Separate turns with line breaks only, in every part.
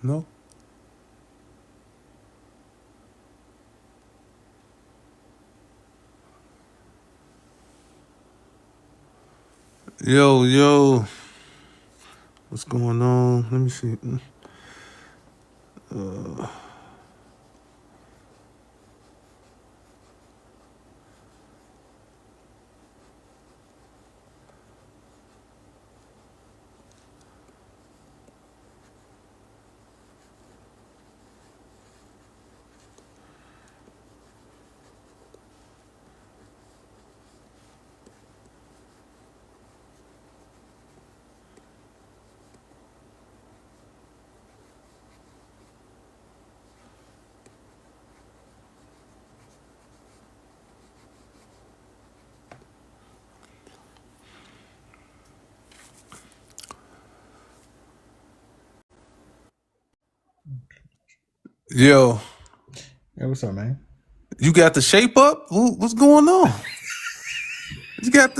No. Yo, yo, what's going on? Let me see. Yo,
Hey, what's up, man?
you got the shape up? What's going on? You got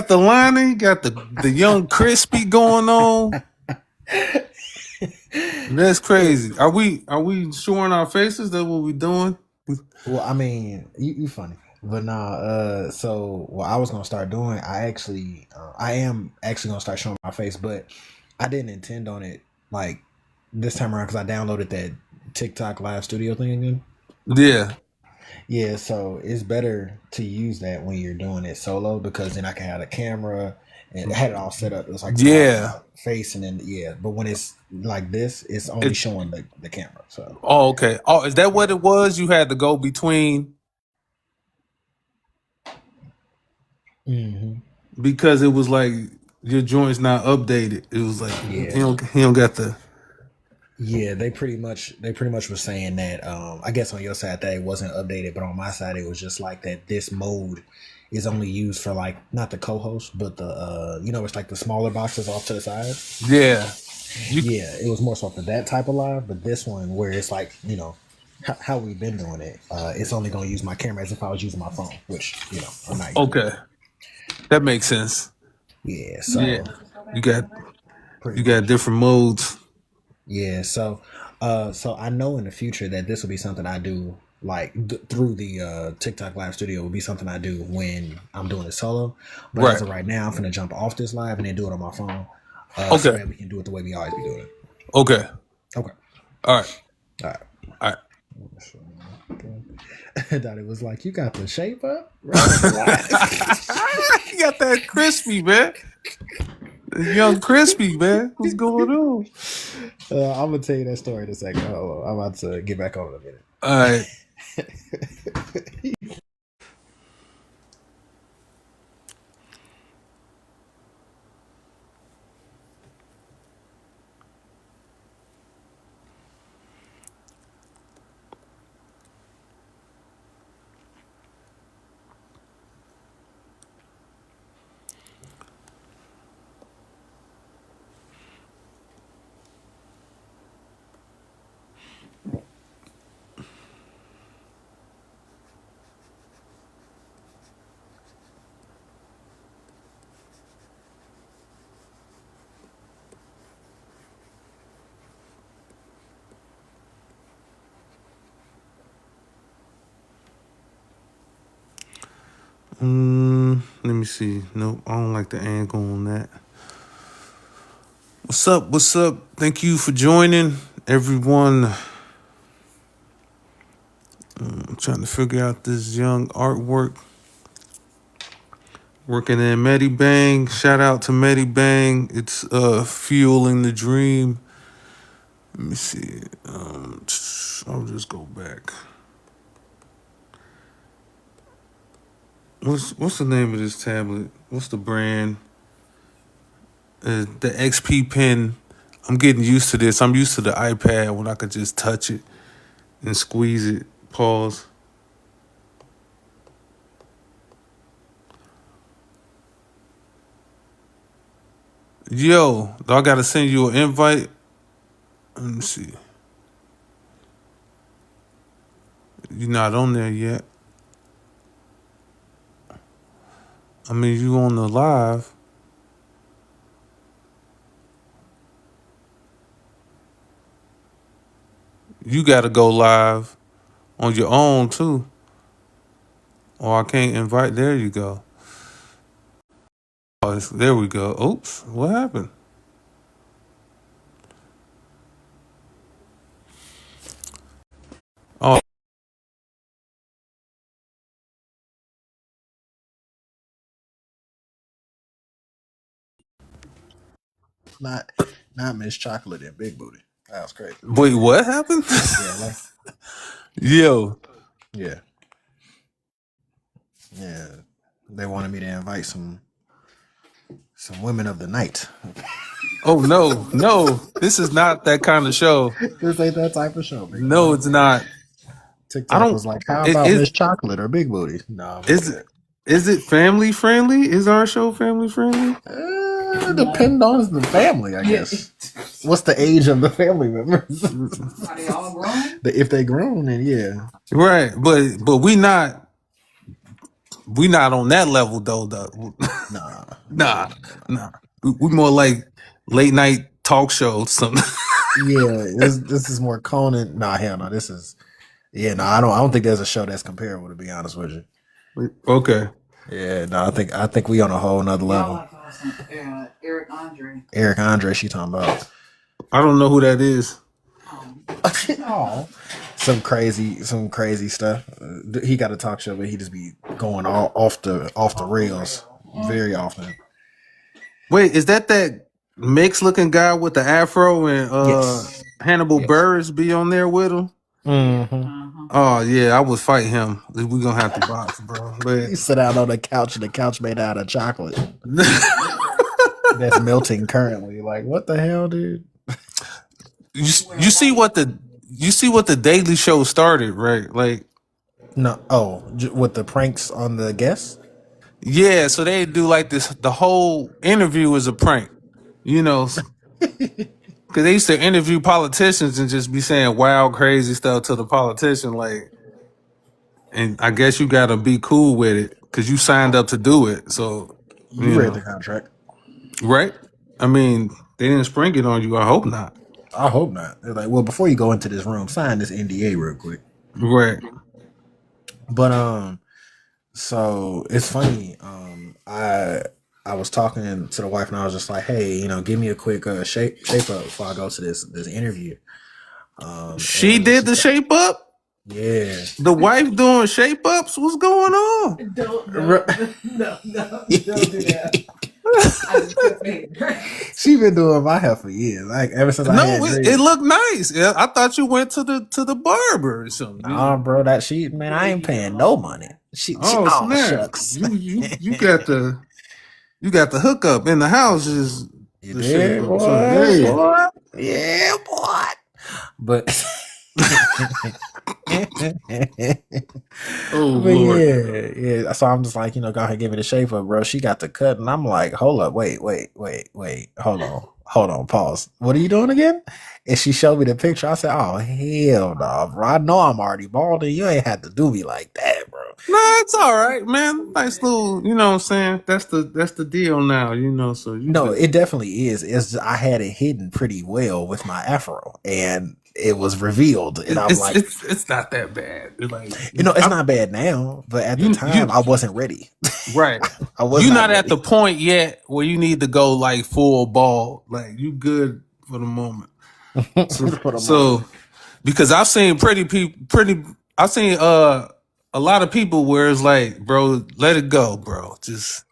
the lining, you got the young crispy going on. That's crazy. Are we showing our faces? That what we doing?
Well, I mean, you funny, but nah. So what I was gonna start doing, I am actually gonna start showing my face, but I didn't intend on it like this time around because I downloaded that TikTok live studio thing again.
Yeah,
Yeah, so it's better to use that when you're doing it solo because then I can have a camera and I had it all set up. It was like to hide my
yeah.
face and then yeah, but when it's like this, it's only
It.
showing the camera. So
Oh, okay. Oh, is that what
yeah.
it was? You had to go between
Hmm.
because it was like your joint's not updated. It was like
Yeah.
he don't got the.
Yeah, they pretty much were saying that I guess on your side that it wasn't updated, but on my side it was just like that this mode is only used for like not the co-host, but the it's like the smaller boxes off to the side.
Yeah. You.
Yeah, it was more so for that type of live, but this one where it's like, how we've been doing it, it's only gonna use my camera as if I was using my phone, which, I'm not using
Okay.
it.
That makes sense.
Yeah,
Yeah.
so
You got
pretty
you got
much.
different modes.
Yeah, so I know in the future that this will be something I do like through the TikTok live studio will be something I do when I'm doing it solo. But as
Right.
of right now, I'm gonna jump off this live and then do it on my phone, so
Okay.
that we can do it the way we always be doing it.
Okay.
Okay,
All right.
all right.
All right.
That it was like you got the shape up, bro.
You got that crispy, man. Young crispy, man. What's going on?
I'm gonna tell you that story in a second. Hold on. I'm about to get back on in a minute.
All right. Let me see. Nope, I don't like the angle on that. What's up? What's up? Thank you for joining, everyone. I'm trying to figure out this young artwork. Working in Medibang. Shout out to Medibang. It's fueling the dream. Let me see. I'll just go back. What's the name of this tablet? What's the brand? The XP Pen. I'm getting used to this. I'm used to the iPad when I could just touch it and squeeze it. Pause. Yo, do I gotta send you an invite? Let me see. You're not on there yet. I mean, you on the live. you got to go live on your own too. Or I can't invite. There you go. Oh, there we go. Oops, what happened? Oh,
Not Miss Chocolate and Big Booty. That was crazy.
wait, what happened?
Yeah, like,
Yo,
yeah, yeah. They wanted me to invite some women of the night.
oh no, no, this is not that kind of show.
This ain't that type of show, big
No,
dog.
it's not. I
TikTok
don't.
was like, "How
It
about
is.
Miss Chocolate or Big Booty?" No, I'm
Is
good.
it? Is it family friendly? Is our show family friendly?
Depend on the family, I guess. What's the age of the family members?
Are they all grown?
If they grown, then yeah.
Right, but we not on that level though.
Nah.
Nah, nah. We more like late night talk show something.
Yeah, this is more Conan. Nah, hell no. This is no. I don't think there's a show that's comparable. To be honest with you.
Okay.
Yeah, no. I think we on a whole nother
Y'all
level.
like Eric Andre.
Eric Andre, she talking about.
I don't know who that is.
Oh, some crazy stuff. He got a talk show, but he just be going all off the rails very often.
Wait, is that mixed looking guy with the afro and
Yes.
Hannibal
Yes.
Buress be on there with him?
Mm-hmm.
Oh yeah, I would fight him. We gonna have to box, bro. But
He sit out on the couch, and the couch made out of chocolate that's melting currently. Like, what the hell, dude?
you see what the Daily Show started, right? Like,
No. Oh, with the pranks on the guests.
yeah. So they do like this. The whole interview is a prank, you know, because they used to interview politicians and just be saying wild, crazy stuff to the politician, like. And I guess you gotta be cool with it because you signed up to do it. So
You read the contract.
right? I mean, they didn't spring it on you. I hope not.
I hope not. They're like, well, before you go into this room, sign this NDA real quick.
Right.
But so it's funny. I was talking to the wife and I was just like, hey, give me a quick shape up before I go to this interview.
She did the shape up.
Yeah.
The wife doing shape ups. What's going on?
Don't do that. I just kept saying.
She been doing my hair for years. Like ever since I had
No,
dreads.
it looked nice. Yeah, I thought you went to the barber or something.
Nah, bro, that she man, I ain't paying no money. She
Oh, snap.
shucks.
You got the hookup in the house. Is
You
the
did,
shape
boy,
up. So, hey.
boy. Yeah, boy. But
Oh
but
Lord.
yeah. So I'm just like, go ahead, give it a shape up, bro. She got the cut, and I'm like, hold up, wait, hold on, pause. What are you doing again? And she showed me the picture. I said, oh hell no, bro. I know I'm already bald, and you ain't had to do me like that, bro.
Nah, it's all right, man. Nice little, you know what I'm saying? That's the deal now, so you
No,
just-
it definitely is. I had it hidden pretty well with my afro, and it was revealed, and I'm like,
it's not that bad. It's like
it's not bad now, but at the time, I wasn't ready.
right.
I was
You're not at
ready.
the point yet where you need to go like full ball. Like you good for the moment. So because I've seen I've seen a lot of people where it's like, bro, let it go, bro. Just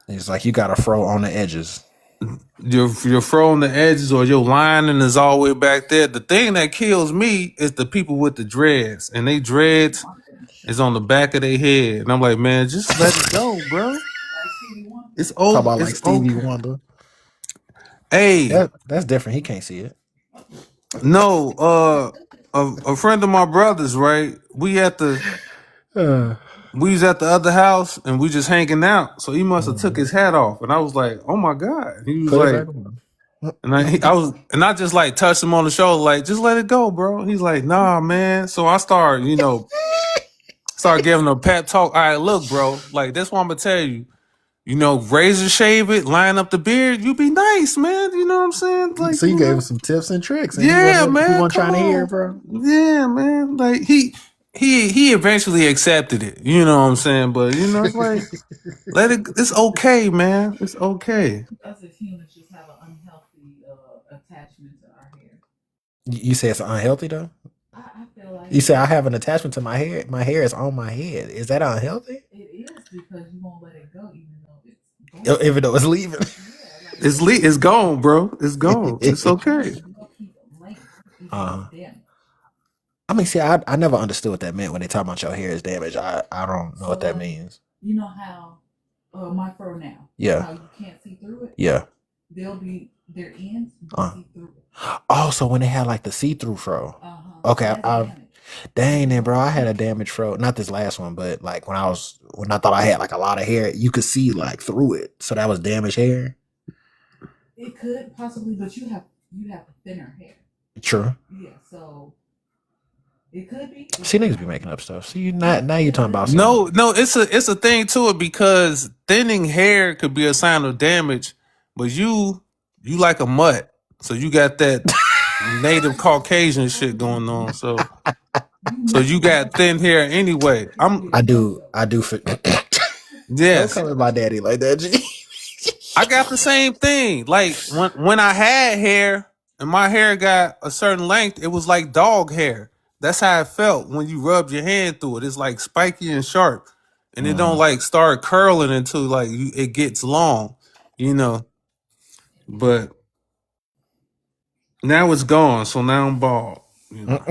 It's like you got a fro on the edges.
your fro on the edges or your lining is all the way back there. The thing that kills me is the people with the dreads, and they dreads is on the back of their head, and I'm like, man, just let it go, bro. It's over.
Talk about like
It's
Stevie
okay.
Wonder.
Hey,
That's different. He can't see it.
no, a friend of my brother's, right? We was at the other house and we just hanging out. So he must have took his hat off, and I was like, "Oh my god!" He was
Put it
like,
back on.
and I just like touched him on the shoulder, like, "Just let it go, bro." He's like, "Nah, man." So I start giving him a pep talk. All right, look, bro, like that's what I'm gonna tell you. razor shave it, line up the beard. You be nice, man. You know what I'm saying? Like,
So you gave him some tips and tricks, and
yeah,
he
man.
wasn't
Come
trying to hear,
on,
bro.
yeah, man. Like he eventually accepted it. You know what I'm saying? But it's like let it. It's okay, man. It's okay.
Us as humans just have an unhealthy attachment to our hair.
You say it's unhealthy though.
I feel like
You say I have an attachment to my hair. My hair is on my head. Is that unhealthy?
it is because you won't let it go, even though it's gone.
Even though it's leaving.
Yeah, like
It's gone, bro. It's gone. It's okay.
I mean, see, I never understood what that meant when they talk about your hair is damaged. I don't know what that means.
You know how my fur now.
Yeah.
How you can't see through it.
Yeah.
They'll be their ends. You can see through it.
Oh, so when they had like the see-through fro. Okay, dang then, bro. I had a damaged fro. Not this last one, but like when I thought I had like a lot of hair, you could see like through it. So that was damaged hair.
It could possibly, but you have thinner hair.
True.
Yeah, so it could be.
See, niggas be making up stuff. See, now you're talking about something.
No, it's a thing to it because thinning hair could be a sign of damage, but you like a mutt, so you got that native Caucasian shit going on. So you got thin hair anyway.
I do.
Yes.
Don't come at my daddy like that, G.
I got the same thing. Like when I had hair and my hair got a certain length, it was like dog hair. That's how it felt when you rubbed your hand through it. It's like spiky and sharp, and it don't like start curling until like it gets long, But now it's gone, so now I'm bald.
Now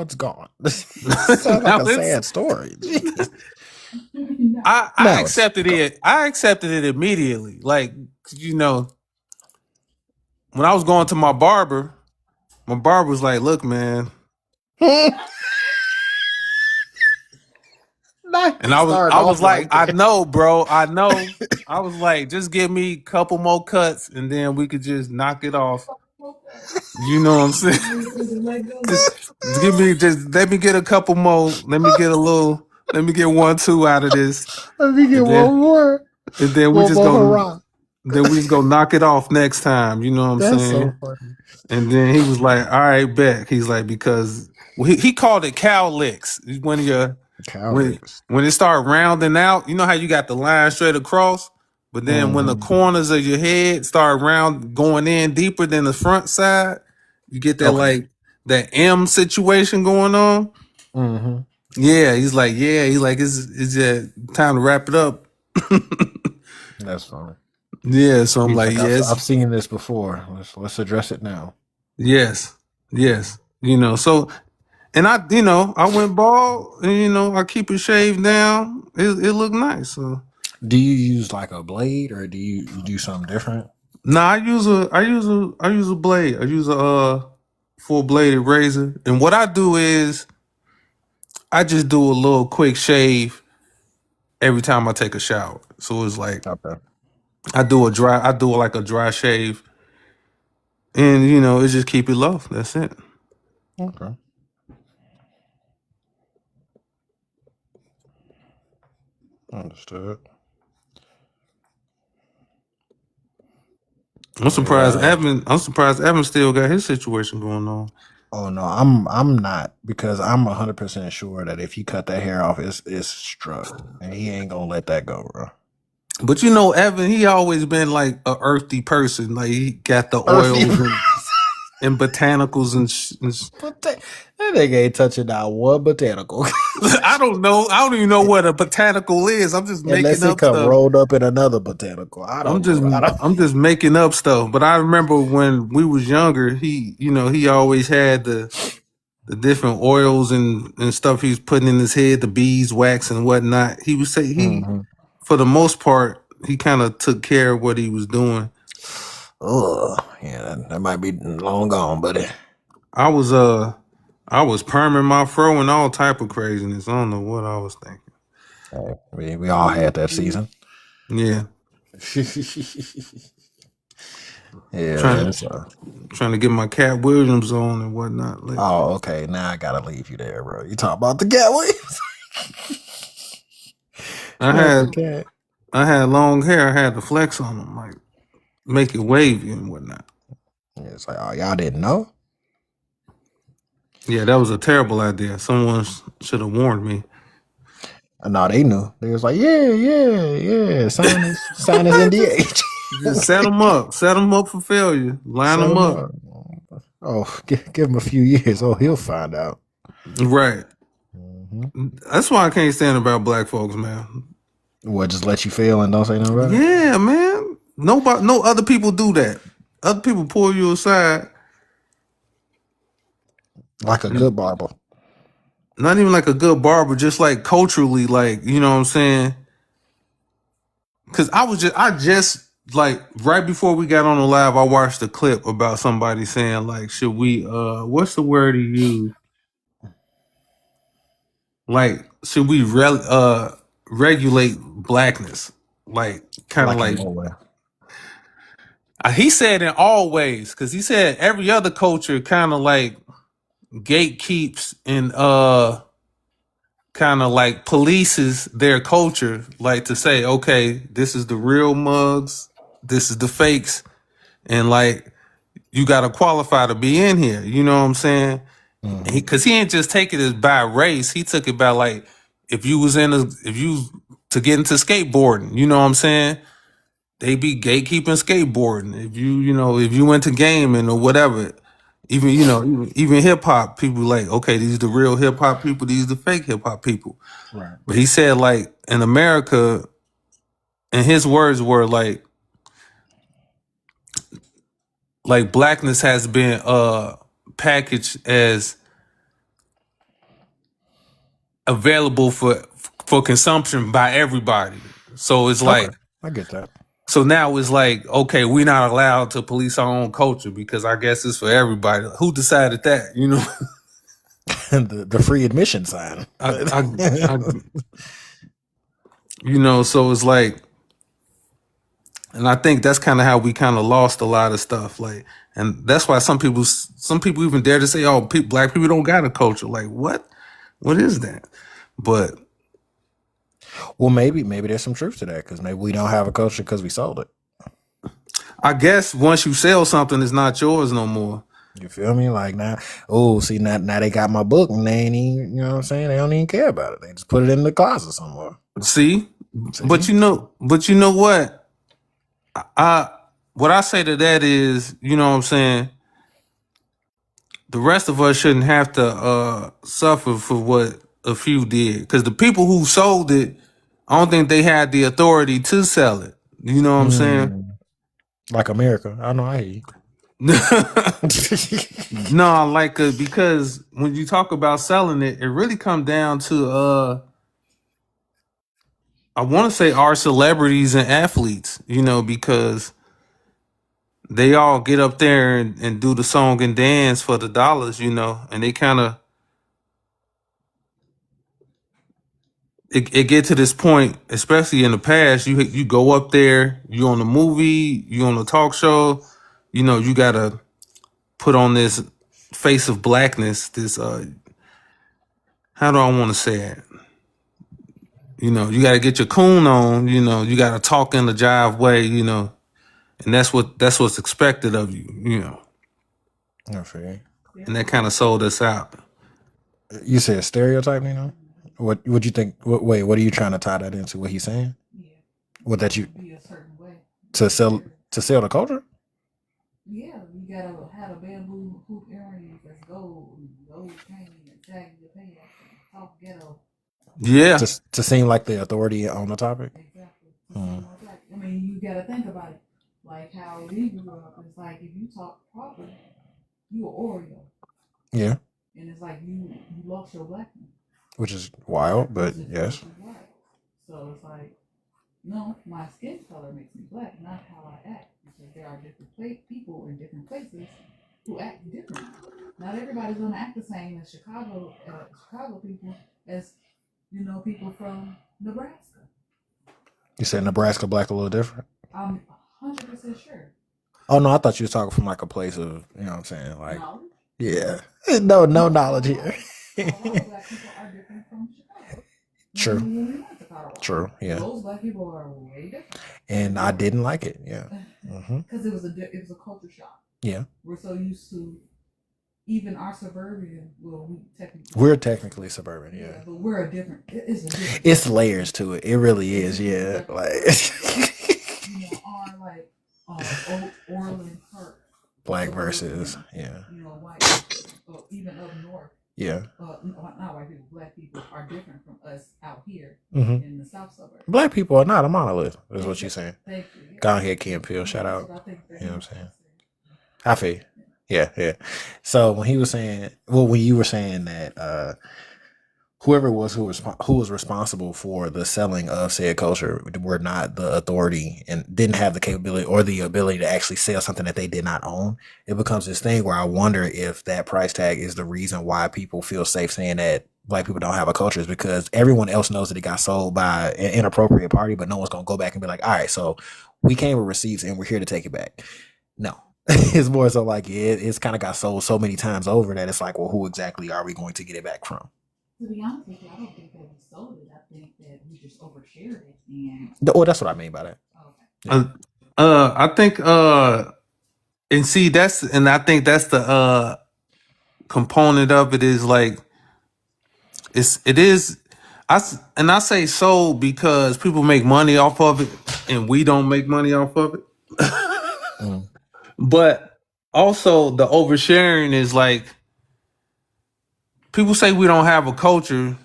it's gone. Sounds like a sad story.
I accepted it. I accepted it immediately. Like, when I was going to my barber was like, "Look, man." And I was like, I know, bro. I know. I was like, just give me a couple more cuts and then we could just knock it off. You know what I'm saying? Let me get a couple more. Let me get 1-2 out of this.
Let me get one more.
And then we just gonna knock it off next time. You know what I'm saying?
So funny.
And then he was like, all right, bet. He's like, because he called it cow licks. When it start rounding out, you know how you got the line straight across, but then when the corners of your head start going in deeper than the front side, you get that like that M situation going on.
Mm-hmm.
Yeah, he's like, it's time to wrap it up.
That's funny.
Yeah, so I'm like,
yes, I've seen this before. Let's address it now.
Yes. So. And I went bald, and I keep it shaved down. It looked nice. So,
do you use like a blade, or do you do something different?
Nah, I use a blade. I use a full bladed razor, and what I do is I just do a little quick shave every time I take a shower. So it's like I do like a dry shave, and it just keep it low. That's it.
Okay. Understood.
I'm surprised Evan still got his situation going on.
Oh no, I'm not, because I'm 100% sure that if he cut that hair off, it's struck, and he ain't gonna let that go, bro.
But Evan, he always been like a earthy person. Like he got the oils and botanicals
that nigga ain't touching that one botanical.
I don't know. I don't even know what a botanical is. I'm just making up stuff.
Rolled up in another botanical. I'm
just making up stuff. But I remember when we was younger, he always had the different oils and stuff he was putting in his head, the beeswax and whatnot. He would say for the most part, he kind of took care of what he was doing.
Oh, yeah, that might be long gone, buddy.
I was perming my fro and all type of craziness. I don't know what I was thinking.
Hey, we all had that season.
Yeah.
Yeah.
Trying to get my Cat Williams on and whatnot.
Oh, okay. Now I gotta leave you there, bro. You talking about the Cat Williams?
I had long hair. I had to flex on them, like make it wavy and whatnot.
It's like, oh, y'all didn't know?
Yeah, that was a terrible idea. Someone should have warned me.
No, they knew. They was like, yeah. Sign this NDA.
Just set them up. Set them up for failure. Line them up.
Oh, give him a few years. Oh, he'll find out.
Right.
Mm-hmm.
That's why I can't stand about black folks, man.
What, just let you fail and don't say nothing about it?
Yeah, man. No other people do that. Other people pull you aside.
Like a good barber.
Not even like a good barber, just like culturally, like, you know what I'm saying? Cause I just like right before we got on the live, I watched a clip about somebody saying like, should we what's the word he used? Like, should we regulate blackness? Like kind of like he said in all ways, because he said every other culture kind of like gatekeeps and kind of like polices their culture, like to say, okay, this is the real mugs, this is the fakes, and like you got to qualify to be in here. You know what I'm saying? Because he ain't just take it as by race. He took it by like if you to get into skateboarding. You know what I'm saying? They be gatekeeping skateboarding. If you went to gaming or whatever, even hip hop people like, okay, these are the real hip hop people, these are the fake hip hop people.
Right.
But he said like in America, and his words were like blackness has been packaged as available for consumption by everybody. So it's like,
I get that.
So now it's like, okay, we're not allowed to police our own culture because I guess it's for everybody. Who decided that? You know,
the free admission sign.
So it's like, and I think that's kind of how we kind of lost a lot of stuff. Like, and that's why some people even dare to say, "Oh, black people don't got a culture." Like, what? What is that? But
well, maybe there's some truth to that because maybe we don't have a culture because we sold it.
I guess once you sell something, it's not yours no more.
You feel me? Like now they got my book and they ain't even, you know what I'm saying? They don't even care about it. They just put it in the closet somewhere.
See? But you know what? What I say to that is, you know what I'm saying? The rest of us shouldn't have to suffer for what a few did. Because the people who sold it, I don't think they had the authority to sell it. You know what I'm saying?
Like America. I know, I hear you.
No, like because when you talk about selling it, it really come down to I want to say our celebrities and athletes, because they all get up there and do the song and dance for the dollars, and they kind of it get to this point, especially in the past. You go up there, you on the movie, you on the talk show, you gotta put on this face of blackness. This how do I want to say it? You gotta get your coon on. You gotta talk in the jive way. And that's what's expected of you.
Okay.
And that kind of sold us out.
You said stereotype, What would you think? Wait, what are you trying to tie that into? What he's saying?
Yeah.
What that you
Be a certain way.
to sell the culture?
Yeah, you gotta have a bamboo hoop earrings that's gold chain and tag your pants and talk ghetto.
Yeah.
To seem like the authority on the topic.
Exactly. I mean, you gotta think about it. Like how we grew up, it's like if you talk proper, you an Oreo.
Yeah.
And it's like you lost your blackness.
Which is wild, but yes.
So it's like, no, my skin color makes me black, not how I act. Because there are different people in different places who act different. Not everybody's gonna act the same as Chicago people as people from Nebraska.
You said Nebraska black a little different?
I'm 100% sure.
Oh no, I thought you was talking from like a place of, you know what I'm saying? Like
Knowledge?
Yeah. No knowledge here.
A lot of black people are different from Chicago.
True.
When we went to Colorado.
True. Yeah.
Those black people are way different.
And I didn't like it. Yeah.
Because it was a culture shock.
Yeah.
We're so used to even our suburban. Well,
we're technically suburban. Yeah.
But we're a different. It's a different.
It's layers to it. It really is. Yeah. Like.
Our like Orland Park.
Black versus
white, or even up north.
Yeah.
Not white people. Black people are different from us out here
in
the south suburbs.
Black people are not a monolith. Is what you're saying.
Thank you.
Go ahead, Ken Peel. Shout out. You know what I'm saying? I feel you. Yeah. So when he was saying, when you were saying that whoever it was who was responsible for the selling of said culture were not the authority and didn't have the capability or the ability to actually sell something that they did not own, it becomes this thing where I wonder if that price tag is the reason why people feel safe saying that Black people don't have a culture, is because everyone else knows that it got sold by an inappropriate party, but no one's going to go back and be like, all right, so we came with receipts and we're here to take it back. No. It's more so like it's kind of got sold so many times over that it's like, well, who exactly are we going to get it back from?
To be honest with you, I don't think that we sold it. I think that we just overshared it. And
that's what I mean by that.
Okay.
I think I think that's the component of it is like it is. I say sold because people make money off of it and we don't make money off of it. But also the oversharing is like people say we don't have a culture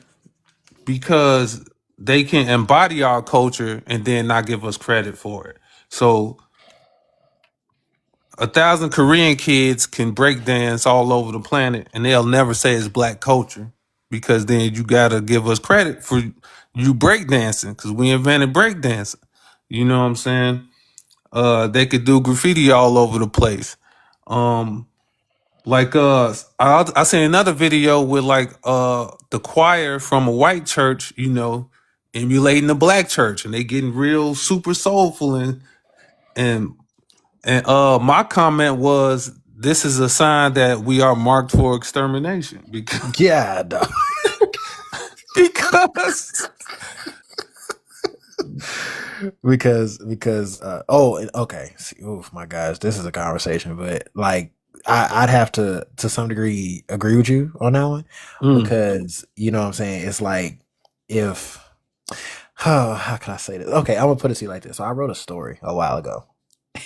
because they can embody our culture and then not give us credit for it. So 1,000 Korean kids can break dance all over the planet and they'll never say it's Black culture because then you gotta give us credit for you break dancing because we invented break dancing. You know what I'm saying? They could do graffiti all over the place. I seen another video with like the choir from a white church, emulating the Black church, and they getting real super soulful and my comment was this is a sign that we are marked for extermination because
because okay. Oh my gosh, this is a conversation, but like I'd have to some degree agree with you on that one because you know what I'm saying. It's like if how can I say this? Okay, I'm gonna put it to you like this. So I wrote a story a while ago,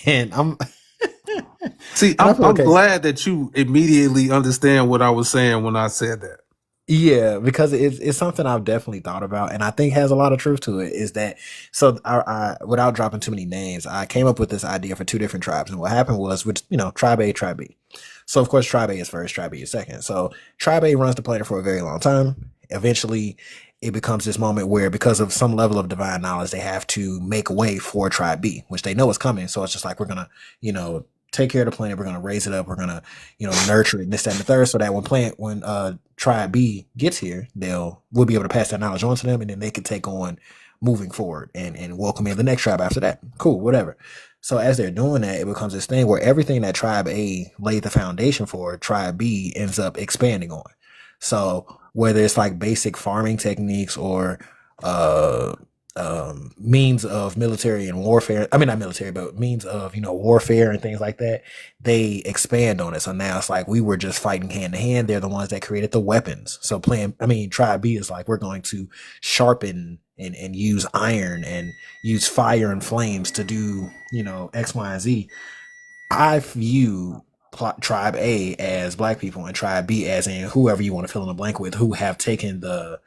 and I'm
glad that you immediately understand what I was saying when I said that.
Yeah, because it's something I've definitely thought about, and I think has a lot of truth to it. Is that so? I without dropping too many names, I came up with this idea for two different tribes, and what happened was, tribe A, tribe B. So of course, tribe A is first, tribe B is second. So tribe A runs the planet for a very long time. Eventually, it becomes this moment where, because of some level of divine knowledge, they have to make way for tribe B, which they know is coming. So it's just like, we're gonna, take care of the planet. We're going to raise it up. We're going to, nurture it and this, that, and the third, so that when tribe B gets here, we'll be able to pass that knowledge on to them, and then they can take on moving forward and welcome in the next tribe after that. Cool, whatever. So as they're doing that, it becomes this thing where everything that tribe A laid the foundation for, tribe B ends up expanding on. So whether it's like basic farming techniques or means of military and warfare, I mean not military, but means of warfare and things like that, they expand on it. So now it's like we were just fighting hand to hand. They're the ones that created the weapons. So tribe B is like, we're going to sharpen and use iron and use fire and flames to do X, Y, and Z. I view tribe A as Black people and tribe B as in whoever you want to fill in the blank with, who have taken the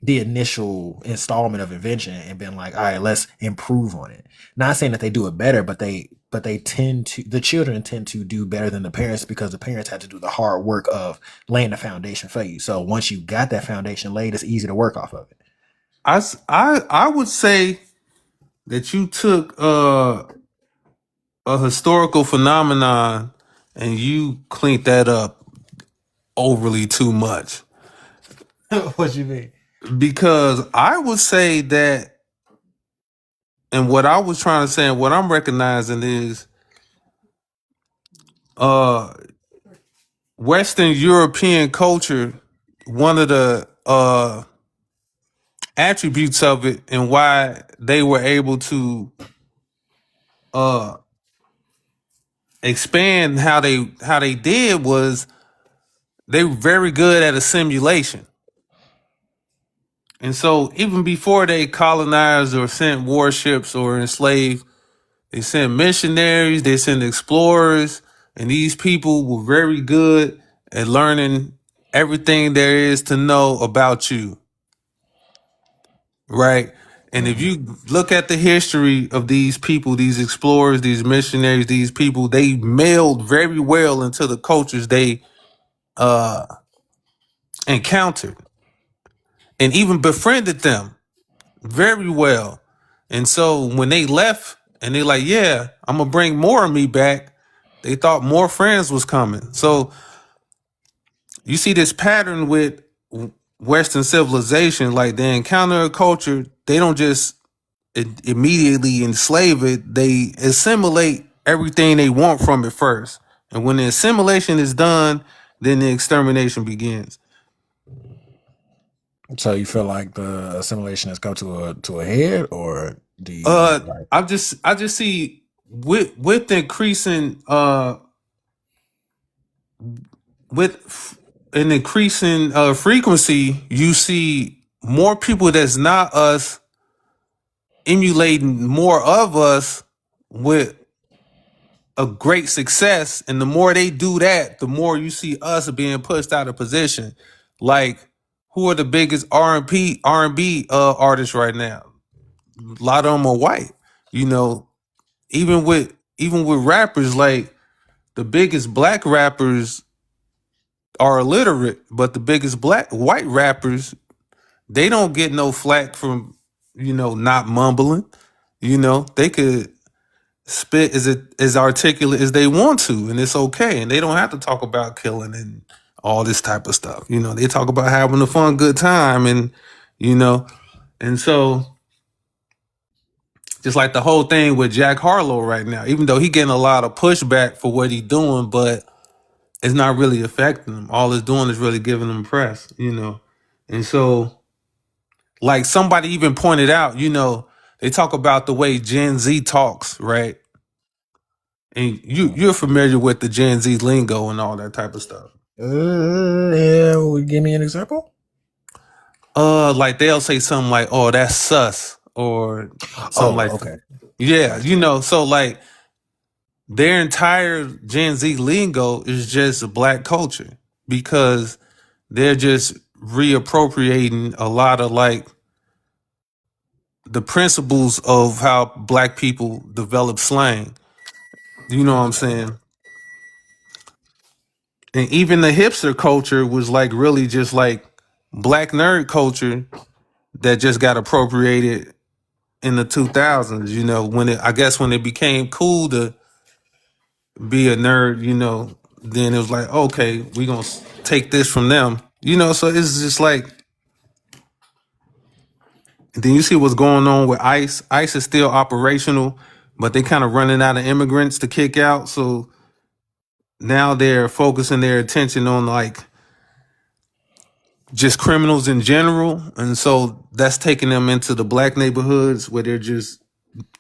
initial installment of invention and been like, all right, let's improve on it. Not saying that they do it better, but the children tend to do better than the parents, because the parents had to do the hard work of laying the foundation for you. So once you got that foundation laid, it's easy to work off of it.
I would say that you took a historical phenomenon and you cleaned that up overly too much.
What you mean?
Because I would say that, and what I was trying to say and what I'm recognizing is Western European culture, one of the attributes of it and why they were able to expand how they did was they were very good at a simulation. And so even before they colonized or sent warships or enslaved, they sent missionaries, they sent explorers, and these people were very good at learning everything there is to know about you. Right? And if you look at the history of these people, these explorers, these missionaries, these people, they melded very well into the cultures they encountered and even befriended them very well. And so when they left and they like, yeah, I'm gonna bring more of me back, they thought more friends was coming. So you see this pattern with Western civilization, like they encounter a culture, they don't just immediately enslave it, they assimilate everything they want from it first. And when the assimilation is done, then the extermination begins.
So you feel like the assimilation has come to a head, or do you like?
I just see with increasing with an increasing frequency, you see more people that's not us emulating more of us with a great success, and the more they do that, the more you see us being pushed out of position. Like, who are the biggest R&B artists right now? A lot of them are white. You know, even with rappers, like the biggest black rappers are illiterate, but the biggest white rappers, they don't get no flack from, not mumbling. They could spit as articulate as they want to, and it's okay. And they don't have to talk about killing and all this type of stuff. They talk about having a fun, good time, and and so just like the whole thing with Jack Harlow right now, even though he getting a lot of pushback for what he doing, but it's not really affecting him. All it's doing is really giving him press, and so like somebody even pointed out, they talk about the way Gen Z talks, right? And you're familiar with the Gen Z lingo and all that type of stuff.
Yeah, give me an example.
Like they'll say something like, "Oh, that's sus," or something like
okay.
that. Yeah, so like their entire Gen Z lingo is just black culture because they're just reappropriating a lot of like the principles of how black people develop slang. You know what I'm saying? And even the hipster culture was like really just like black nerd culture that just got appropriated in the 2000s, when it became cool to be a nerd, then it was like, okay, we gonna take this from them, so it's just like, then you see what's going on with ICE is still operational, but they kind of running out of immigrants to kick out, so now they're focusing their attention on like just criminals in general, and so that's taking them into the black neighborhoods where they're just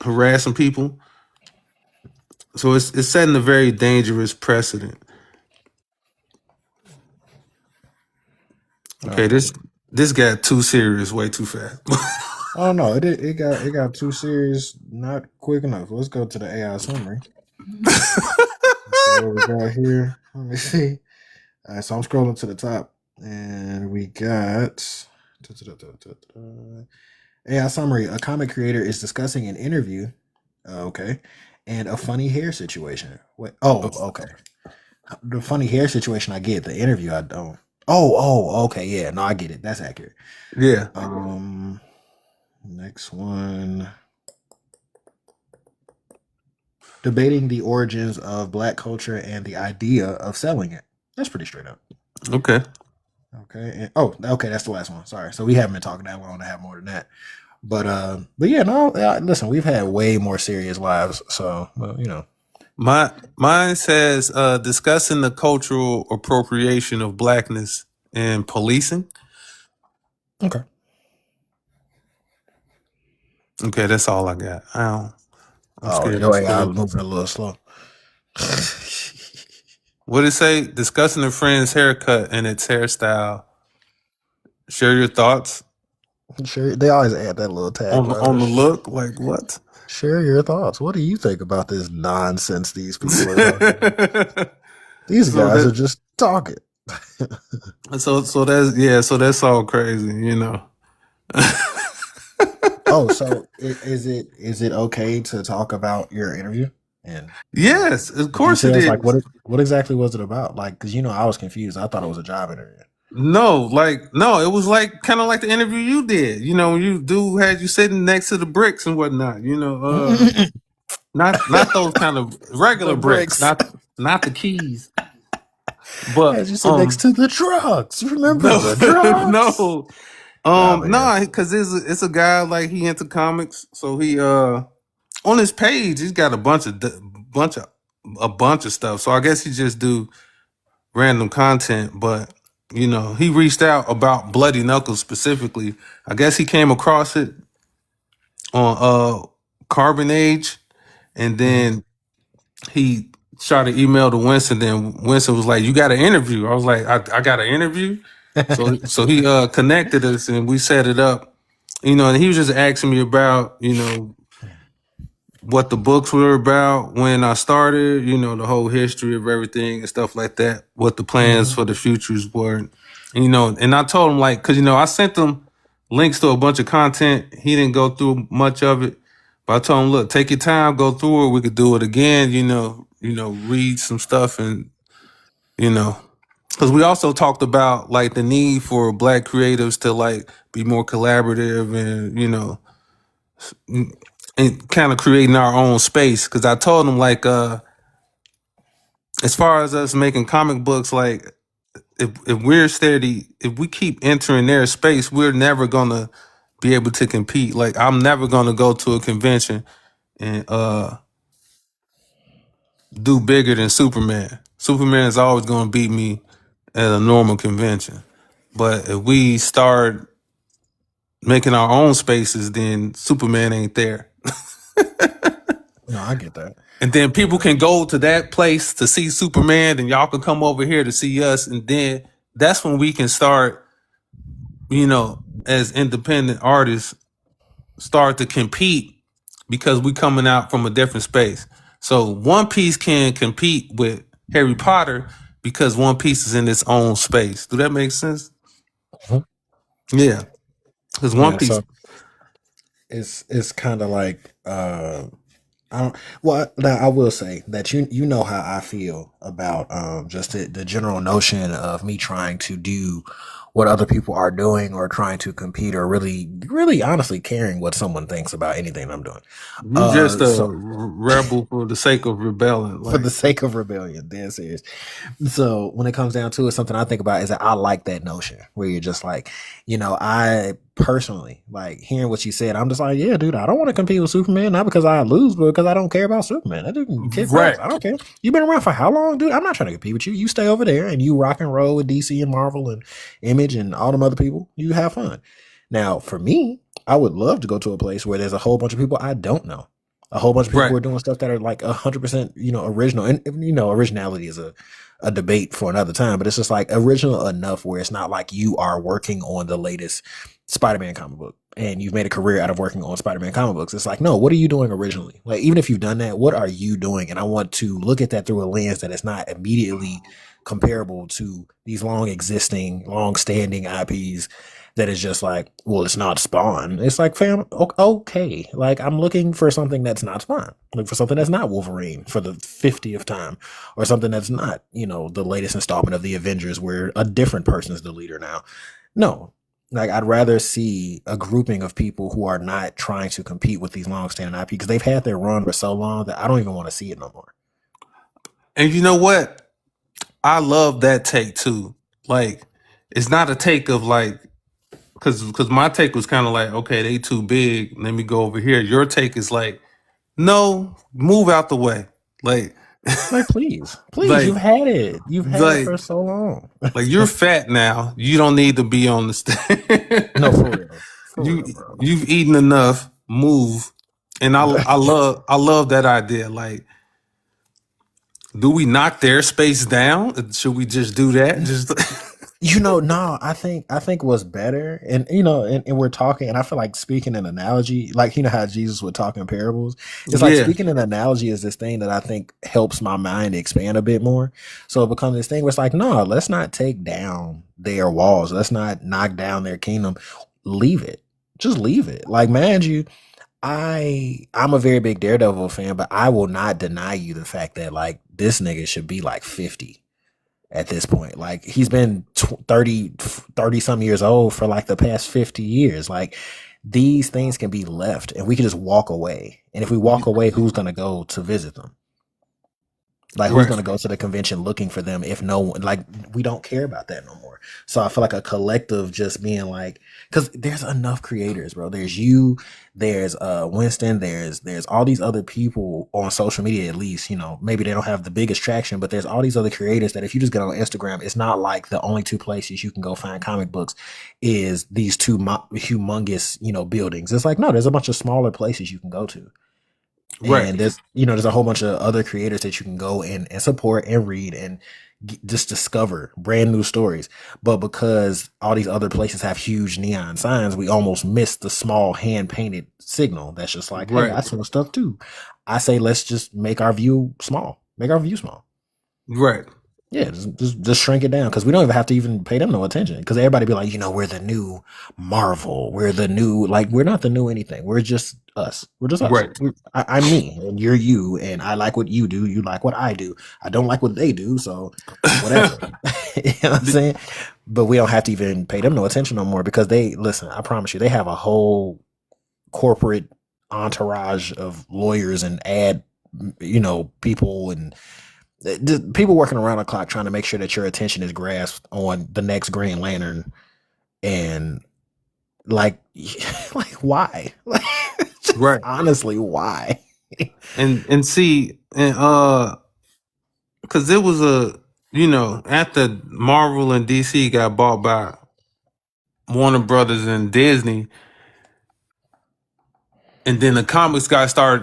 harassing people. So it's setting a very dangerous precedent. Okay, this got too serious way too fast.
Oh no, it got too serious not quick enough. Let's go to the AI summary. What we got here? Let me see. All right, so I'm scrolling to the top, and we got AI summary. A comic creator is discussing an interview. Okay, and a funny hair situation. Wait, okay. The funny hair situation, I get. The interview, I don't. Okay, yeah. No, I get it. That's accurate.
Yeah.
Next one. Debating the origins of black culture and the idea of selling it. That's pretty straight up.
Okay.
Okay. Okay. That's the last one. Sorry. So we haven't been talking that long to have more than that. But yeah, no. Listen, we've had way more serious lives. So, well,
Mine says discussing the cultural appropriation of blackness and policing.
Okay.
Okay, that's all I got. I'm
Oh,
scared to
your AI
say.
is moving a little slow.
What did it say? Discussing a friend's haircut and its hairstyle. Share your thoughts
Sure, they always add that little
on the
tagline.
look. Like what?
Share your thoughts. What do you think about this nonsense these people are talking about? These
so
guys are
that
just talking.
so that's yeah. So that's all crazy, you know.
Oh, so is it okay to talk about your interview and
Yes, of
the
course it
details? Like
is.
what exactly was it about? Like, because I was confused. I thought it was a job interview.
No, like no, it was like kind of like the interview you did. You know, when you dude had you sitting next to the bricks and whatnot. You know, not those kind of regular
The
bricks,
bricks.
not the keys, but
As you sit next to the drugs. Remember
no
the drugs?
no
Nah, but yeah.
no, because it's a guy like he into comics, so he on his page he's got bunch of a bunch of stuff. So I guess he just do random content, but you know, he reached out about Bloody Knuckles specifically. I guess he came across it on Carbon Age, and
Mhm.
then he shot an email to Winston. Then Winston was like, "You got an interview?" I was like, "I got an interview." So he connected us and we set it up. You know, and he was just asking me about what the books were about when I started, the whole history of everything and stuff like that, what the plans
Mhm.
for the futures were. And I told him like, cause I sent him links to a bunch of content. He didn't go through much of it, but I told him, look, take your time, go through it. We could do it again, read some stuff and, cause we also talked about like the need for Black creatives to like be more collaborative and, and kind of creating our own space. Cause I told him like, as far as us making comic books, like if we're steady, if we keep entering their space, we're never gonna be able to compete. Like I'm never gonna go to a convention and do bigger than Superman. Superman is always gonna beat me at a normal convention. But if we start making our own spaces, then Superman ain't there.
No, I get that.
And then
You
people
know.
can go to that place to see Superman, and y'all can come over here to see us. And then that's when we can start, as independent artists, start to compete because we coming out from a different space. So One Piece can compete with Harry Potter because One Piece is in its own space. Do that make sense?
Mhm.
Yeah, because One
Yeah,
Piece.
so it's kind of like I don't. Well, now I will say that you know how I feel about just the general notion of me trying to do what other people are doing or trying to compete or really honestly caring what someone thinks about anything I'm doing.
You just a
So
rebel for the sake of rebelling.
for the
Like,
sake of rebellion, dead serious. So when it comes down to it, something I think about is that I like that notion where you're just like, I personally like hearing what you said. I'm just like, yeah, dude, I don't want to compete with Superman, not because I lose, but because I don't care about Superman. That dude can kick
right.
rocks. I don't care. You've been around for how long, dude? I'm not trying to compete with you. You stay over there and you rock and roll with DC and Marvel and Image and all them other people. You have fun. Now, for me, I would love to go to a place where there's a whole bunch of people I don't know, a whole bunch of people
Right.
who are doing stuff that are like 100%, original. And originality is a debate for another time, but it's just like original enough where it's not like you are working on the latest Spider-Man comic book and you've made a career out of working on Spider-Man comic books. It's like, no, what are you doing originally? Like, even if you've done that, what are you doing? And I want to look at that through a lens that is not immediately comparable to these long existing, long standing IPs that is just like, well, it's not Spawn. It's like, fam, okay. Like, I'm looking for something that's not Spawn. Look for something that's not Wolverine for the 50th time, or something that's not, the latest installment of the Avengers where a different person is the leader now. No. Like, I'd rather see a grouping of people who are not trying to compete with these long-standing IP because they've had their run for so long that I don't even want to see it no more.
And you know what? I love that take too. Like, it's not a take of like, because my take was kind of like, okay, they too big. Let me go over here. Your take is like, no, move out the way. Like,
Like, please,
like,
you've had it. You've had it
like,
for so long.
like you're fat now. You don't need to be on the stage.
No, for real. For
you
real, bro.
you've eaten enough. move, and I love that idea. Like, do we knock their space down? Should we just do that? Just
No, I think what's better, and and we're talking, and I feel like speaking an analogy, like how Jesus would talk in parables. It's like
yeah,
speaking an analogy is this thing that I think helps my mind expand a bit more. So it becomes this thing where it's like, no, let's not take down their walls. Let's not knock down their kingdom. Leave it. Just leave it. Like, mind you, I'm a very big Daredevil fan, but I will not deny you the fact that like this nigga should be like 50 at this point. Like he's been 30 some years old for like the past 50 years. Like these things can be left and we can just walk away. And if we walk away, who's going to go to visit them? Like who's
right,
going to go to the convention looking for them if no one, like we don't care about that no more. So I feel like a collective just being like, because there's enough creators, bro. There's you, there's Winston, there's all these other people on social media. At least maybe they don't have the biggest traction, but there's all these other creators that if you just get on Instagram, it's not like the only two places you can go find comic books is these two humongous buildings. It's like no, there's a bunch of smaller places you can go to.
right,
And there's a whole bunch of other creators that you can go and support and read and just discover brand new stories. But because all these other places have huge neon signs, we almost miss the small hand painted signal that's just like, hey,
right,
I saw stuff too. I say let's just make our view small. Make our view small.
right,
Yeah, just shrink it down because we don't even have to even pay them no attention because everybody be like, we're the new Marvel, we're the new we're not the new anything. We're just us. We're just us.
right.
I'm me and you're you, and I like what you do. You like what I do. I don't like what they do, so whatever. You know what I'm saying? But we don't have to even pay them no attention no more because they listen. I promise you, they have a whole corporate entourage of lawyers and people and people working around the clock trying to make sure that your attention is grasped on the next Green Lantern and like like why
Right.
honestly why
And see, and because it was after Marvel and DC got bought by Warner Brothers and Disney, and then the comics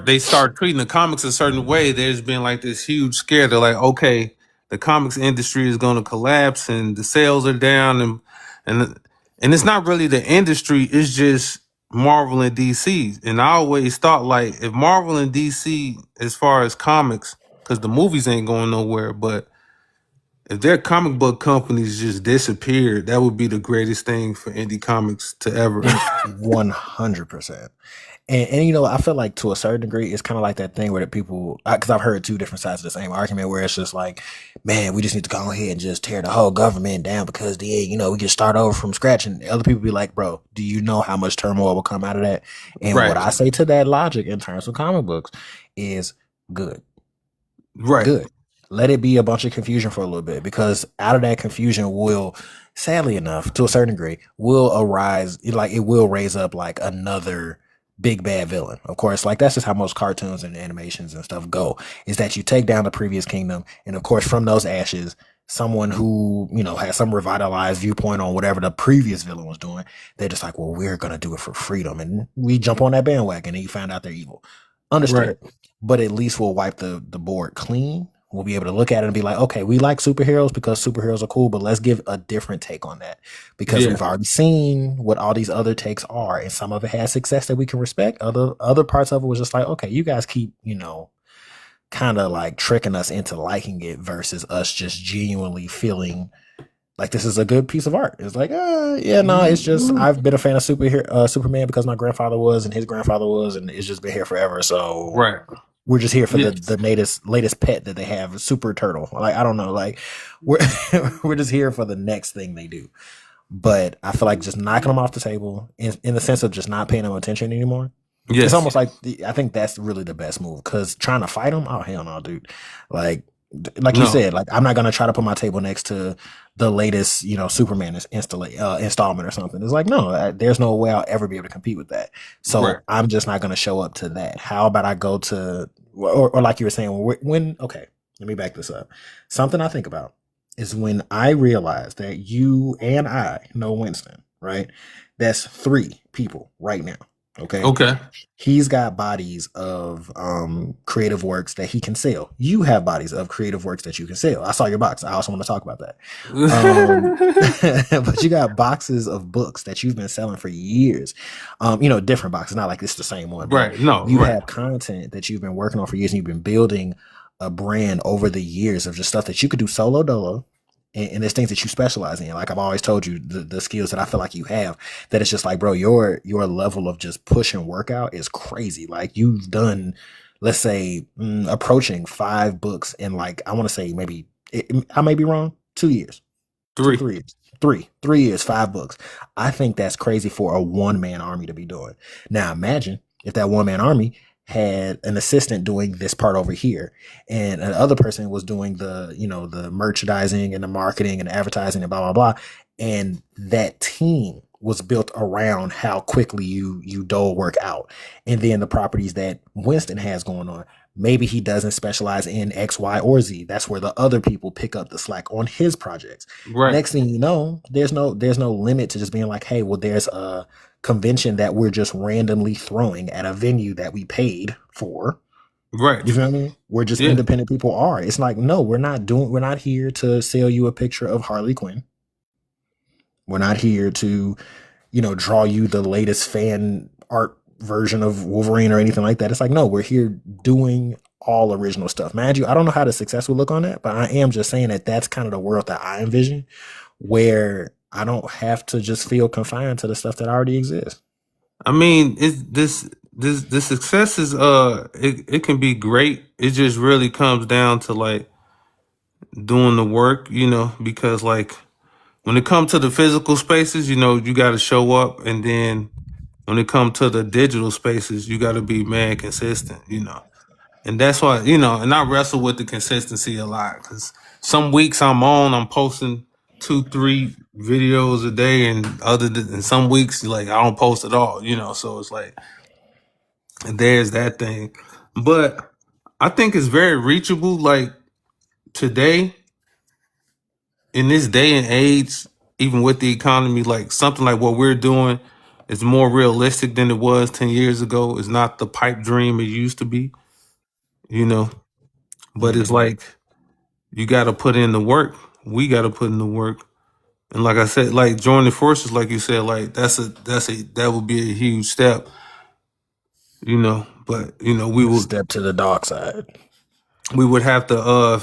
they start treating the comics a certain way. There's been like this huge scare. They're like, okay, the comics industry is going to collapse and the sales are down, and and it's not really the industry. It's just Marvel and DC. And I always thought like if Marvel and DC, as far as comics, because the movies ain't going nowhere, but if their comic book companies just disappeared, that would be the greatest thing for indie comics to ever.
100%. And I feel like to a certain degree, it's kind of like that thing where the people, because I've heard two different sides of the same argument, where it's just like, man, we just need to go ahead and just tear the whole government down because we can start over from scratch. And other people be like, bro, do you know how much turmoil will come out of that? And
Right.
what I say to that logic in terms of comic books is good.
Right.
Good. Let it be a bunch of confusion for a little bit because out of that confusion will, sadly enough, to a certain degree, will arise, like it will raise up like another big bad villain. Of course, like that's just how most cartoons and animations and stuff go, is that you take down the previous kingdom. And of course, from those ashes, someone who, has some revitalized viewpoint on whatever the previous villain was doing, they're just like, well, we're going to do it for freedom. And we jump on that bandwagon and you find out they're evil. Understood.
Right.
But at least we'll wipe the board clean. We'll be able to look at it and be like, okay, we like superheroes because superheroes are cool, but let's give a different take on that because
Yeah.
we've already seen what all these other takes are, and some of it has success that we can respect. Other parts of it was just like, okay, you guys keep, kind of like tricking us into liking it versus us just genuinely feeling like this is a good piece of art. It's like, it's just I've been a fan of Superman because my grandfather was and his grandfather was, and it's just been here forever. So
Right.
we're just here for
Yes.
the latest pet that they have, Super Turtle. Like I don't know, like we're we're just here for the next thing they do. But I feel like just knocking them off the table in the sense of just not paying them attention anymore.
Yes.
It's almost like I think that's really the best move because trying to fight them, oh hell no, dude. Like you
No.
said, like I'm not gonna try to put my table next to the latest, Superman installment or something. It's like no, there's no way I'll ever be able to compete with that. So
Right.
I'm just not gonna show up to that. How about I go to or like you were saying when okay, let me back this up. Something I think about is when I realize that you and I know Winston, right? That's 3 people right now. Okay.
Okay.
He's got bodies of creative works that he can sell. You have bodies of creative works that you can sell. I saw your box. I also want to talk about that. But you got boxes of books that you've been selling for years. Different boxes, not like it's the same one, but
Right. No.
you
Right.
have content that you've been working on for years and you've been building a brand over the years of just stuff that you could do solo dolo. And there's things that you specialize in. Like I've always told you, the skills that I feel like you have, that it's just like, bro, your level of just push and workout is crazy. Like you've done, let's say, approaching 5 books in like, I want to say maybe, I may be wrong, 2 years, 2,
3.
3 years. 3 years, 5 books. I think that's crazy for a one-man army to be doing. Now imagine if that one-man army had an assistant doing this part over here and another person was doing the merchandising and the marketing and the advertising and blah blah blah, and that team was built around how quickly you dole work out. And then the properties that Winston has going on, maybe he doesn't specialize in X, Y, or Z. That's where the other people pick up the slack on his projects.
Right.
Next thing you know, there's no limit to just being like, hey, well, there's a convention that we're just randomly throwing at a venue that we paid for.
Right.
You feel me? We're just independent people are. It's like, no, we're not here to sell you a picture of Harley Quinn. We're not here to, draw you the latest fan art version of Wolverine or anything like that. It's like, no, we're here doing all original stuff. Mind you, I don't know how the success will look on that, but I am just saying that that's kind of the world that I envision, where I don't have to just feel confined to the stuff that already exists.
I mean, this success is it can be great. It just really comes down to like doing the work, because like when it comes to the physical spaces, you got to show up, and then when it comes to the digital spaces, you got to be mad consistent, and that's why and I wrestle with the consistency a lot, because some weeks I'm posting 2-3 videos a day, and some weeks like I don't post at all, so it's like there's that thing. But I think it's very reachable, like today, in this day and age, even with the economy, like something like what we're doing is more realistic than it was 10 years ago. It's not the pipe dream it used to be, but it's like you got to put in the work. We got to put in the work. And like I said, like joining forces, like you said, like that would be a huge step, but
Step to the dark side.
we would have to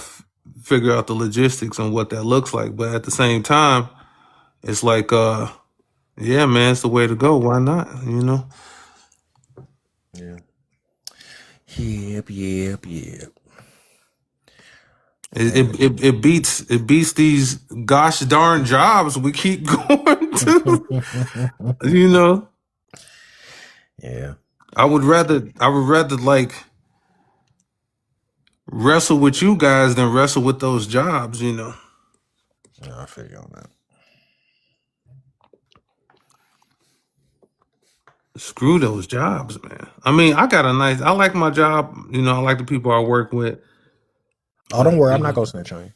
figure out the logistics on what that looks like. But at the same time, it's like yeah, man, it's the way to go. Why not?
Yeah. Yep.
It beats these gosh darn jobs we keep going to.
Yeah.
I would rather like wrestle with you guys than wrestle with those jobs.
Yeah, I feel you on that.
Screw those jobs, man. I mean, I like my job. I like the people I work with.
Oh, don't worry, I'm not gonna snitch on you.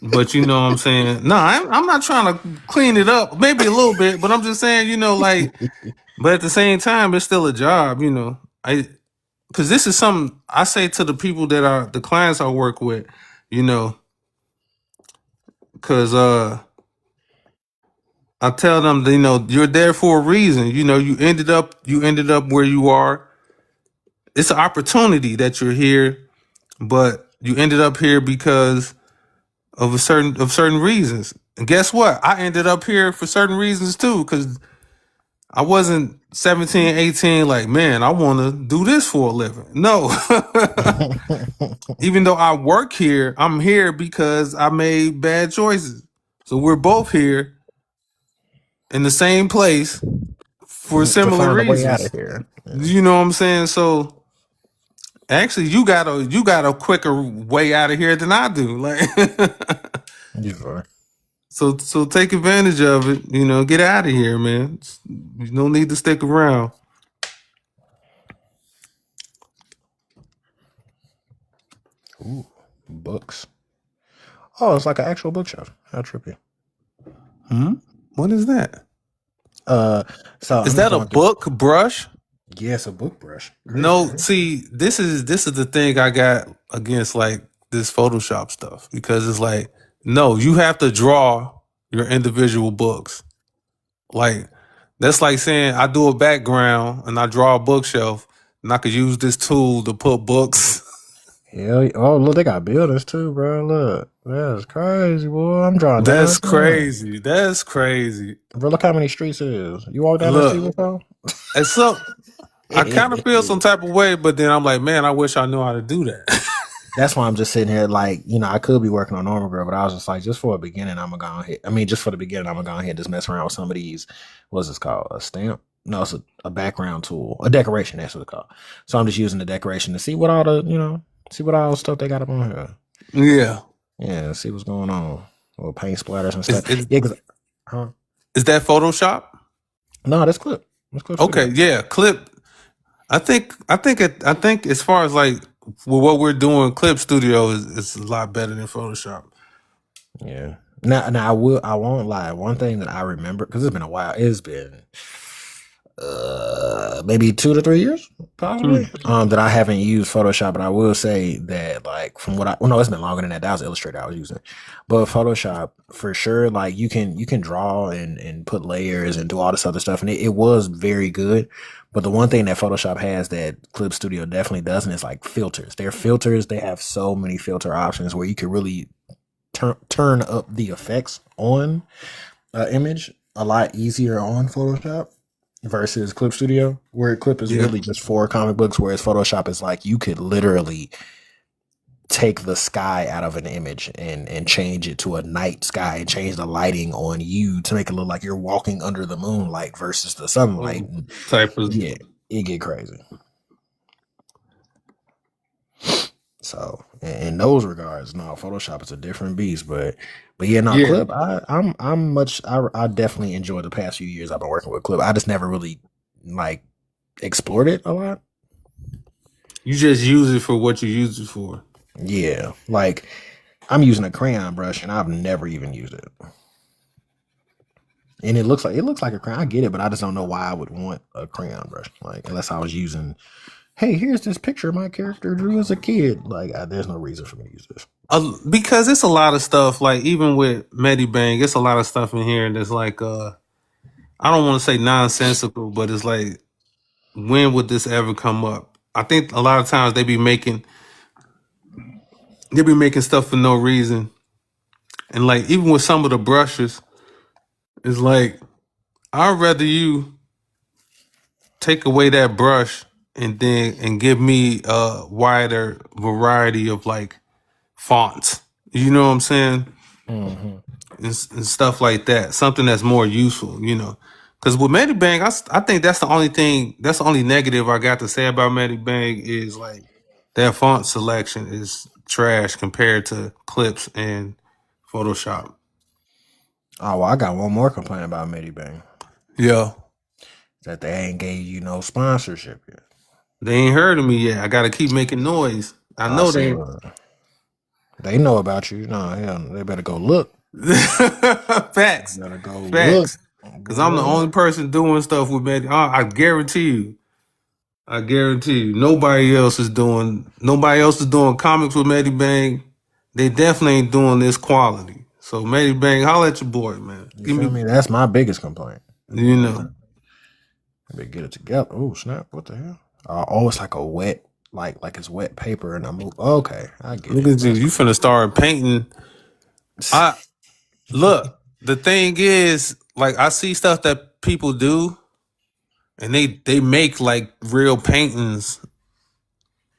But you know what I'm saying? No, I'm not trying to clean it up. Maybe a little bit, but I'm just saying, like, but at the same time, it's still a job, because this is something I say to the people that are the clients I work with, because I tell them, you're there for a reason. You ended up where you are. It's an opportunity that you're here, but you ended up here because of certain reasons. And guess what? I ended up here for certain reasons too, because I wasn't 17, 18, like, man, I want to do this for a living. No. Even though I work here, I'm here because I made bad choices. So we're both here in the same place for
to
similar
find a way out
reasons.
of here. Yeah.
You know what I'm saying? So actually, you got a quicker way out of here than I do. Like, so take advantage of it. Get out of here, man. You don't need to stick around.
Ooh, books. Oh, it's like an actual bookshelf. How trippy.
What is that?
So
Is
I'm just
that a
going through.
book brush?
Yes, a book brush. Crazy,
No,
right?
see, this is the thing I got against like this Photoshop stuff because it's like, no, you have to draw your individual books. Like that's like saying I do a background and I draw a bookshelf and I could use this tool to put books.
Hell, oh look, they got buildings too, bro. Look, that's crazy, boy. I'm drawing
That's
downtown,
crazy. That's crazy.
bro. Look how many streets it is. You walk down that street
Look,
before?
and so I kind of feel some type of way, but then I'm like, man, I wish I knew how to do that.
That's why I'm just sitting here, like, I could be working on Normal Girl, but I was just like, just for a beginning, I'm gonna go ahead. I mean, just for the beginning, I'm gonna go ahead and just mess around with some of these. What's this called? A stamp? No, it's a background tool, a decoration. That's what it's called. So I'm just using the decoration to see what all the, see what all the stuff they got up on here.
Yeah.
Yeah, see what's going on. Little paint splatters and
Is,
stuff.
is,
Yeah, huh?
is that Photoshop?
No, that's Clip. That's Clip
Okay,
Studio.
yeah, clip. I think as far as like what we're doing, Clip Studio is a lot better than Photoshop.
Yeah. Now I won't lie. One thing that I remember, because it's been a while. It's been maybe 2 to 3 years, possibly. That I haven't used Photoshop, but I will say that, like, from what no, it's been longer than that. That was Illustrator I was using, but Photoshop for sure. Like, you can draw and put layers and do all this other stuff, and it was very good. But the one thing that Photoshop has that Clip Studio definitely doesn't is like filters. Their filters, they have so many filter options where you can really turn up the effects on an image a lot easier on Photoshop versus Clip Studio, where Clip is
Yeah.
really just for comic books, whereas Photoshop is like you could literally take the sky out of an image and change it to a night sky and change the lighting on you to make it look like you're walking under the moonlight versus the sunlight. And
Type of
yeah, it get crazy. So in those regards, no, Photoshop is a different beast. But yeah, no,
yeah.
Clip. I definitely enjoyed the past few years I've been working with Clip. I just never really like explored it a lot.
You just use it for what you use it for.
Yeah, like I'm using a crayon brush and I've never even used it. And it looks like a crayon. I get it, but I just don't know why I would want a crayon brush. Like, unless I was using, hey, here's this picture my character drew as a kid. Like, there's no reason for me to use this.
Because it's a lot of stuff. Like even with Medibang, it's a lot of stuff in here that's like I don't want to say nonsensical, but it's like, when would this ever come up? I think a lot of times they be making stuff for no reason. And like even with some of the brushes, it's like I'd rather you take away that brush and give me a wider variety of like fonts. You know what I'm saying?
Mm-hmm.
And stuff like that. Something that's more useful, Because with Medibang, I think that's the only negative I got to say about Medibang is like their font selection is trash compared to Clips and Photoshop.
Oh, well, I got one more complaint about Medibang.
Yeah.
That they ain't gave you no sponsorship yet.
They ain't heard of me yet. I gotta keep making noise. I know they
They know about you. No, hell, they better go look.
facts.
Better go
Facts.
look.
Because I'm the only person doing stuff with Medibang. I guarantee you. Nobody else is doing comics with Medibang. They definitely ain't doing this quality. So Medibang, holla at your boy, man.
You feel me? That's my biggest complaint.
You know.
Better get it together. Oh snap! What the hell? Oh, it's like a wet, like it's wet paper, and I move. Okay, I get
Look
it.
at you. You finna start painting. Look, the thing is, like, I see stuff that people do, and they make like real paintings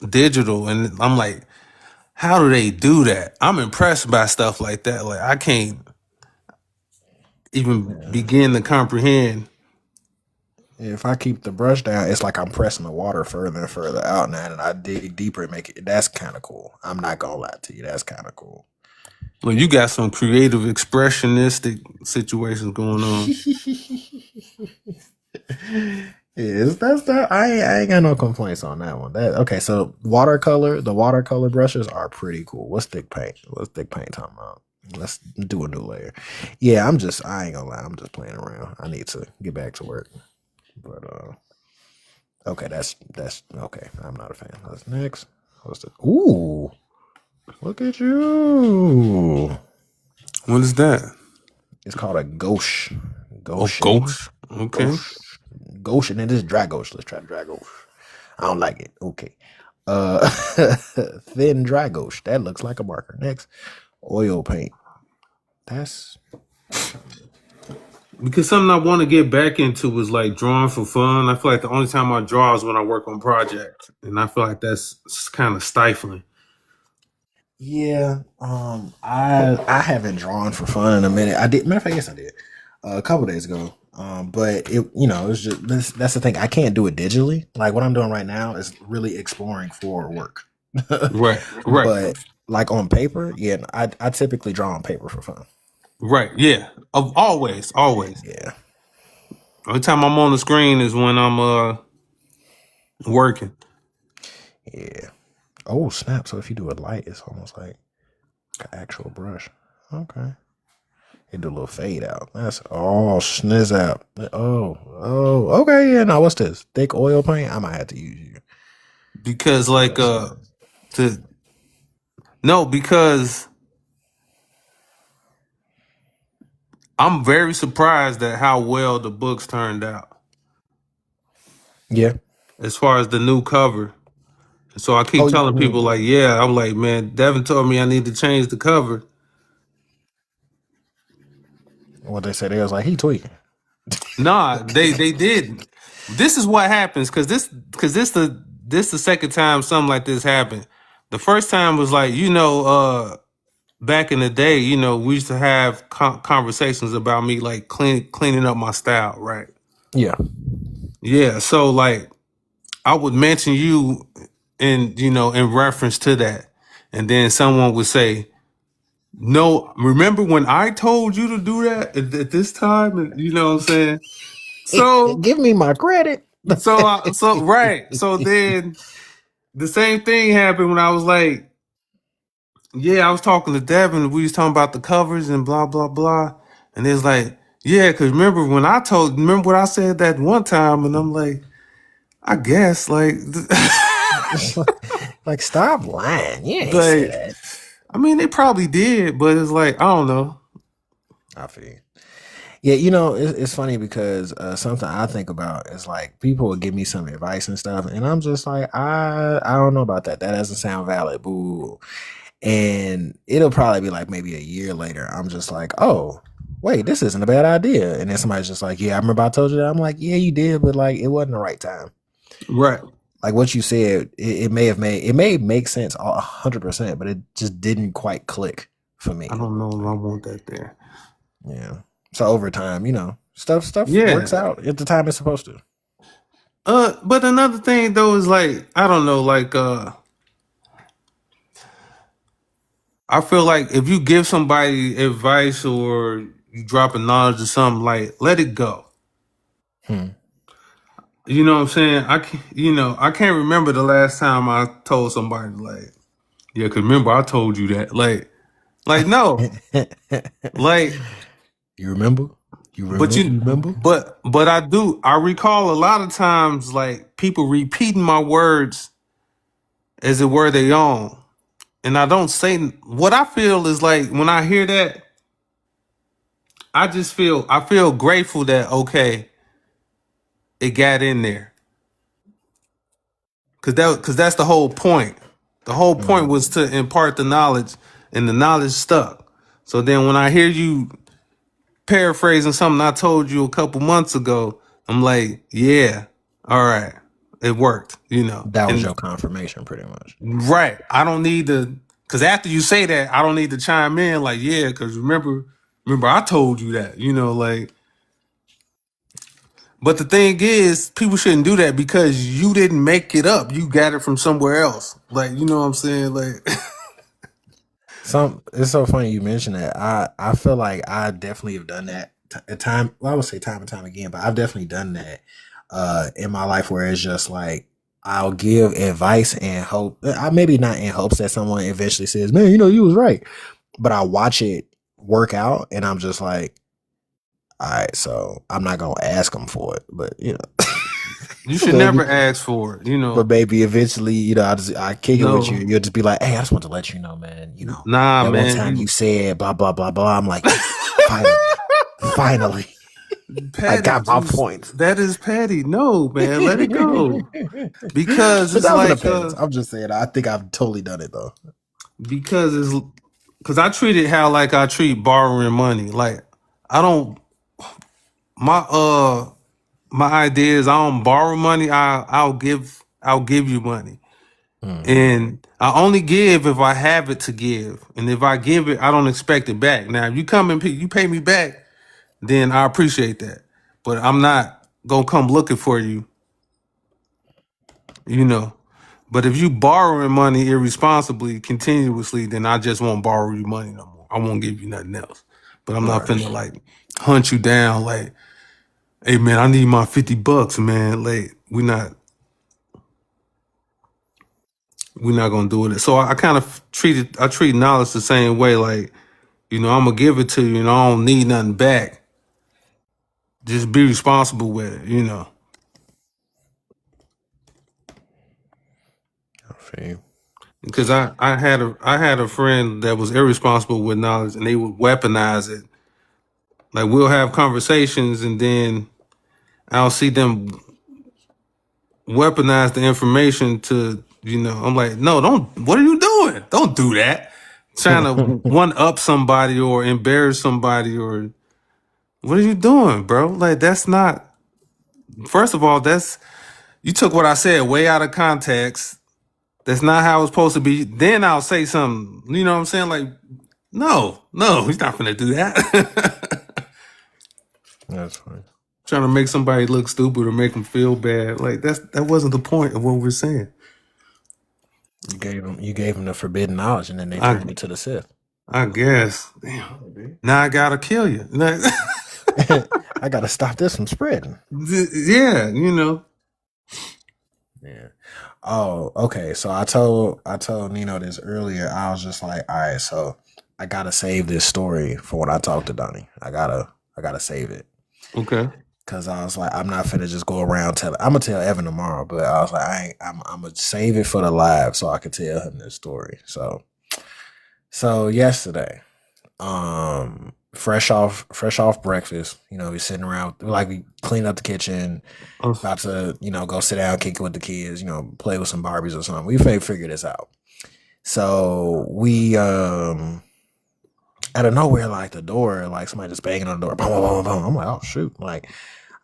digital, and I'm like, how do they do that? I'm impressed by stuff like that. Like, I can't even begin to comprehend.
If I keep the brush down, it's like I'm pressing the water further and further out now, and I dig deeper and make it. That's kind of cool. I'm not gonna lie to you. That's kind of cool.
Well, you got some creative expressionistic situations going on.
Yes, that's that. I ain't got no complaints on that one. Okay. So the watercolor brushes are pretty cool. What's thick paint talking about? Let's do a new layer. Yeah, I ain't gonna lie, I'm just playing around. I need to get back to work. But okay, that's okay. I'm not a fan. What's next? What's the ooh, look at you.
What is that?
It's called a gauche.
Oh,
Gauche.
ghost. Okay.
Gauche. Gauche, and it is Dragos. Let's try Dragos. I don't like it. Okay. Thin Dragos. That looks like a marker. Next, oil paint. That's
Because something I want to get back into is like drawing for fun. I feel like the only time I draw is when I work on projects, and I feel like that's kind of stifling.
yeah. I haven't drawn for fun in a minute. I did. Matter of fact, yes, I did a couple days ago. But it's just that's the thing. I can't do it digitally. Like what I'm doing right now is really exploring for work.
Right. Right.
But like on paper, yeah, I typically draw on paper for fun.
Right. Yeah. Always.
Yeah.
Only time I'm on the screen is when I'm working.
Yeah. Oh snap! So if you do a light, it's almost like an actual brush. Okay. It do a little fade out. That's sniz out. Okay. Yeah. Now what's this? Thick oil paint? I might have to use you.
Because because I'm very surprised at how well the books turned out
Yeah.
as far as the new cover. So I keep telling people like, yeah, I'm like, man, Devin told me I need to change the cover.
What they said, they was like, he tweaking.
Nah, they didn't. This is what happens because this the second time something like this happened. The first time was like, back in the day, we used to have conversations about me like cleaning up my style, right?
Yeah.
Yeah, so like I would mention you in reference to that, and then someone would say, "No, remember when I told you to do that at this time?" And you know what I'm saying? So,
Give me my credit.
right. So then the same thing happened when I was like, yeah, I was talking to Devin. We was talking about the covers and blah blah blah, and it's like, yeah, because remember what I said that one time, and I'm like, I guess like,
Like, stop lying. You ain't say
like,
that.
I mean, they probably did, but it's like I don't know.
I feel you. Yeah, it's funny because something I think about is like people will give me some advice and stuff, and I'm just like, I don't know about that. That doesn't sound valid. Boo. And it'll probably be like maybe a year later. I'm just like, oh, wait, this isn't a bad idea. And then somebody's just like, yeah, I remember I told you that. I'm like, yeah, you did, but like it wasn't the right time.
Right.
Like what you said, it may make sense 100%, but it just didn't quite click for me.
I don't know if I want that there.
Yeah. So over time, stuff
Yeah.
works out at the time it's supposed to.
But another thing though is like, I don't know, like I feel like if you give somebody advice or you drop a knowledge or something, like let it go. You know what I'm saying? I can't remember the last time I told somebody like, yeah, cause remember I told you that. Like no. Like
You remember?
but I recall a lot of times like people repeating my words as it were their own. And I don't say what I feel is like when I hear that, I feel grateful that okay, it got in there. Cause that's the whole point. The whole point was to impart the knowledge, and the knowledge stuck. So then when I hear you paraphrasing something I told you a couple months ago, I'm like, yeah, all right, it worked.
That was your confirmation, pretty much.
Right. I don't need to, because after you say that, I don't need to chime in like, yeah, because remember I told you that. Like. But the thing is, people shouldn't do that because you didn't make it up. You got it from somewhere else. Like, you know what I'm saying? Like,
It's so funny you mentioned that. I feel like I definitely have done that at time. Well, I would say time and time again, but I've definitely done that in my life where it's just like I'll give advice and hope. I maybe not in hopes that someone eventually says, "Man, you was right," but I watch it work out, and I'm just like, all right, so I'm not gonna ask him for it, but
You should
maybe,
never ask for it,
but maybe eventually, I kick it with you.
No.
You'll just be like, hey, I just want to let you know, man.
Nah,
That one
man.
time you said blah blah blah blah. I'm like, finally, I
Petty,
got my points.
that is petty. No, man, let it go. Because
But
it's
that was an
like
offense. I'm just saying. I think I've totally done it though.
because I treat it how like I treat borrowing money. Like I don't my my idea is I don't borrow money. I'll give you money. And I only give if I have it to give. And if I give it, I don't expect it back. Now, if you come and you pay me back, then I appreciate that. But I'm not gonna come looking for you, you know. But if you borrowing money irresponsibly, continuously, then I just won't borrow you money no more. I won't give you nothing else. But I'm not
Right.
finna like hunt you down like, hey man, I need my $50, man. Like we're not gonna do it. So I kind of treat knowledge the same way. Like, I'm gonna give it to you and I don't need nothing back. Just be responsible with it.
I feel you.
Because I had a friend that was irresponsible with knowledge and they would weaponize it. Like we'll have conversations and then I'll see them weaponize the information to, I'm like, no, don't, what are you doing? Don't do that. Trying to one up somebody or embarrass somebody or what are you doing, bro? Like that's not, first of all, you took what I said way out of context. That's not how it's supposed to be. Then I'll say something, you know what I'm saying? Like, no, he's not gonna do that.
That's fine.
Trying to make somebody look stupid or make them feel bad. Like that wasn't the point of what we're saying.
You gave them the forbidden knowledge, and then they turned it to the Sith.
I guess. Damn. Now I gotta kill you.
I gotta stop this from spreading.
Yeah,
Yeah. Oh, okay. So I told Nino this earlier. I was just like, all right, so I gotta save this story for when I talk to Donnie. I gotta save it.
Okay.
Cause I was like, I'm not finna just go around telling. I'm gonna tell Evan tomorrow, but I was like, I'm gonna save it for the live so I could tell him this story. So yesterday, fresh off breakfast, we sitting around like we cleaned up the kitchen, about to go sit down, kick it with the kids, play with some Barbies or something. We figure this out. So we out of nowhere, like the door, like somebody just banging on the door, boom, boom, boom, boom. I'm like, oh shoot, like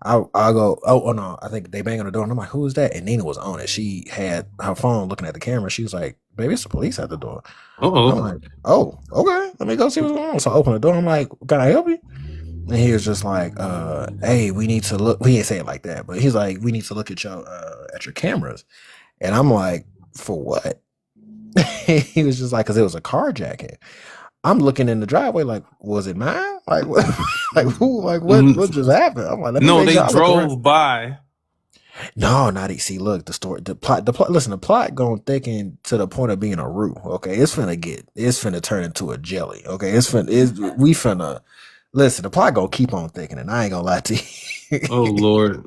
I'll go, oh no, I think they bang on the door, and I'm like, who is that? And Nina was on it. She had her phone looking at the camera. She was like, baby, it's the police at the door. I'm like, oh, okay, let me go see what's going on. So I open the door. I'm like, can I help you? And he was just like, hey, we need to look. We didn't say it like that, but he's like, we need to look at your cameras. And I'm like, for what? He was just like, because it was a carjacking. I'm looking in the driveway like, was it mine? Like, what? Like who? Like what just happened? I'm like,
no, they drove by.
No, not see. Look, the story, the plot. Listen, the plot going thicken to the point of being a roux. Okay, it's finna turn into a jelly. Okay, we finna. Listen, the plot gonna keep on thickening. I ain't gonna lie to you.
Oh Lord.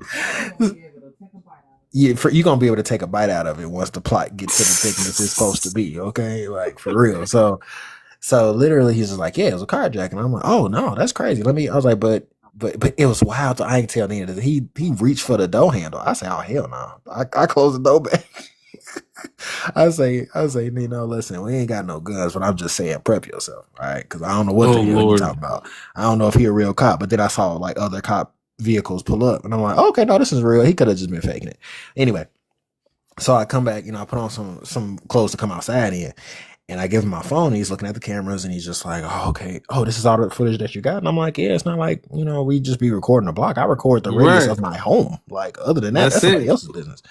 Yeah, you gonna be able to take a bite out of it once the plot gets to the thickness it's supposed to be. Okay, like for real. So literally, he's just like, yeah, it was a carjacking. I'm like, oh no, that's crazy. I was like, but it was wild. I ain't tell Nina that he reached for the door handle. I say, oh hell no. I closed the door back. I say, Nina, listen, we ain't got no guns, but I'm just saying, prep yourself, right? Because I don't know what the hell you're talking about. I don't know if he a real cop, but then I saw like other cop vehicles pull up, and I'm like, okay, no, this is real. He could have just been faking it. Anyway, so I come back, I put on some clothes to come outside in. And I give him my phone, and he's looking at the cameras, and he's just like, oh, okay. Oh, this is all the footage that you got? And I'm like, yeah, it's not like, we just be recording a block. I record the radius of my home. Like, other than that, that's somebody else's business.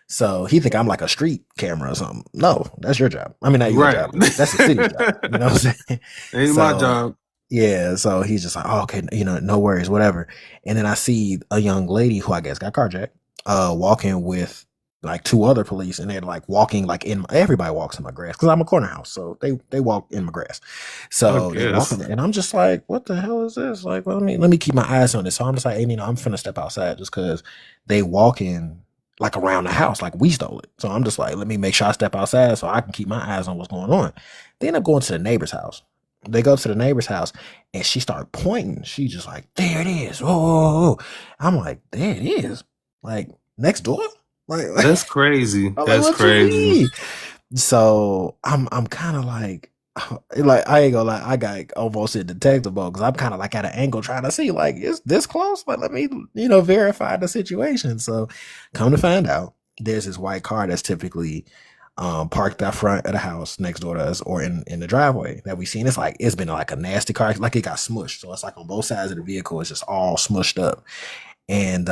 So he think I'm like a street camera or something. No, that's your job. I mean, not your job. That's the city's job. You know what I'm saying?
Ain't my job.
Yeah, so he's just like, oh, okay, no worries, whatever. And then I see a young lady who I guess got carjacked, walking with like 2 other police, and they're like walking like everybody walks in my grass because I'm a corner house, so they walk in my grass.
I
So they walk
guess.
in, and I'm just like, what the hell is this? Like, well, let me keep my eyes on this. So I'm just like, hey, I'm finna step outside just because they walk in like around the house, like we stole it. So I'm just like, let me make sure I step outside so I can keep my eyes on what's going on. They end up going to the neighbor's house. They go to the neighbor's house, and she started pointing. She just like, there it is. Oh, I'm like, there it is. Like next door. Like
That's crazy.
I'm like,
That's
what you
crazy.
mean? So I'm kind of like I ain't gonna lie, I got almost in detective mode because I'm kind of like at an angle trying to see like, is this close? Like, let me verify the situation. So come to find out, there's this white car that's typically parked out front of the house next door to us or in the driveway that we seen. It's been like a nasty car, like it got smushed. So it's like on both sides of the vehicle, it's just all smushed up. And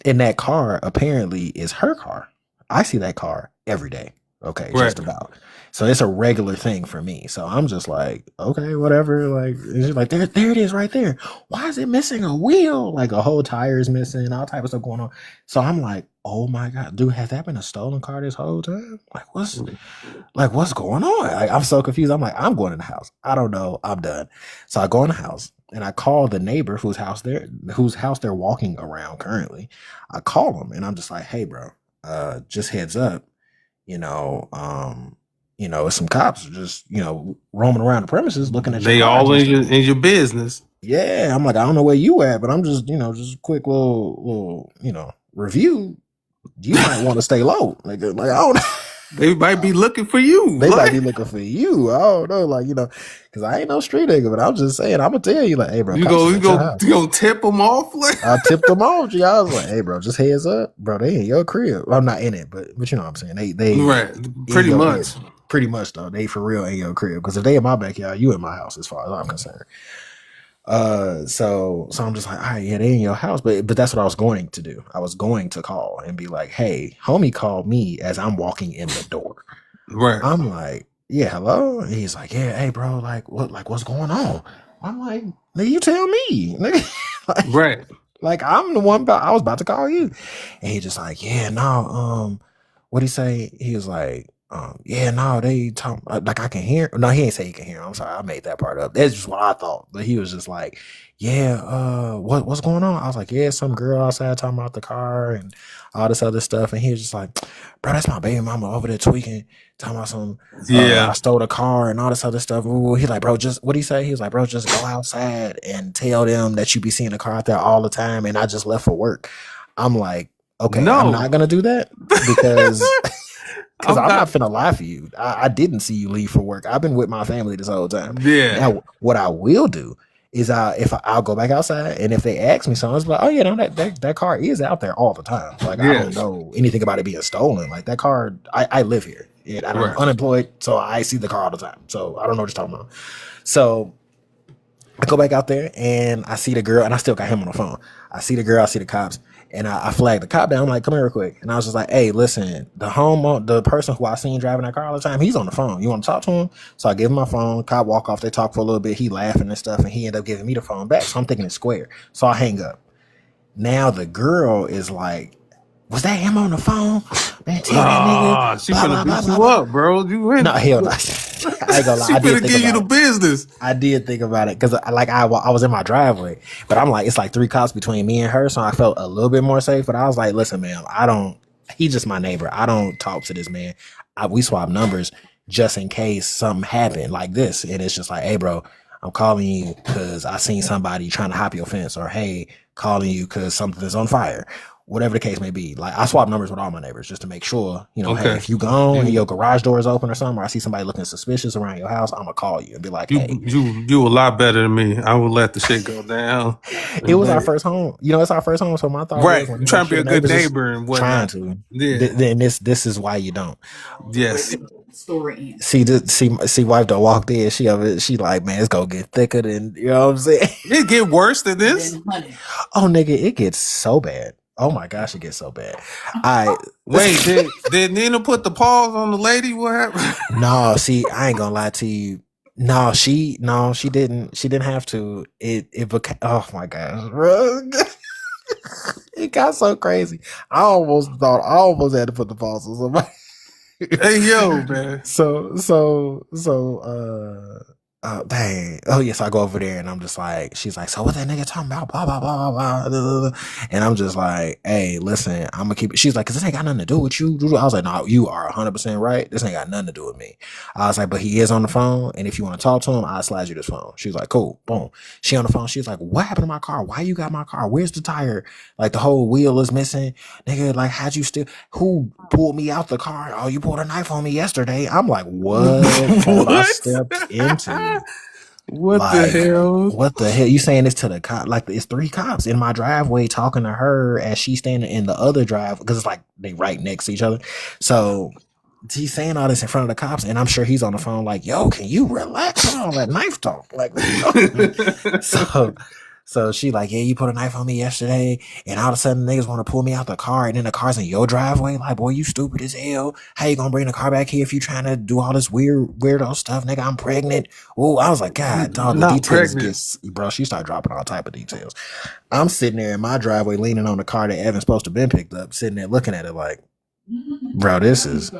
in that car apparently is her car. I see that car every day. Okay,
Right.
just about. So it's a regular thing for me. So I'm just like, okay, whatever. Like it's just like there it is right there. Why is it missing a wheel? Like a whole tire is missing, all type of stuff going on. So I'm like, oh my god, dude, has that been a stolen car this whole time? What's going on? I'm so confused. I'm like, I'm going in the house. I don't know. I'm done. So I go in the house and I call the neighbor whose house they're walking around currently. I call him and I'm just like, hey, bro, just heads up, it's some cops just, roaming around the premises looking at your
They
car.
all in your business.
Yeah, I'm like, I don't know where you at, but I'm just, just a quick little, review. You might want to stay low. Like I don't know.
They might be looking for you.
They might be looking for you. I don't know, because I ain't no street nigga, but I'm just saying, I'm gonna tell you, like, hey, bro,
You gonna tip them off?
I tipped them off. I was like, hey, bro, just heads up, bro. They in your crib. Well, I'm not in it, but you know what I'm saying. They
right, pretty much.
Pretty much though. They for real in your crib. Because if they in my backyard, you in my house, as far as I'm concerned. So I'm just like, all right, yeah, they in your house, but that's what I was going to do. I was going to call and be like, hey, homie called me as I'm walking in the door.
Right.
I'm like, yeah, hello. And he's like, yeah, hey, bro, what's going on? I'm like, nigga, you tell me, nigga.
Right.
Like I'm the one I was about to call you, and he just like, yeah, no, what he say? He was like, yeah, no, they talk like I can hear. No, he ain't say he can hear. I'm sorry, I made that part up. That's just what I thought. But he was just like, yeah, what's going on? I was like, yeah, some girl outside talking about the car and all this other stuff. And he was just like, bro, that's my baby mama over there tweaking, talking about some, I stole the car and all this other stuff. He's like, bro, just what he say? He was like, bro, just go outside and tell them that you be seeing the car out there all the time. And I just left for work. I'm like, okay, no. I'm not gonna do that because I'm not finna lie for you. I didn't see you leave for work. I've been with my family this whole time.
Yeah.
Now, what I will do is I'll go back outside, and if they ask me something, it's like, oh yeah, no, that car is out there all the time. Like I don't know anything about it being stolen. Like that car, I live here. And I'm unemployed, so I see the car all the time. So I don't know what you're talking about. So I go back out there and I see the girl, and I still got him on the phone. I see the girl, I see the cops, and I flag the cop down. I'm like, come here real quick. And I was just like, hey, listen, the person who I seen driving that car all the time, he's on the phone. You want to talk to him? So I give him my phone. Cop walk off. They talk for a little bit. He laughing and stuff, and he ended up giving me the phone back. So I'm thinking it's square. So I hang up. Now the girl is like, was that him on the phone? Man, tell that nigga.
She finna beat you up, bro. You in?
No, hell no. I ain't gonna lie.
She finna give you the business.
I did think about it because I was in my driveway, but I'm like, it's like 3 cops between me and her, so I felt a little bit more safe. But I was like, listen, man, he's just my neighbor. I don't talk to this man. We swap numbers just in case something happened like this. And it's just like, hey, bro, I'm calling you because I seen somebody trying to hop your fence, or hey, calling you because something is on fire. Whatever the case may be. Like I swap numbers with all my neighbors just to make sure, hey, if you gone and your garage door is open or something, or I see somebody looking suspicious around your house, I'm gonna call you and be like, hey.
You a lot better than me. I would let the shit go down.
It was our first home. It's our first home, so my thought was
you're trying to be a good neighbor and whatnot.
Trying to. Yeah. Then this is why you don't.
Yes.
Story.
See, wife don't walk in. She like, man, it's gonna get thicker than, you know what I'm saying?
It get worse than this.
Oh, nigga, it gets so bad. Oh my gosh, it gets so bad.
Wait, did Nina put the pause on the lady? What happened?
No, see, I ain't gonna lie to you. No, she didn't. She didn't have to. It became, oh my gosh, bro. It got so crazy. I almost had to put the pause on somebody.
Hey yo, man.
Dang. Oh yes, I go over there and I'm just like, she's like, so what that nigga talking about? Blah blah blah blah blah. And I'm just like, hey, listen, I'm gonna keep it. She's like, cause this ain't got nothing to do with you. I was like, no, you are 100% right. This ain't got nothing to do with me. I was like, but he is on the phone, and if you want to talk to him, I'll slide you this phone. She was like, cool, boom. She on the phone. She's like, what happened to my car? Why you got my car? Where's the tire? Like the whole wheel is missing, nigga. Like how'd you steal? Who pulled me out the car? Oh, you pulled a knife on me yesterday. I'm like, what? Have I stepped into?
What
Like,
the hell?
what the hell? You saying this to the cop? Like, it's 3 cops in my driveway talking to her as she's standing in the other drive, because it's like they right next to each other. So he's saying all this in front of the cops, and I'm sure he's on the phone like, yo, can you relax on all that knife talk? Like, so she like, yeah, you put a knife on me yesterday, and all of a sudden niggas want to pull me out the car, and then the car's in your driveway. Like, boy, you stupid as hell. How you gonna bring the car back here if you trying to do all this weirdo stuff, nigga? I'm pregnant. Oh, I was like, God, dog, the details bro. She started dropping all type of details. I'm sitting there in my driveway, leaning on the car that Evan's supposed to been picked up, sitting there looking at it like, bro, this is.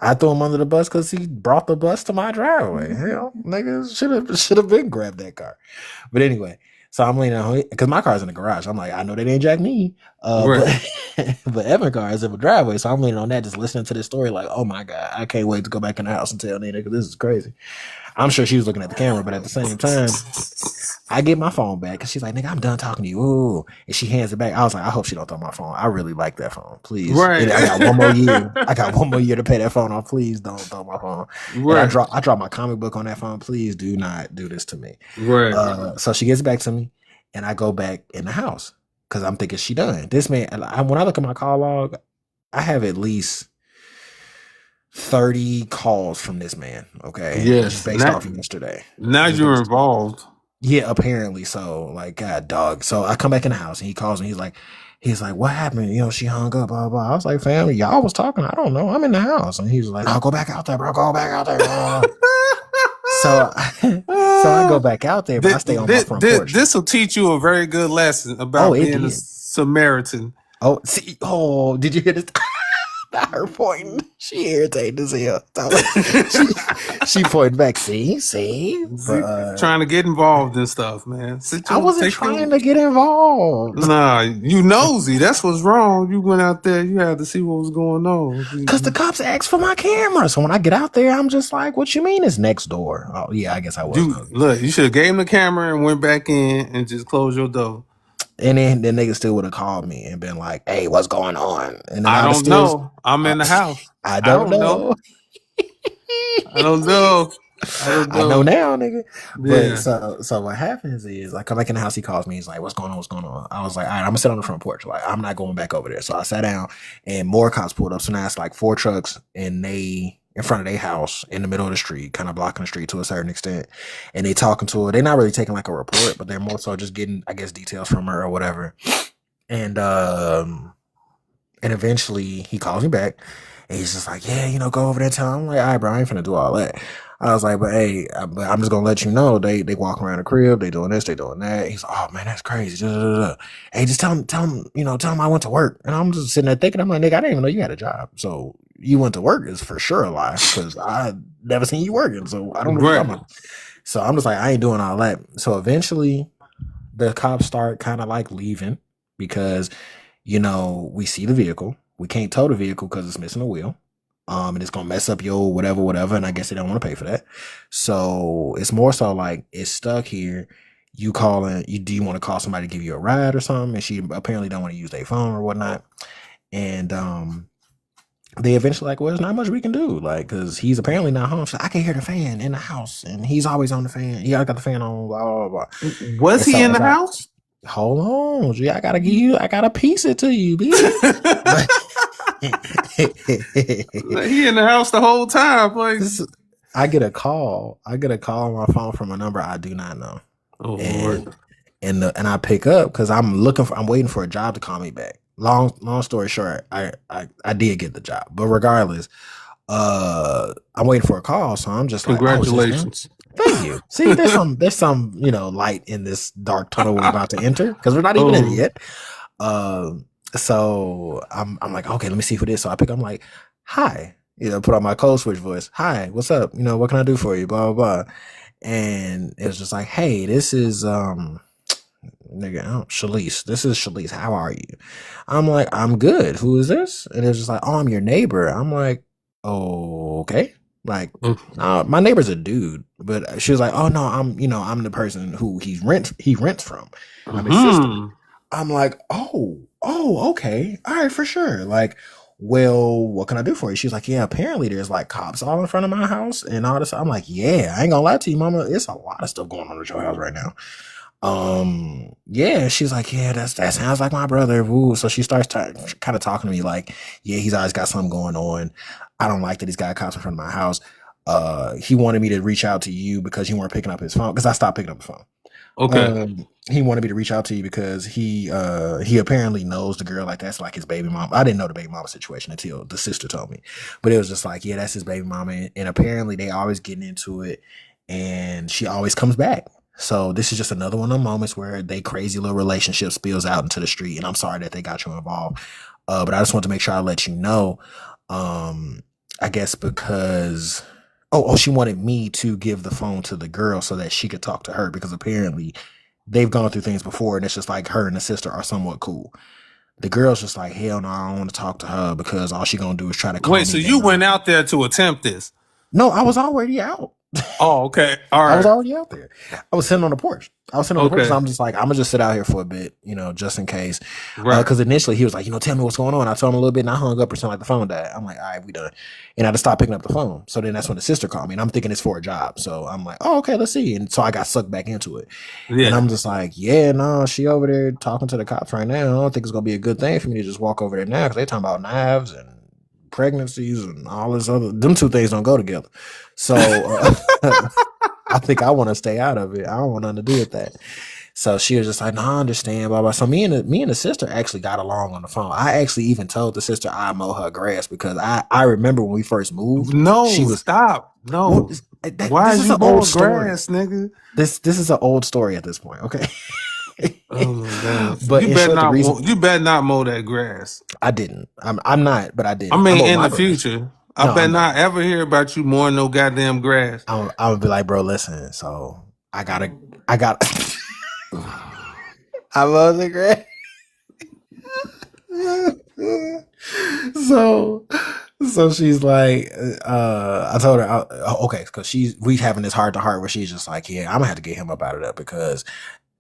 I threw him under the bus because he brought the bus to my driveway. Hell, niggas should have been grabbed that car. But anyway, so I'm leaning on because my car's in the garage. I'm like, I know they didn't jack me, right. but Evan car is in the driveway, so I'm leaning on that, just listening to this story. Like, oh my God, I can't wait to go back in the house and tell Nina because this is crazy. I'm sure she was looking at the camera, but at the same time, I get my phone back because she's like, nigga, I'm done talking to you. Ooh. And she hands it back. I was like, I hope she don't throw my phone. I really like that phone. Please.
Right.
I got one more year. I got 1 more year to pay that phone off. Please don't throw my phone. Right. And I drop my comic book on that phone. Please do not do this to me.
Right.
So she gets back to me, and I go back in the house because I'm thinking she done. This man, when I look at my call log, I have at least 30 calls from this man. Okay.
Yes.
Based off of yesterday.
Now you're involved.
Yeah, apparently. So, like, God, dog. So I come back in the house and he calls me. He's like, what happened? You know, she hung up, blah, blah. I was like, family, y'all was talking. I don't know. I'm in the house. And he was like, I'll go back out there, bro. Go back out there. So I go back out there, but I stay on my front porch.
This will teach you a very good lesson about being a Samaritan.
Oh, see, did you hear this? Not her pointing. She irritated as hell. She pointed back. See,
trying to get involved in stuff, man.
I wasn't trying to get involved.
Nah, you nosy. That's what's wrong. You went out there. You had to see what was going on.
Because the cops asked for my camera. So when I get out there, I'm just like, "What you mean it's next door?" Oh yeah, I guess I was.
Look, you should have gave him the camera and went back in and just closed your door.
And then the nigga still would have called me and been like, "Hey, what's going on?" And
I don't know. I'm in the house.
I don't know.
I don't know.
I know now, nigga. Yeah. But so what happens is I come back in the house. He calls me. He's like, "What's going on? What's going on?" I was like, "All right, I'm gonna sit on the front porch. Like, I'm not going back over there." So I sat down, and more cops pulled up. So now it's like 4 trucks, and they in front of their house in the middle of the street, kind of blocking the street to a certain extent. And they talking to her. They're not really taking like a report, but they're more so just getting, I guess, details from her or whatever. And eventually he calls me back, and he's just like, yeah, go over there and tell him. I'm like, all right, bro, I ain't finna do all that. I was like, but hey, I'm just gonna let you know they walk around the crib, they doing this, they doing that. He's like, oh man, that's crazy. Hey, just tell him I went to work. And I'm just sitting there thinking, I'm like, nigga, I didn't even know you had a job. So you went to work is for sure a lie because I never seen you working. So I don't know what you're talking about. So I'm just like, I ain't doing all that. So eventually the cops start kind of like leaving because, we see the vehicle. We can't tow the vehicle because it's missing a wheel. And it's gonna mess up your whatever, and I guess they don't want to pay for that. So it's more so like it's stuck here. You calling? Do you want to call somebody to give you a ride or something? And she apparently don't want to use their phone or whatnot. And they eventually like, well, there's not much we can do, like, because he's apparently not home. So I can hear the fan in the house, and he's always on the fan. He got the fan on. Blah blah blah.
Was he in the house?
Hold on, G. I gotta piece it to you, B.
He in the house the whole time. Like,
I get a call on my phone from a number I do not know.
Oh Lord.
And I pick up because I'm waiting for a job to call me back. Long story short, I did get the job, but regardless, I'm waiting for a call, so I'm just
congratulations.
Like, thank you. See, there's some light in this dark tunnel we're about to enter because we're not even in it yet. So I'm like, okay, let me see who this is. So I pick up, I'm like, hi, put on my code switch voice. Hi, what's up? What can I do for you? Blah, blah, blah. And it was just like, hey, this is, nigga, Shalice. This is Shalice. How are you? I'm like, I'm good. Who is this? And it was just like, oh, I'm your neighbor. I'm like, oh, okay. Like, my neighbor's a dude, but she was like, oh no, I'm the person who he rents from. I'm his sister. I'm like, oh, okay. All right, for sure. Like, well, what can I do for you? She's like, yeah, apparently there's like cops all in front of my house and all this. I'm like, yeah, I ain't gonna lie to you, mama. It's a lot of stuff going on at your house right now. Yeah, she's like, yeah, that sounds like my brother. Woo. So she starts kind of talking to me like, yeah, he's always got something going on. I don't like that he's got cops in front of my house. He wanted me to reach out to you because you weren't picking up his phone, because I stopped picking up the phone.
Okay.
He wanted me to reach out to you because he apparently knows the girl, like that's like his baby mom. I didn't know the baby mama situation until the sister told me, but it was just like, yeah, that's his baby mama, and apparently they always getting into it, and she always comes back. So this is just another one of the moments where they crazy little relationship spills out into the street, and I'm sorry that they got you involved, but I just want to make sure I let you know. I guess because she wanted me to give the phone to the girl so that she could talk to her, because apparently they've gone through things before and it's just like her and the sister are somewhat cool. The girl's just like, hell no, I don't want to talk to her because all she gonna do is try to calm me
Wait, so
down.
you went out there to attempt this?
No, I was already out.
Oh, okay. All right.
I was already out there. I was sitting on the porch.
Okay.
So I'm just like, I'm gonna just sit out here for a bit, just in case.
Right.
Because initially he was like, tell me what's going on. I told him a little bit and I hung up or something, like the phone died. I'm like, all right, we done. And I just stopped picking up the phone. So then that's when the sister called me and I'm thinking it's for a job. So I'm like, oh, okay, let's see. And so I got sucked back into it.
Yeah.
And I'm just like, yeah, no, she over there talking to the cops right now. I don't think it's gonna be a good thing for me to just walk over there now because they talking about knives and pregnancies and all this other. Them two things don't go together. So I think I want to stay out of it. I don't want nothing to do with that. So she was just like, no, I understand, blah, blah. So me and the sister actually got along on the phone. I actually even told the sister I mow her grass because I remember when we first moved.
No,
she was
stop. No. Why is you mowing grass, nigga?
This is an old story at this point, okay?
Oh my God.
But
you better not mow that grass.
I didn't. I'm not, but I did.
I mean, in the future. I better not ever hear about you mowing no goddamn grass.
I would be like, bro, listen, so I got I love the grass. So she's like, I told her, okay, because we having this heart to heart where she's just like, yeah, I'm gonna have to get him up out of there because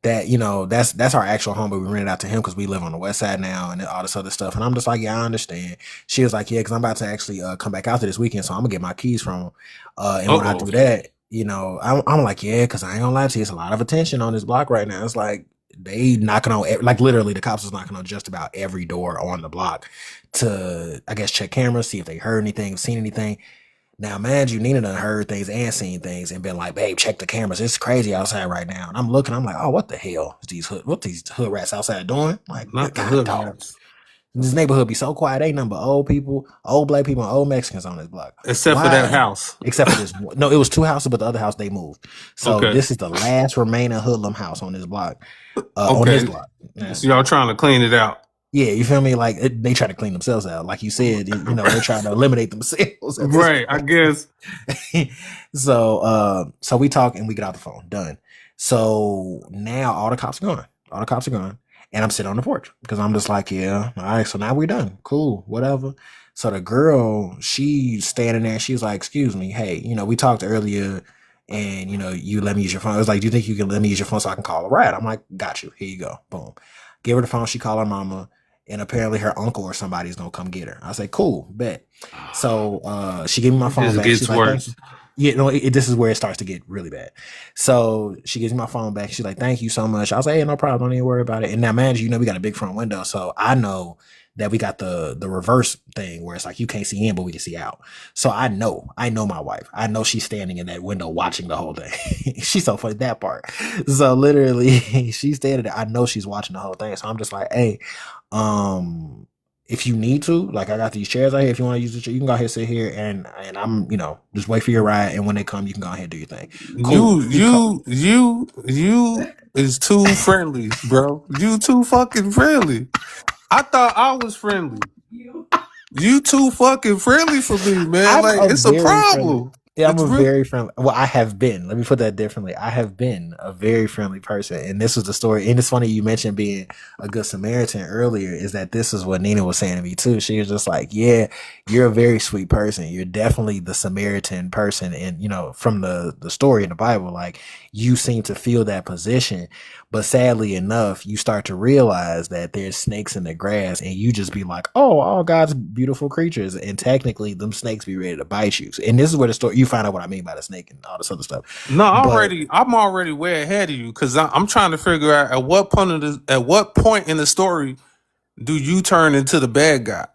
that, that's our actual home, but we rented out to him because we live on the west side now and all this other stuff. And I'm just like, yeah, I understand. She was like, yeah, because I'm about to actually come back out there this weekend, so I'm gonna get my keys from him. And when I do that, I'm like, yeah, because I ain't gonna lie to you, it's a lot of attention on this block right now. It's like they knocking on, like literally the cops was knocking on just about every door on the block to, I guess, check cameras, see if they heard anything, seen anything. Now, man, Nina done heard things and seen things and been like, babe, check the cameras. It's crazy outside right now. And I'm looking, I'm like, oh, what the hell is what these hood rats outside doing? Like,
not the hood rats.
This neighborhood be so quiet. Ain't nothing but old people, old black people, and old Mexicans on this block.
Except for that house.
Except for this. No, it was two houses, but the other house they moved. So this is the last remaining hoodlum house on this block. On this block.
Yeah. So y'all trying to clean it out.
Yeah, you feel me? Like they try to clean themselves out. Like you said, they're trying to eliminate themselves.
Right, I guess.
So we talk and we get out the phone. Done. So now all the cops are gone. And I'm sitting on the porch because I'm just like, yeah, all right, so now we're done. Cool, whatever. So the girl, she's standing there. She's like, excuse me, hey, we talked earlier and, you let me use your phone. I was like, do you think you can let me use your phone so I can call a ride? I'm like, got you. Here you go. Boom. Give her the phone. She called her mama. And apparently her uncle or somebody's going to come get her. I say, cool, bet. So she gave me my phone back. She's
worse.
Like, yeah, no, this is where it starts to get really bad. So she gives me my phone back. She's like, thank you so much. I was like, hey, no problem. Don't even worry about it. And now, man, we got a big front window. So I know that we got the reverse thing where it's like you can't see in, but we can see out. So I know my wife. I know she's standing in that window watching the whole thing. She's so funny, that part. So literally she's standing there. I know she's watching the whole thing. So I'm just like, hey, if you need to, like I got these chairs out here. If you want to use the chair, you can go ahead and sit here, and I'm just wait for your ride. And when they come, you can go ahead and do your thing. Cool.
You is too friendly, bro. You too fucking friendly. I thought I was friendly. You too fucking friendly for me, man. Like it's a problem.
Yeah, I'm very friendly. Well, I have been. Let me put that differently. I have been a very friendly person, and this was the story. And it's funny you mentioned being a good Samaritan earlier. Is that this is what Nina was saying to me too? She was just like, "Yeah, you're a very sweet person. You're definitely the Samaritan person." And from the story in the Bible, like you seem to feel that position. But sadly enough, you start to realize that there's snakes in the grass, and you just be like, "Oh, all God's beautiful creatures," and technically, them snakes be ready to bite you. And this is where the story you find out what I mean by the snake and all this other stuff.
No, I'm already way ahead of you because I'm trying to figure out at what point in the story do you turn into the bad guy?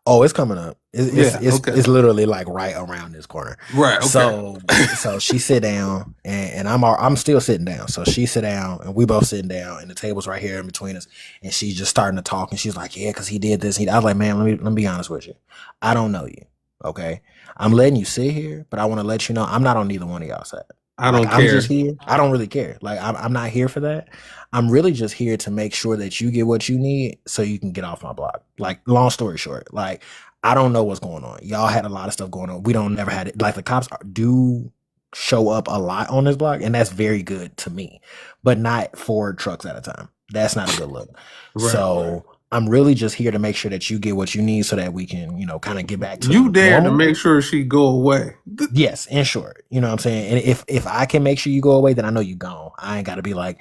Oh, it's coming up. It's literally like right around this corner.
Right. Okay.
So she sit down and I'm still sitting down. So she sit down and we both sitting down and the table's right here in between us. And she's just starting to talk and she's like, yeah, because he did this. I was like, man, let me be honest with you. I don't know you. Okay. I'm letting you sit here, but I want to let you know I'm not on neither one of y'all side.
I don't care.
I'm just here. I don't really care. Like I'm not here for that. I'm really just here to make sure that you get what you need so you can get off my block. Like, long story short, like I don't know what's going on. Y'all had a lot of stuff going on. We don't never had it. Like the cops do show up a lot on this block, and that's very good to me. But not 4 trucks at a time. That's not a good look. Right, so I'm really just here to make sure that you get what you need so that we can, kind of get back to
you there to make sure she go away.
Yes, in short. You know what I'm saying? And if I can make sure you go away, then I know you gone. I ain't got to be like,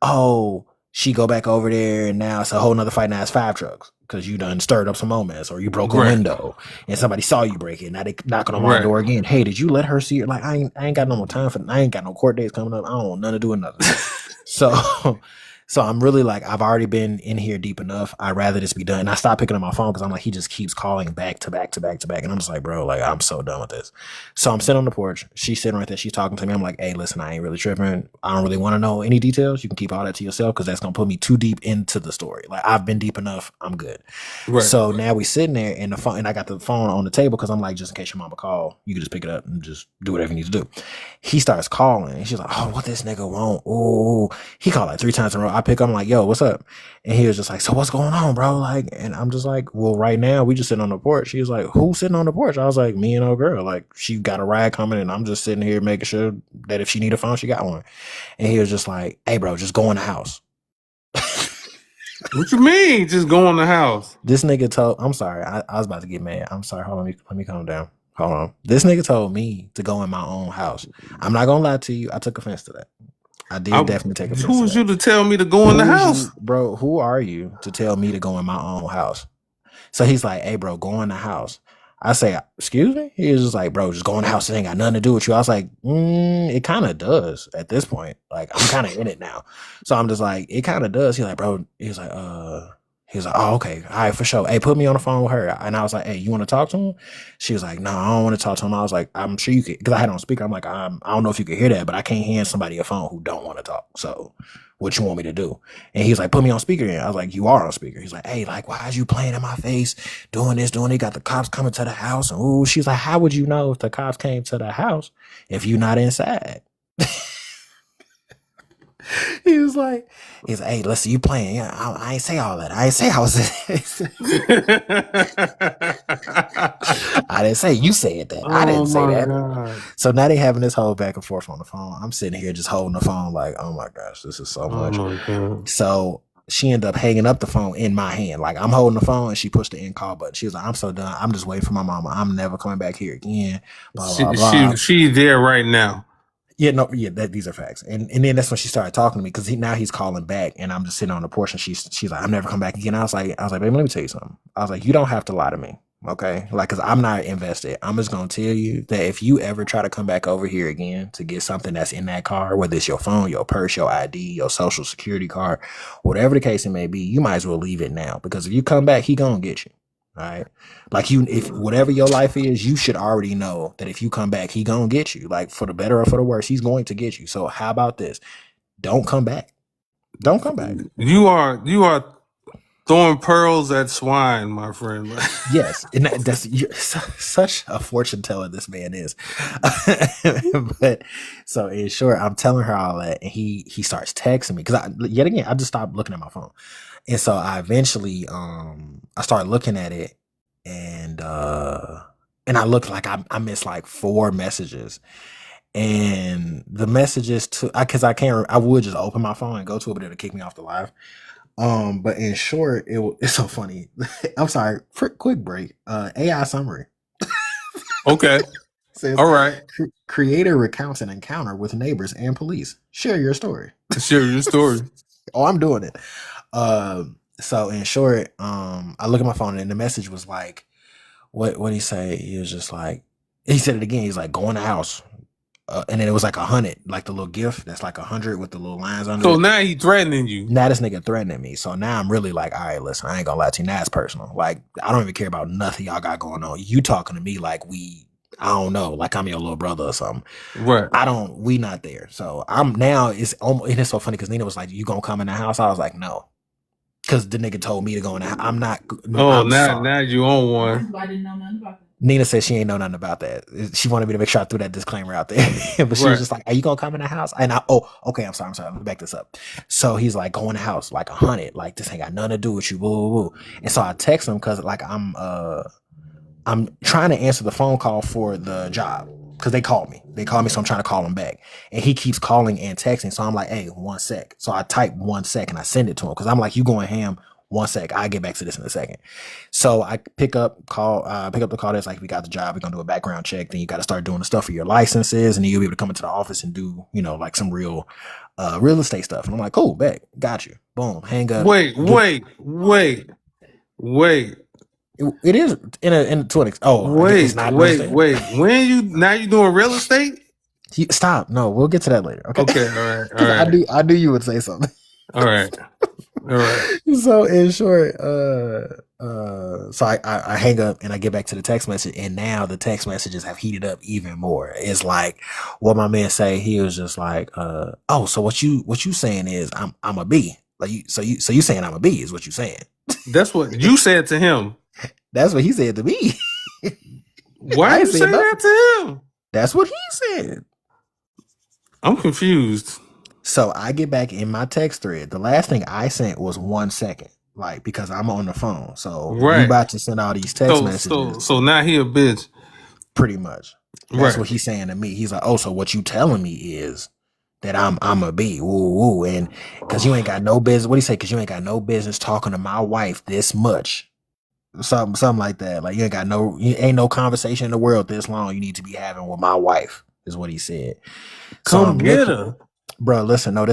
oh, she go back over there and now it's a whole nother fight. Now it's 5 trucks because you done stirred up some moments or you broke a window and somebody saw you break it. Now they knocking on my door again. Hey, did you let her see it? Like, I ain't got no more time for I ain't got no court dates coming up. I don't want nothing to do with nothing. So I'm really like, I've already been in here deep enough. I'd rather this be done. And I stopped picking up my phone because I'm like, he just keeps calling back to back to back to back. And I'm just like, bro, like, I'm so done with this. So I'm sitting on the porch. She's sitting right there. She's talking to me. I'm like, hey, listen, I ain't really tripping. I don't really want to know any details. You can keep all that to yourself because that's going to put me too deep into the story. Like, I've been deep enough. I'm good. Right. So now we sitting there and the phone, and I got the phone on the table because I'm like, just in case your mama call, you can just pick it up and just do whatever you need to do. He starts calling and she's like, oh, what this nigga want? Oh, he called like 3 times in a row. I pick up, I'm like, yo, what's up? And he was just like, so what's going on, bro? Like, and I'm just like, well, right now we just sitting on the porch. She was like, who's sitting on the porch? I was like, me and old girl. Like, she got a ride coming and I'm just sitting here making sure that if she need a phone, she got one. And he was just like, hey, bro, just go in the house.
What you mean, just go in the house?
This nigga told, I'm sorry, I was about to get mad. I'm sorry, hold on, let me calm down. Hold on. This nigga told me to go in my own house. I'm not gonna lie to you, I took offense to that. I definitely take offense.
Who was you to tell me to go in the house?
Bro, who are you to tell me to go in my own house? So he's like, hey, bro, go in the house. I say, excuse me? He was just like, bro, just go in the house. It ain't got nothing to do with you. I was like, it kind of does at this point. Like, I'm kind of in it now. So I'm just like, it kind of does. He's like, bro, he's like, oh, okay. All right, for sure. Hey, put me on the phone with her. And I was like, hey, you want to talk to him? She was like, no, I don't want to talk to him. I was like, I'm sure you could, because I had on speaker. I'm like, I don't know if you could hear that, but I can't hand somebody a phone who don't want to talk. So what you want me to do? And he's like, put me on speaker. And I was like, you are on speaker. He's like, hey, like, why is you playing in my face, doing this, doing it? Got the cops coming to the house. And ooh, she's like, how would you know if the cops came to the house if you not inside? He was like, hey, listen, you playing. Yeah, I ain't say all that. I ain't say I was. I didn't say you said that. I didn't say that. God. So now they having this whole back and forth on the phone. I'm sitting here just holding the phone like, oh my gosh, this is so much. So she ended up hanging up the phone in my hand. Like, I'm holding the phone and she pushed the end call button. She was like, I'm so done. I'm just waiting for my mama. I'm never coming back here again. Blah, blah, blah.
She's there right now.
Yeah, no, yeah, these are facts. And then that's when she started talking to me because now he's calling back and I'm just sitting on the porch and she's like, I'm never come back again. I was like, baby, let me tell you something. I was like, you don't have to lie to me. Okay. Like, cause I'm not invested. I'm just going to tell you that if you ever try to come back over here again to get something that's in that car, whether it's your phone, your purse, your ID, your social security card, whatever the case it may be, you might as well leave it now because if you come back, he going to get you. All right. Like if whatever your life is, you should already know that if you come back, he gonna get you. Like, for the better or for the worse, he's going to get you. So how about this? Don't come back. Don't come back.
You are Throwing pearls at swine, my friend.
Yes, and that's such a fortune teller this man is. But so in short, I'm telling her all that, and he starts texting me because yet again I just stopped looking at my phone, and so I eventually I started looking at it, and I looked like I missed like 4 messages, and the messages to because I would just open my phone and go to it, but it'll kick me off the live. But in short, it's so funny. I'm sorry. Quick break. AI summary
Okay.
says,
All right.
Creator recounts an encounter with neighbors and police. Share your story.
Share your story.
Oh, I'm doing it. So in short, I look at my phone and the message was like, what he say? He was just like, he said it again. He's like, go in the house. And then it was like 100, like the little gift that's like 100 with the little lines under
So
it.
now he threatening you.
Now this nigga threatening me. So now I'm really like, all right, listen, I ain't gonna lie to you. Now it's personal. Like, I don't even care about nothing y'all got going on. You talking to me like I don't know, like I'm your little brother or something.
Right.
We not there. So I'm now, it's almost, and it's so funny because Nina was like, you gonna come in the house? I was like, no. Because the nigga told me to go in the house. I'm not.
Oh, now you own one.
I didn't know nothing about that.
Nina said she ain't know nothing about that. She wanted me to make sure I threw that disclaimer out there. But she was just like, are you gonna come in the house? And okay, I'm sorry. Let me back this up. So he's like, go in the house, like 100. Like, this ain't got nothing to do with you. Woo, woo, woo. And so I text him because like I'm trying to answer the phone call for the job. Because they called me. So I'm trying to call him back. And he keeps calling and texting. So I'm like, hey, 1 sec. So I type 1 sec and I send it to him. Because I'm like, you going ham, 1 sec. I'll get back to this in a second. So I pick up the call that's like, we got the job. We're going to do a background check. Then you got to start doing the stuff for your licenses. And then you'll be able to come into the office and do, like some real estate stuff. And I'm like, cool, bet. Got you. Boom. Hang up.
Wait.
It is to an extent. Oh,
wait. When you doing real estate?
Stop. No, we'll get to that later. Okay.
All right.
I knew you would say something.
All right.
So in short, so I hang up and I get back to the text message, and now the text messages have heated up even more. It's like what my man say. He was just like, oh, so what you saying is I'm a B. Like you saying I'm a B is what you saying.
That's what you said to him.
That's what he said to me.
Why you say that to him?
That's what he said.
I'm confused.
So I get back in my text thread. The last thing I sent was 1 second, like because I'm on the phone. So we about to send all these text messages.
So now he a bitch.
Pretty much. That's what he's saying to me. He's like, oh, so what you telling me is that I'm a B. Woo woo. And because you ain't got no business. What do you say? Because you ain't got no business talking to my wife this much. Something like that. Like you ain't no conversation in the world this long you need to be having with my wife, is what he said.
Come get her.
Bro, listen, no,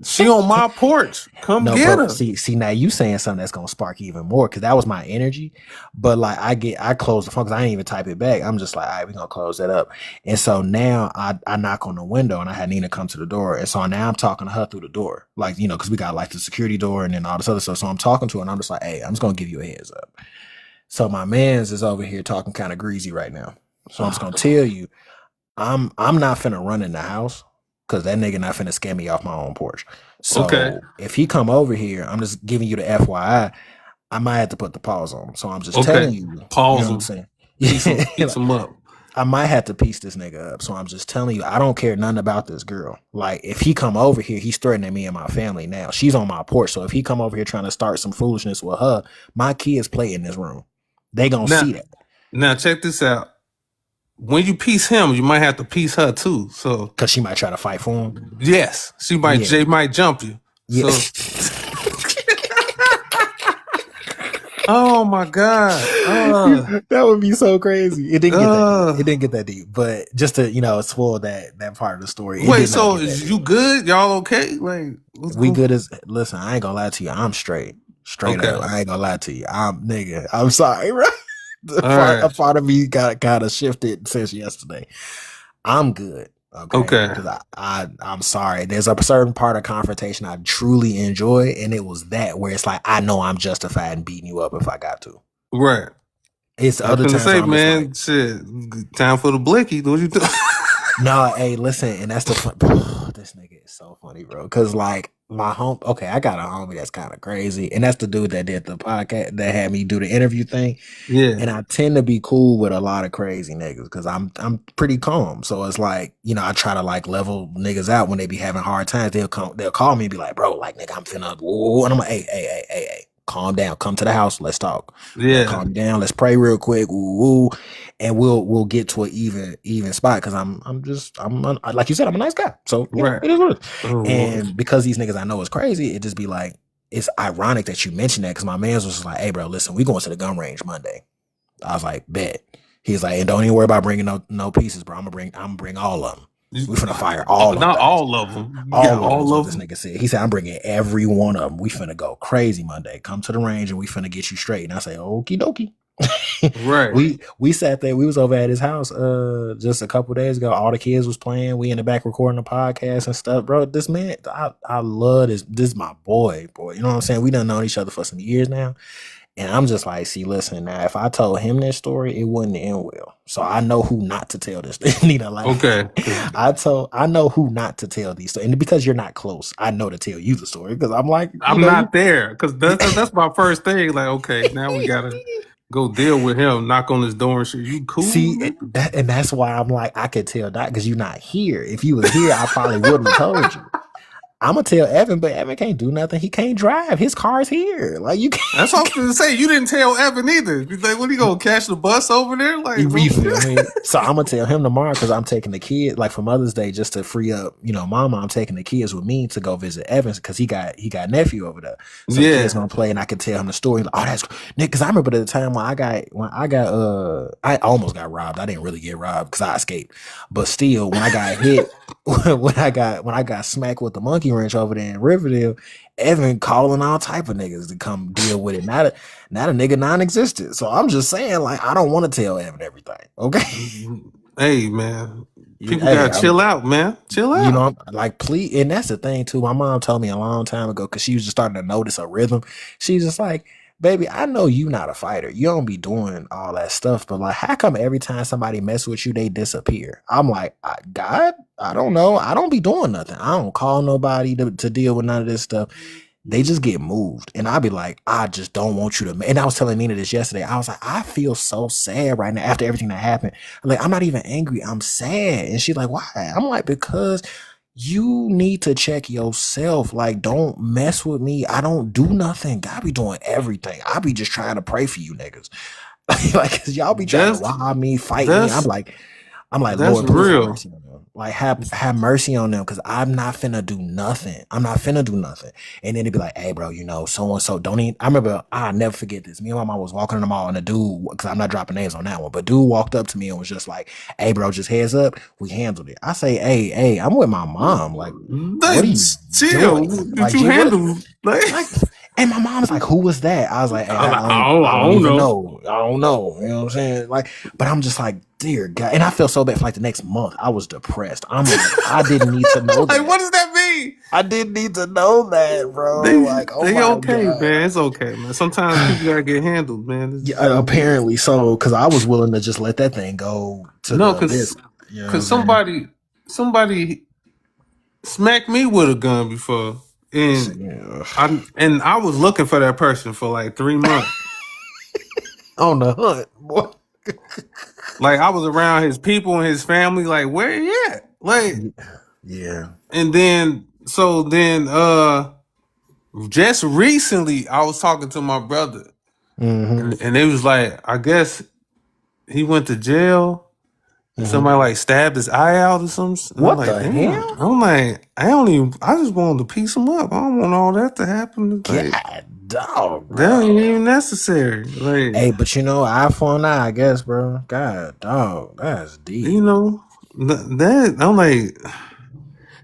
she
on my porch. Come get her.
See, now you saying something that's gonna spark even more because that was my energy. But like I closed the phone because I didn't even type it back. I'm just like, all right, we're gonna close that up. And so now I knock on the window and I had Nina come to the door. And so now I'm talking to her through the door. Like, because we got like the security door and then all this other stuff. So I'm talking to her and I'm just like, hey, I'm just gonna give you a heads up. So my man's is over here talking kind of greasy right now. So I'm just gonna tell you, I'm not finna run in the house because that nigga not finna scare me off my own porch. So if he come over here, I'm just giving you the FYI. I might have to put the pause on. So I'm just telling you.
Pause.
You know what I'm saying?
Piece him up.
I might have to piece this nigga up. So I'm just telling you, I don't care nothing about this girl. Like if he come over here, he's threatening me and my family now. She's on my porch. So if he come over here trying to start some foolishness with her, my kids play in this room. They gonna see that.
Now check this out. When you piece him, you might have to piece her too. So
because she might try to fight for him.
Yes, she might. Jay might jump you.
Yeah.
So. Oh my god,
that would be so crazy. It didn't get that deep. It didn't get that deep, but just to spoil that part of the story.
Wait, so is you good? Y'all okay? Like
we good as listen. I ain't gonna lie to you. I'm straight up. I ain't gonna lie to you. I'm sorry, right? A part of me got kind of shifted since yesterday. I'm good. Okay. Because I'm sorry. There's a certain part of confrontation I truly enjoy, and it was that where it's like I know I'm justified in beating you up if I got to.
Right.
It's other times.
Say, man, shit. Time for the blicky. What you do?
No, hey, listen, and that's the fun. This nigga is so funny, bro. Because like Okay, I got a homie that's kind of crazy, and that's the dude that did the podcast that had me do the interview thing.
Yeah,
And I tend to be cool with a lot of crazy niggas because I'm pretty calm. So it's like, I try to like level niggas out when they be having hard times. They'll call me and be like, bro, like nigga, I'm finna whoa. And I'm like, hey, calm down. Come to the house. Let's talk.
yeah,
Calm down. Let's pray real quick. Woo. And we'll get to an even spot because like you said, I'm a nice guy. So
right.
it is what it is.
Oh,
And because these niggas I know is crazy, it just be like, it's ironic that you mentioned that because my man's was like, hey bro, listen, we going to the gun range Monday. I was like, bet. He's like, and don't even worry about bringing no pieces, bro. I'm gonna bring all of them. We finna fire all of them.
Not all of them.
All of them. This nigga said. He said, I'm bringing every one of them. We finna go crazy Monday. Come to the range and we finna get you straight. And I say, okie dokie.
Right.
We sat there. We was over at his house just a couple days ago. All the kids was playing. We in the back recording the podcast and stuff, bro. This man, I love this. This is my boy. You know what I'm saying? We done known each other for some years now. And I'm just like, see, listen, now, if I told him this story, it wouldn't end well. So I know who not to tell this.
Okay.
I know who not to tell these stories. And because you're not close, I know to tell you the story. Because I'm like,
I'm not there. Because that's my first thing. Like, okay, now we got to go deal with him, knock on his door and shit. You cool?
See, that's why I'm like, I could tell that because you're not here. If you was here, I probably wouldn't have told you. I'm gonna tell Evan, but Evan can't do nothing. He can't drive. His car's here. Like you can't.
That's what I was gonna say. You didn't tell Evan either. You like, what, you gonna catch the bus over there? Like,
you feel me? So I'm gonna tell him tomorrow because I'm taking the kids, like for Mother's Day, just to free up, Mama. I'm taking the kids with me to go visit Evans because he got nephew over there. So the kids gonna play, and I can tell him the story. Like, oh, that's Nick. Because I remember the time when I almost got robbed. I didn't really get robbed because I escaped, but still, when I got hit, when I got smacked with the monkey wrench over there in Riverdale, Evan calling all type of niggas to come deal with it. Not a nigga non-existent. So I'm just saying, like, I don't want to tell Evan everything. Okay.
Hey man, people gotta chill out, man. Chill out.
I'm like, please. And that's the thing too. My mom told me a long time ago because she was just starting to notice a rhythm. She's just like, baby, I know you not a fighter. You don't be doing all that stuff, but like, how come every time somebody mess with you, they disappear? I'm like, God, I don't know. I don't be doing nothing. I don't call nobody to deal with none of this stuff. They just get moved. And I'll be like, I just don't want you to. And I was telling Nina this yesterday. I was like, I feel so sad right now after everything that happened. Like, I'm not even angry. I'm sad. And she's like, why? I'm like, because you need to check yourself. Like, don't mess with me. I don't do nothing. God be doing everything. I be just trying to pray for you niggas. Like, cause y'all be trying to rob me, fight me. I'm like,
that's
Lord, please
real.
have mercy on them. Like, have mercy on them, cause I'm not finna do nothing. I'm not finna do nothing. And then it'd be like, hey, bro, so and so don't even. I remember, I'll never forget this. Me and my mom was walking in the mall, and a dude, cause I'm not dropping names on that one, but dude walked up to me and was just like, hey, bro, just heads up, we handled it. I say, hey, I'm with my mom. Like, what are you doing?
Did you handle? Like,
and my mom's like, who was that? I was like, hey, I don't know. I don't know. You know what I'm saying? Like, but I'm just like, dear God. And I feel so bad for like the next month. I was depressed. I'm like, I didn't need to know that.
Like, what does that mean?
I didn't need to know that, bro.
They
okay,
God. Man. It's okay, man. Sometimes people gotta get handled, man.
Apparently so, because I was willing to just let that thing go to
because somebody smacked me with a gun before. And I was looking for that person for like 3 months.
On the hunt, boy.
Like, I was around his people and his family. Like, where he at? Like,
yeah.
And then just recently I was talking to my brother, and it was like, I guess he went to jail. Somebody like stabbed his eye out or something.
What the hell?
I'm like, I just wanted to piece him up. I don't want all that to happen. Like,
God, dog, bro.
That ain't even necessary. Like,
hey, but eye for an eye, I guess, bro. God, dog, that's deep.
That I'm like,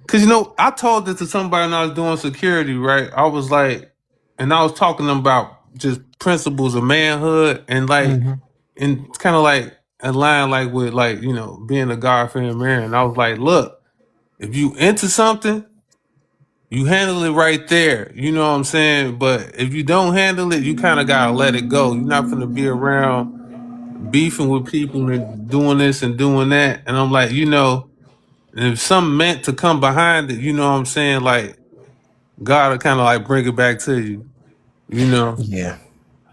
cause I told this to somebody when I was doing security, right? I was like, and I was talking about just principles of manhood and like, and kind of like in line like with like, being a God-fearing man. And I was like, look, if you into something, you handle it right there. You know what I'm saying? But if you don't handle it, you kind of gotta let it go. You're not gonna be around beefing with people and doing this and doing that. And I'm like, if something meant to come behind it, you know what I'm saying? Like, God will kind of like bring it back to you, you know.
Yeah.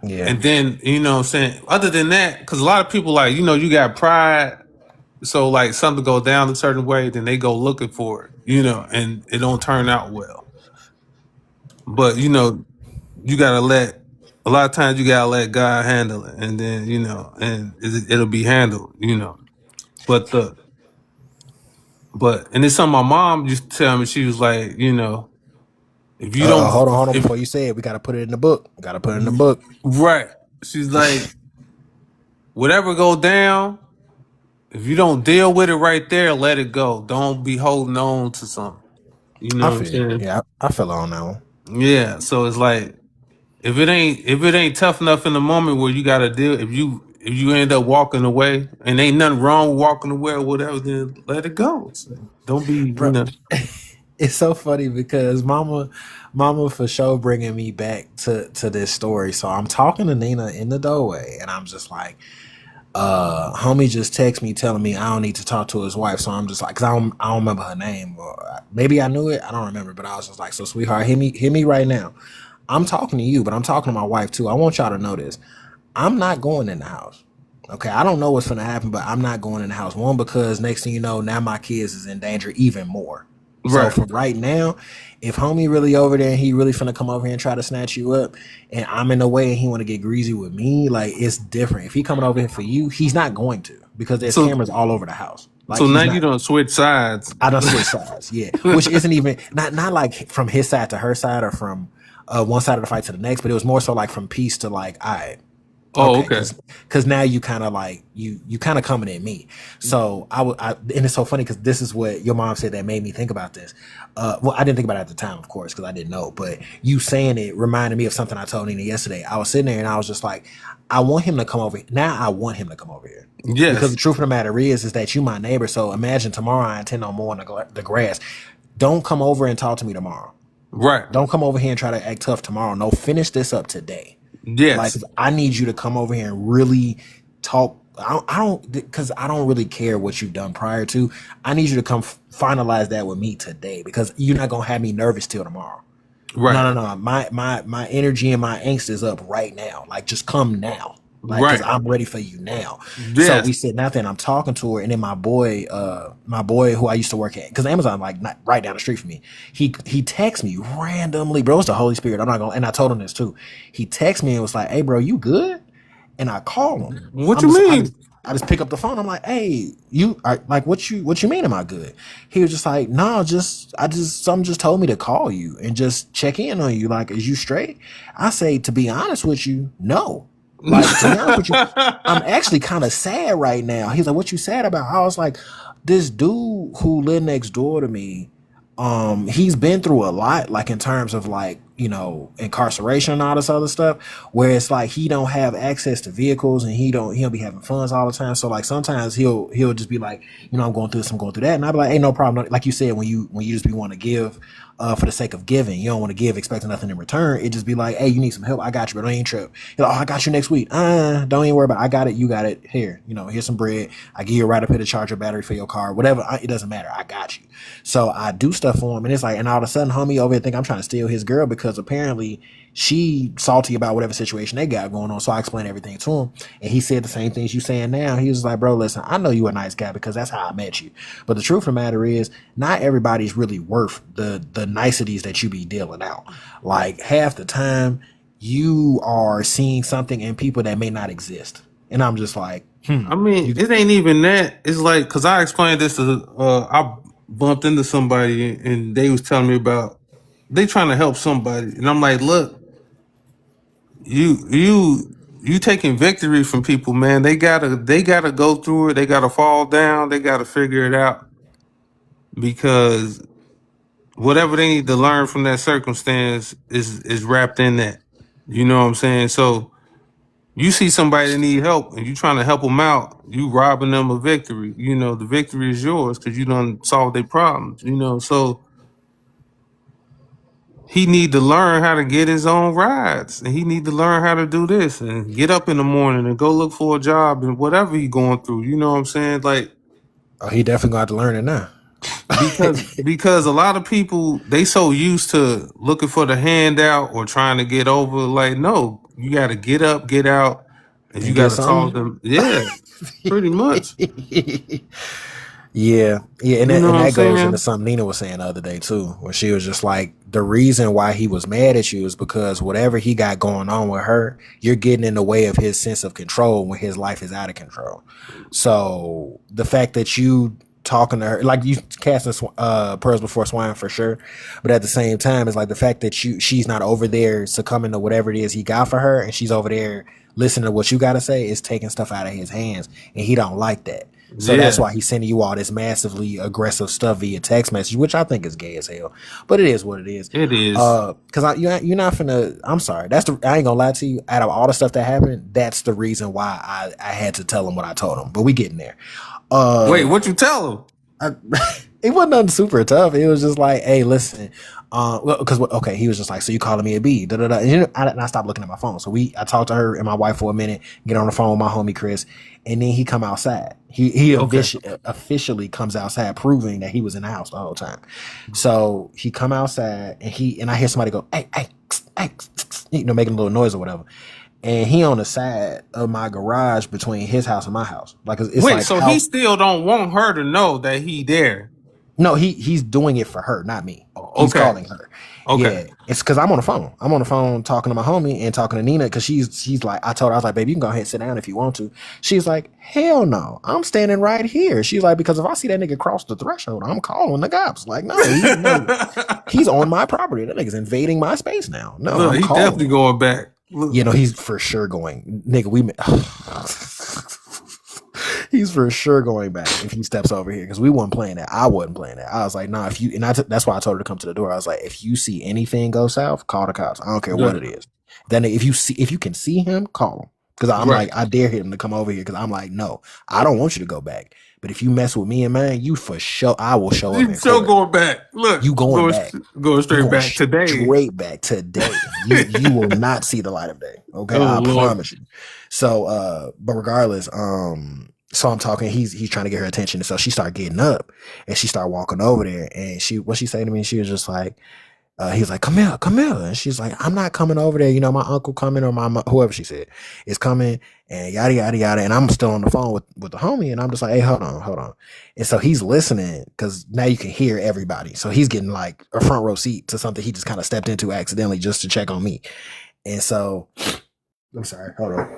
Yeah.
And then, you know what I'm saying? Other than that, because a lot of people like, you know, you got pride. So like something go down a certain way, then they go looking for it, you know, and it don't turn out well. But, you know, you gotta a lot of times you gotta let God handle it, and then you know, and it'll be handled, you know. But and it's something my mom used to tell me. She was like, you know, if you don't,
Hold on.
if
Before you say it, we got to put it in the book. Got to put it in the book.
right, she's like, whatever go down, if you don't deal with it right there, let it go. Don't be holding on to something. You know
I
what I'm
feel you.
saying?
Yeah, I fell on that one.
Yeah. So it's like if it ain't tough enough in the moment where you gotta deal, if you end up walking away and ain't nothing wrong with walking away or whatever, then let it go. So don't be, you
Bro,
know.
it's so funny because mama for sure bringing me back to this story. So I'm talking to Nina in the doorway, and I'm just like, homie just text me telling me I don't need to talk to his wife. So I'm just like, cause I don't remember her name, or maybe I knew it, I don't remember, but I was just like, so sweetheart, hit me right now. I'm talking to you, but I'm talking to my wife too. I want y'all to know this. I'm not going in the house. Okay, I don't know what's gonna happen, but I'm not going in the house. One, because next thing you know, now my kids is in danger even more. So
Right.
for right now, if homie really over there and he really finna come over here and try to snatch you up, and I'm in the way and he want to get greasy with me, like it's different. If he coming over here for you, he's not going to, because there's
So
cameras all over the house. Like
so now
he's
you
not.
don't switch sides.
I don't switch sides, yeah. Which isn't even not like from his side to her side, or from one side of the fight to the next, but it was more so like from peace to like, all right,
Oh,
okay,
okay.
because now you kind of like you kind of coming at me. So and it's so funny because this is what your mom said that made me think about this. Well, I didn't think about it at the time, of course, because I didn't know. But you saying it reminded me of something I told Nina yesterday. I was sitting there and I was just like, I want him to come over here. Now I want him to come over here. Because
Yes.
the truth of the matter is that you my neighbor. So imagine tomorrow I intend on mowing the grass. Don't come over and talk to me tomorrow.
Right.
Don't come over here and try to act tough tomorrow. No, finish this up today. Like,
Yes.
I need you to come over here and really talk. I don't, because I don't really care what you've done prior to. I need you to come finalize that with me today, because you're not gonna have me nervous till tomorrow.
Right.
No. My energy and my angst is up right now. Like, just come now. Like, cause
Right.
I'm ready for you now. So
Yes.
we sitting out there and I'm talking to her, and then my boy who I used to work at, because Amazon like not right down the street from me, he texts me randomly, bro. It's the Holy Spirit. I'm not gonna, and I told him this too. He texted me and was like, "Hey, bro, you good?" And I call him.
What you mean?
I just pick up the phone. I'm like, "Hey, you are like, what you mean? Am I good?" He was just like, "No, something just told me to call you and just check in on you. Like, is you straight?" I say, to be honest with you, no. Like, to be honest with you, I'm actually kind of sad right now. He's like, "What you sad about?" I was like, "This dude who lived next door to me, he's been through a lot, like in terms of like, you know, incarceration and all this other stuff, where it's like he don't have access to vehicles, and he don't be having funds all the time. So like sometimes he'll just be like, you know, I'm going through this, I'm going through that, and I'll be like, hey, no problem. Like you said, when you just be want to give for the sake of giving, you don't want to give expecting nothing in return. It just be like, hey, you need some help, I got you, but don't even trip. You're like, oh, I got you next week. Don't even worry about it. I got it, you got it. Here, you know, here's some bread. I give you a right up here to charge your battery for your car, whatever. It doesn't matter. I got you. So I do stuff for him, and it's like, and all of a sudden, homie over here think I'm trying to steal his girl, because apparently she salty about whatever situation they got going on. So I explained everything to him, and he said the same things you saying now. He was like, bro, listen, I know you a nice guy because that's how I met you. But the truth of the matter is, not everybody's really worth the niceties that you be dealing out. Like, half the time you are seeing something in people that may not exist. And I'm just like,
I mean, it ain't even that. It's like, cause I explained this to, I bumped into somebody and they was telling me about, they trying to help somebody. And I'm like, look, you taking victory from people, man. They gotta go through it. They gotta fall down. They gotta figure it out, because whatever they need to learn from that circumstance is wrapped in that. You know what I'm saying? So you see somebody that need help and you trying to help them out, you robbing them of victory. You know, the victory is yours because you done solved their problems, you know. So he need to learn how to get his own rides, and he need to learn how to do this and get up in the morning and go look for a job and whatever he going through. You know what I'm saying? Like,
oh, he definitely got to learn it now.
Because a lot of people, they so used to looking for the handout or trying to get over. Like, no, you got to get up, get out, and you
And
got
get
to talk
something.
them. Yeah, pretty much.
Yeah, and
You
that,
know
and
what I'm
that goes into
saying?
something Nina was saying the other day too, where she was just like, the reason why he was mad at you is because whatever he got going on with her, you're getting in the way of his sense of control when his life is out of control. So the fact that you talking to her, like you casting pearls before swine for sure, but at the same time, it's like the fact that she's not over there succumbing to whatever it is he got for her, and she's over there listening to what you got to say, is taking stuff out of his hands, and he don't like that. So that's
Yeah,
why he's sending you all this massively aggressive stuff via text message, which I think is gay as hell. But it is what it is.
it is.
Because you're not finna. I'm sorry. I ain't gonna lie to you. Out of all the stuff that happened, that's the reason why I had to tell him what I told him. But we getting there.
Wait, what you tell him?
It wasn't nothing super tough. It was just like, hey, listen, because okay, he was just like, so you calling me a B? Da, da, da. And, I stopped looking at my phone. So I talked to her and my wife for a minute, get on the phone with my homie Chris, and then he come outside. He
Okay.
officially comes outside, proving that he was in the house the whole time. So he come outside and I hear somebody go, hey, hey, hey, making a little noise or whatever. And he on the side of my garage between his house and my house. Like it's
Wait,
like
so
how
he still don't want her to know that he there?
no, he's doing it for her, not me. He's
Okay.
calling her.
Okay.
Yeah, it's because I'm on the phone. I'm on the phone talking to my homie and talking to Nina because she's like, I told her, I was like, baby, you can go ahead and sit down if you want to. She's like, hell no, I'm standing right here. She's like, because if I see that nigga cross the threshold, I'm calling the cops. Like, no, he's on my property. That nigga's invading my space now. No,
Look,
I'm
he
calling
definitely
him.
going back. Look.
You know, he's for sure going. Nigga, he's for sure going back if he steps over here because we weren't playing that. I wasn't playing that. I was like, nah, if you and that's why I told her to come to the door. I was like, if you see anything go south, call the cops. I don't care what it is. Then if you can see him, call him. Because I'm
Right.
like, I dare him to come over here because I'm like, no, I don't want you to go back. But if you mess with me and mine, you for sure, I will show up
You
in
still
court.
going back. Look,
You going back.
Going straight
You going
back today.
straight back today. You will not see the light of day. Okay,
Oh,
I
Lord.
promise you. So, but regardless, so I'm talking. He's trying to get her attention, and so she started getting up, and she started walking over there, and what she said to me, she was just like, he was like, come here, and she's like, I'm not coming over there. You know, my uncle coming or my whoever she said is coming, and yada yada yada. And I'm still on the phone with the homie, and I'm just like, hey, hold on. And so he's listening because now you can hear everybody. So he's getting like a front row seat to something he just kind of stepped into accidentally just to check on me. And so, I'm sorry, hold on.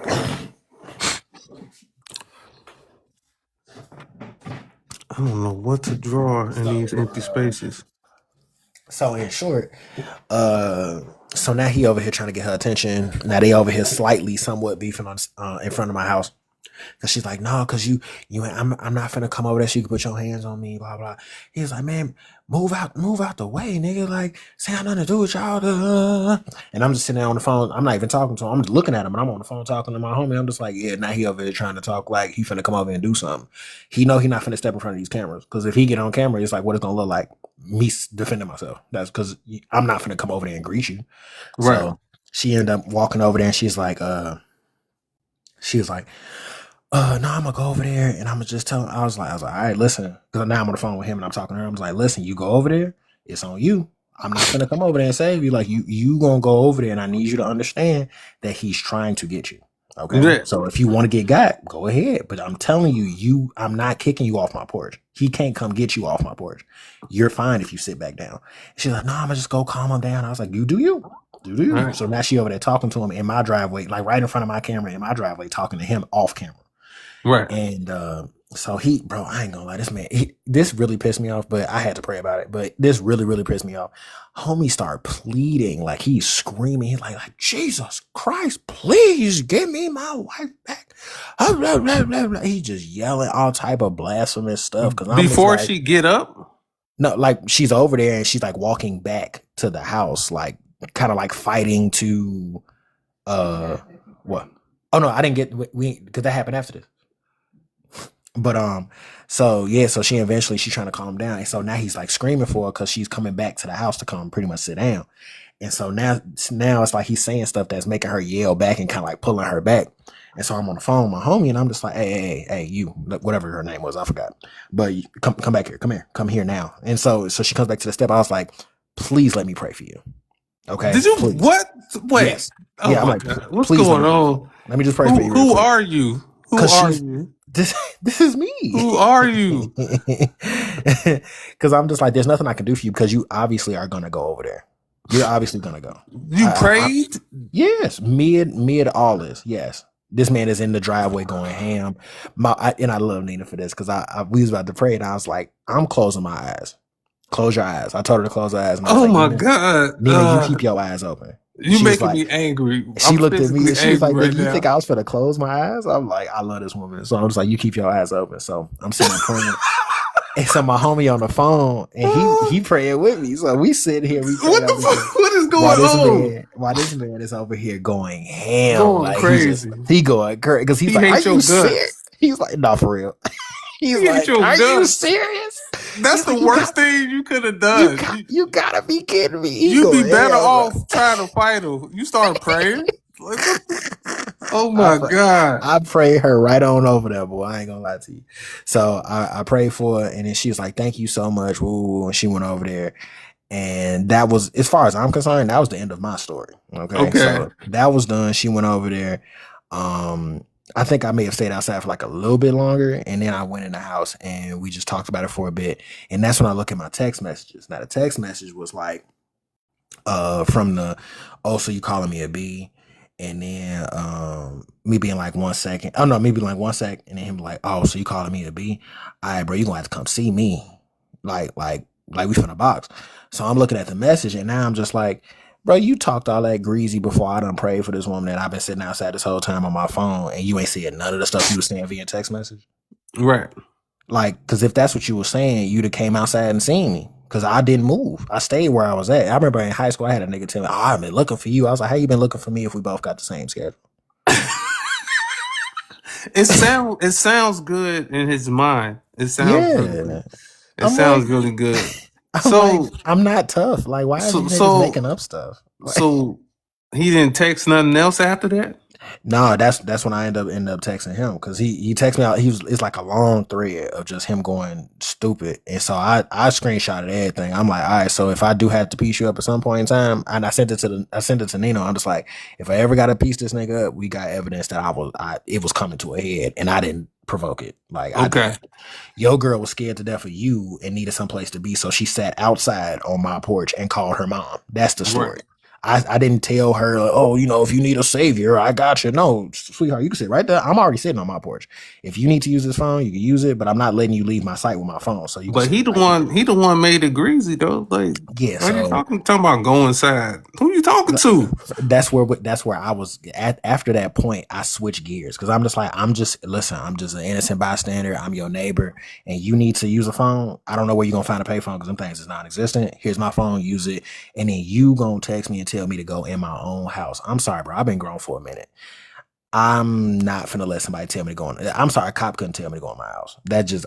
I don't know what to draw in these empty spaces.
So in short, so now he over here trying to get her attention. Now they over here slightly, somewhat beefing on in front of my house. Cause she's like, no, cause I'm not finna come over there so you can put your hands on me, blah blah. He's like, man, move out the way, nigga. Like, say I nothing to do with y'all. And I'm just sitting there on the phone. I'm not even talking to him. I'm just looking at him, and I'm on the phone talking to my homie. I'm just like, yeah, now he over there trying to talk like he finna come over and do something. He know he not finna step in front of these cameras. Cause if he get on camera, it's like what it's gonna look like me defending myself. That's cause I'm not finna come over there and greet you.
Right.
So she ended up walking over there, and she was like, no, I'm gonna go over there and I'm gonna just tell him. I was like, all right, listen, because now I'm on the phone with him and I'm talking to her. I'm like, listen, you go over there, it's on you. I'm not gonna come over there and save you. Like you gonna go over there, and I need you to understand that he's trying to get you. Okay.
Yeah.
So if you want to get got, go ahead. But I'm telling you, I'm not kicking you off my porch. He can't come get you off my porch. You're fine if you sit back down. She's like, no, I'm gonna just go calm him down. I was like, you do you. Do you. Right. So now she over there talking to him in my driveway, like right in front of my camera in my driveway, talking to him off camera.
Right.
And so bro, I ain't gonna lie, this man, this really pissed me off, but I had to pray about it. But this really, really pissed me off. Homie started pleading, like he's screaming. He's like Jesus Christ, please give me my wife back. He's just yelling all type of blasphemous stuff. Cause
before she get up?
No, like she's over there and she's like walking back to the house, like kind of like fighting to what? Oh no, I didn't get because that happened after this. But so she's trying to calm him down, and so now he's like screaming for her because she's coming back to the house to come pretty much sit down, and so now it's like he's saying stuff that's making her yell back and kind of like pulling her back, And so I'm on the phone with my homie, and I'm just like, hey, you, whatever her name was, I forgot. But come back here, come here now. And so she comes back to the step. I was like, please let me pray for you. Okay.
Did you
please.
what? Wait.
Yes.
Oh
yeah, I'm
my
like,
God. What's
please
going on?
Let me just pray for you.
Who are you? Who are you?
This is me.
Who are you?
Because I'm just like, there's nothing I can do for you because you obviously are gonna go over there. You're obviously gonna go.
You prayed?
Yes, mid all this. Yes, this man is in the driveway going ham. And I love Nina for this because we was about to pray and I was like, I'm closing my eyes. Close your eyes. I told her to close her eyes. And I was
Oh
like,
my God,
Nina, you keep your eyes open.
You making me angry.
She looked at me and she was like,
right
you think I was finna close my eyes? I'm like, I love this woman. So I'm just like, you keep your eyes open. So I'm sitting there praying. And so my homie on the phone, and he praying with me. So we sit here.
What the fuck? What is going on?
Why this man is over here going ham,
going
like
crazy?
He going crazy because he's like, "Are you serious?" He's like, "No, for real." He's like, "Are you serious?"
That's the worst thing you could have done.
You gotta be kidding me.
You'd be better off trying to fight him. You start praying. Oh my God.
I prayed her right on over there, boy. I ain't gonna lie to you. So I prayed for her, and then she was like, "Thank you so much." Woo, and she went over there. And that was, as far as I'm concerned, that was the end of my story. Okay. So that was done. She went over there. I think I may have stayed outside for like a little bit longer. And then I went in the house and we just talked about it for a bit. And that's when I look at my text messages. Now the text message was like, from the, "Oh, so you calling me a B?" And then me being like 1 second. Oh no, me being like 1 sec. And then him like, "Oh, so you calling me a B? All right, bro, you gonna have to come see me. Like we finna box." So I'm looking at the message and now I'm just like, bro, you talked all that greasy before I done prayed for this woman that I've been sitting outside this whole time on my phone and you ain't seeing none of the stuff you was saying via text message.
Right.
Like, because if that's what you were saying, you'd have came outside and seen me. Because I didn't move. I stayed where I was at. I remember in high school, I had a nigga tell me, "Oh, I've been looking for you." I was like, "How you been looking for me if we both got the same schedule?"
It sounds good in his mind. It sounds really, it sounds really good.
I'm not tough. Like, why is he making up stuff? Like,
so he didn't text nothing else after that?
No, that's when I end up texting him because he texted me out. It's like a long thread of just him going stupid, and so I screenshotted everything. I'm like, all right, so if I do have to piece you up at some point in time, and I sent it to Nino. I'm just like, if I ever got to piece this nigga up, we got evidence that it was coming to a head, and I didn't provoke it. Like, okay, your girl was scared to death of you and needed someplace to be, so she sat outside on my porch and called her mom. That's the story. Right. I didn't tell her, like, "Oh, if you need a savior, I got you." No, sweetheart, you can sit right there. I'm already sitting on my porch. If you need to use this phone, you can use it, but I'm not letting you leave my sight with my phone. So
but he the one made it greasy though. Like,
yeah,
so, you talking about going inside? Who you talking to?
That's where I was at. After that point, I switched gears because I'm just like, I'm just an innocent bystander. I'm your neighbor, and you need to use a phone. I don't know where you're gonna find a payphone because them things is non-existent. Here's my phone, use it, and then you gonna text me and tell me to go in my own house. I'm sorry, bro. I've been grown for a minute. I'm not finna let somebody tell me to go in. I'm sorry, a cop couldn't tell me to go in my house.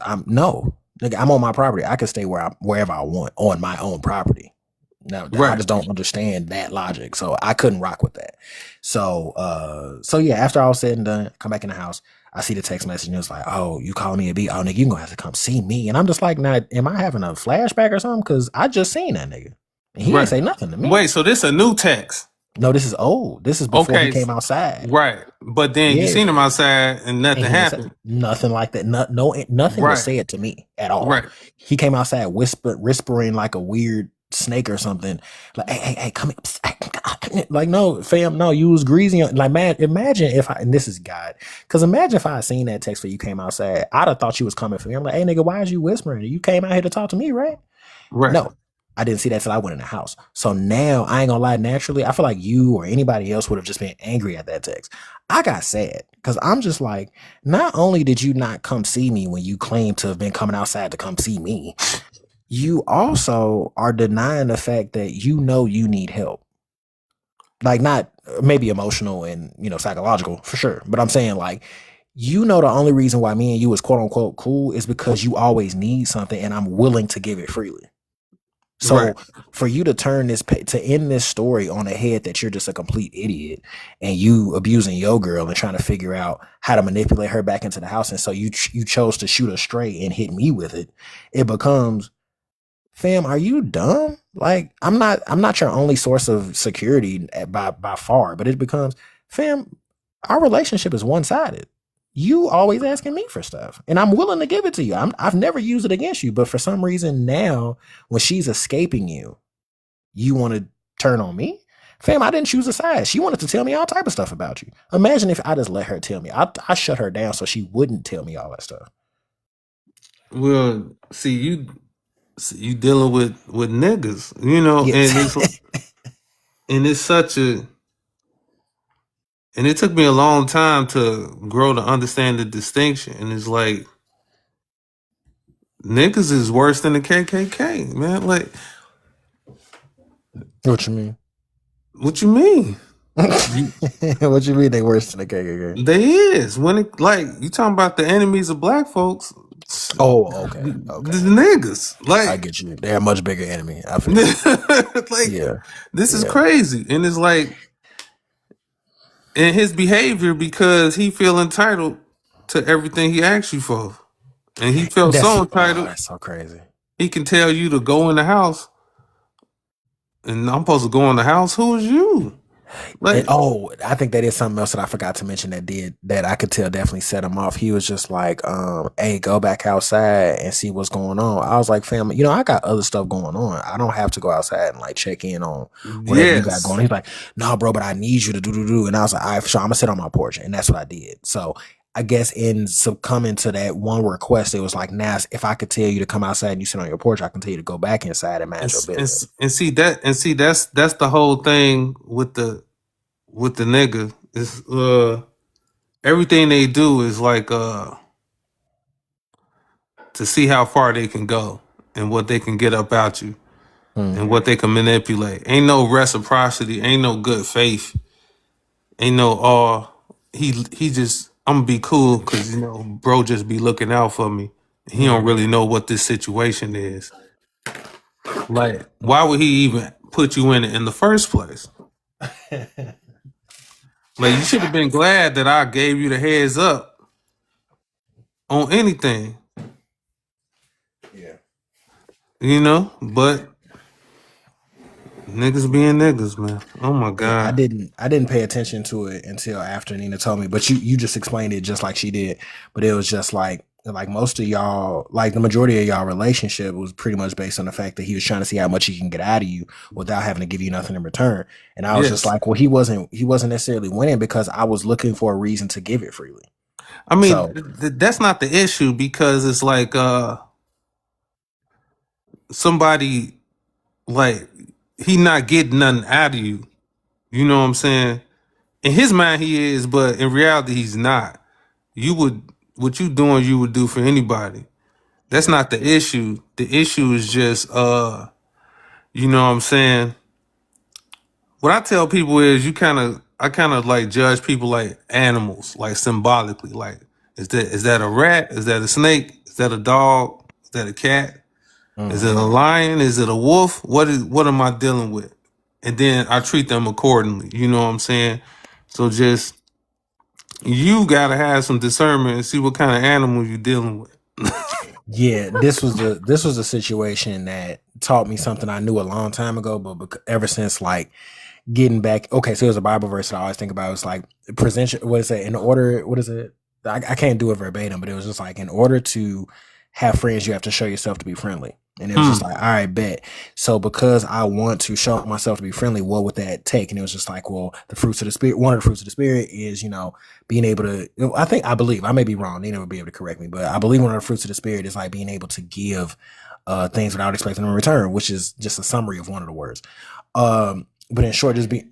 I'm on my property. I can stay wherever I want on my own property. Now, right. I just don't understand that logic. So I couldn't rock with that. So yeah, after all said and done, come back in the house. I see the text message and it's like, "Oh, you calling me a B? Oh, nigga, you gonna have to come see me." And I'm just like, "Nah, am I having a flashback or something? Because I just seen that nigga. And he didn't say nothing to me."
Wait, so this a new text?
No, this is old. This is before he came outside.
Right. But then you seen him outside and nothing happened. Nothing
like that. Nothing was said to me at all. Right. He came outside whispering like a weird snake or something. Like, hey, come here. Like, no, fam, no, you was greasy. Like, man, imagine if and this is God. Because imagine if I had seen that text where you came outside, I'd have thought you was coming for me. I'm like, "Hey, nigga, why is you whispering? You came out here to talk to me, right?" Right. No. I didn't see that till I went in the house. So now, I ain't gonna lie, naturally, I feel like you or anybody else would have just been angry at that text. I got sad because I'm just like, not only did you not come see me when you claim to have been coming outside to come see me, you also are denying the fact that you need help. Like, not maybe emotional and, psychological for sure. But I'm saying, like, the only reason why me and you is quote unquote cool is because you always need something and I'm willing to give it freely. So for you to turn to end this story on a head that you're just a complete idiot and you abusing your girl and trying to figure out how to manipulate her back into the house, and so you chose to shoot her straight and hit me with it, it becomes, fam, are you dumb? Like, I'm not your only source of security by far, but it becomes, fam, our relationship is one sided. You always asking me for stuff, and I'm willing to give it to you. I've never used it against you, but for some reason now, when she's escaping you, you want to turn on me. Fam, I didn't choose a side. She wanted to tell me all type of stuff about you. Imagine if I just let her tell me. I shut her down so she wouldn't tell me all that stuff.
Well, see, you dealing with niggas, you know, and it's such a, and it took me a long time to grow to understand the distinction. And it's like, niggas is worse than the KKK, man. Like,
What you mean?
what you mean?
What you mean they worse than the KKK?
They is. When it, like, you talking about the enemies of black folks.
Oh, okay.
The niggas. Like,
I get you. They're a much bigger enemy. I feel
like, this is crazy. And it's like, and his behavior, because he feel entitled to everything he asked you for. And he felt so entitled.
That's so crazy.
He can tell you to go in the house. And I'm supposed to go in the house? Who is you? Like,
I think that is something else that I forgot to mention that I could tell definitely set him off. He was just like, hey, go back outside and see what's going on. I was like, fam, you know, I got other stuff going on. I don't have to go outside and like check in on whatever you got going on. He's like, no, bro, but I need you to do. And I was like, all right, sure, I'm gonna sit on my porch. And that's what I did. So I guess in succumbing to that one request, it was like, now if I could tell you to come outside and you sit on your porch, I can tell you to go back inside and manage your business.
And see that's the whole thing with the nigga. Is everything they do is like to see how far they can go and what they can get up out you and what they can manipulate. Ain't no reciprocity, ain't no good faith, ain't no he just, I'm gonna be cool because, you know, bro just be looking out for me. He don't really know what this situation is. Like, why would he even put you in it in the first place? Like, you should have been glad that I gave you the heads up on anything.
Yeah.
You know, but niggas being niggas, man. Oh my God.
I didn't pay attention to it until after Nina told me, but you just explained it just like she did. But it was just like most of y'all, like the majority of y'all relationship was pretty much based on the fact that he was trying to see how much he can get out of you without having to give you nothing in return. And I was just like, well, he wasn't necessarily winning because I was looking for a reason to give it freely.
I mean, that's not the issue, because it's like somebody, like, he not getting nothing out of you. You know what I'm saying? In his mind he is, but in reality he's not. What you doing, you would do for anybody. That's not the issue. The issue is just you know what I'm saying? What I tell people is I kind of like judge people like animals, like symbolically. Like, is that a rat? Is that a snake? Is that a dog? Is that a cat? Is it a lion? Is it a wolf? What am I dealing with? And then I treat them accordingly. You know what I'm saying? So just, you gotta have some discernment and see what kind of animal you're dealing with.
Yeah, this was a situation that taught me something I knew a long time ago, but ever since, like, getting back. Okay, so there's a Bible verse that I always think about. It's like, present. What is it? In order, what is it? I can't do it verbatim, but it was just like, in order to have friends, you have to show yourself to be friendly. And it was just like, all right, bet. So because I want to show myself to be friendly, what would that take? And it was just like, well, the fruits of the spirit. One of the fruits of the spirit is, you know, being able to. I believe. I may be wrong. Nina would be able to correct me, but I believe one of the fruits of the spirit is like being able to give things without expecting in return, which is just a summary of one of the words. But in short, just be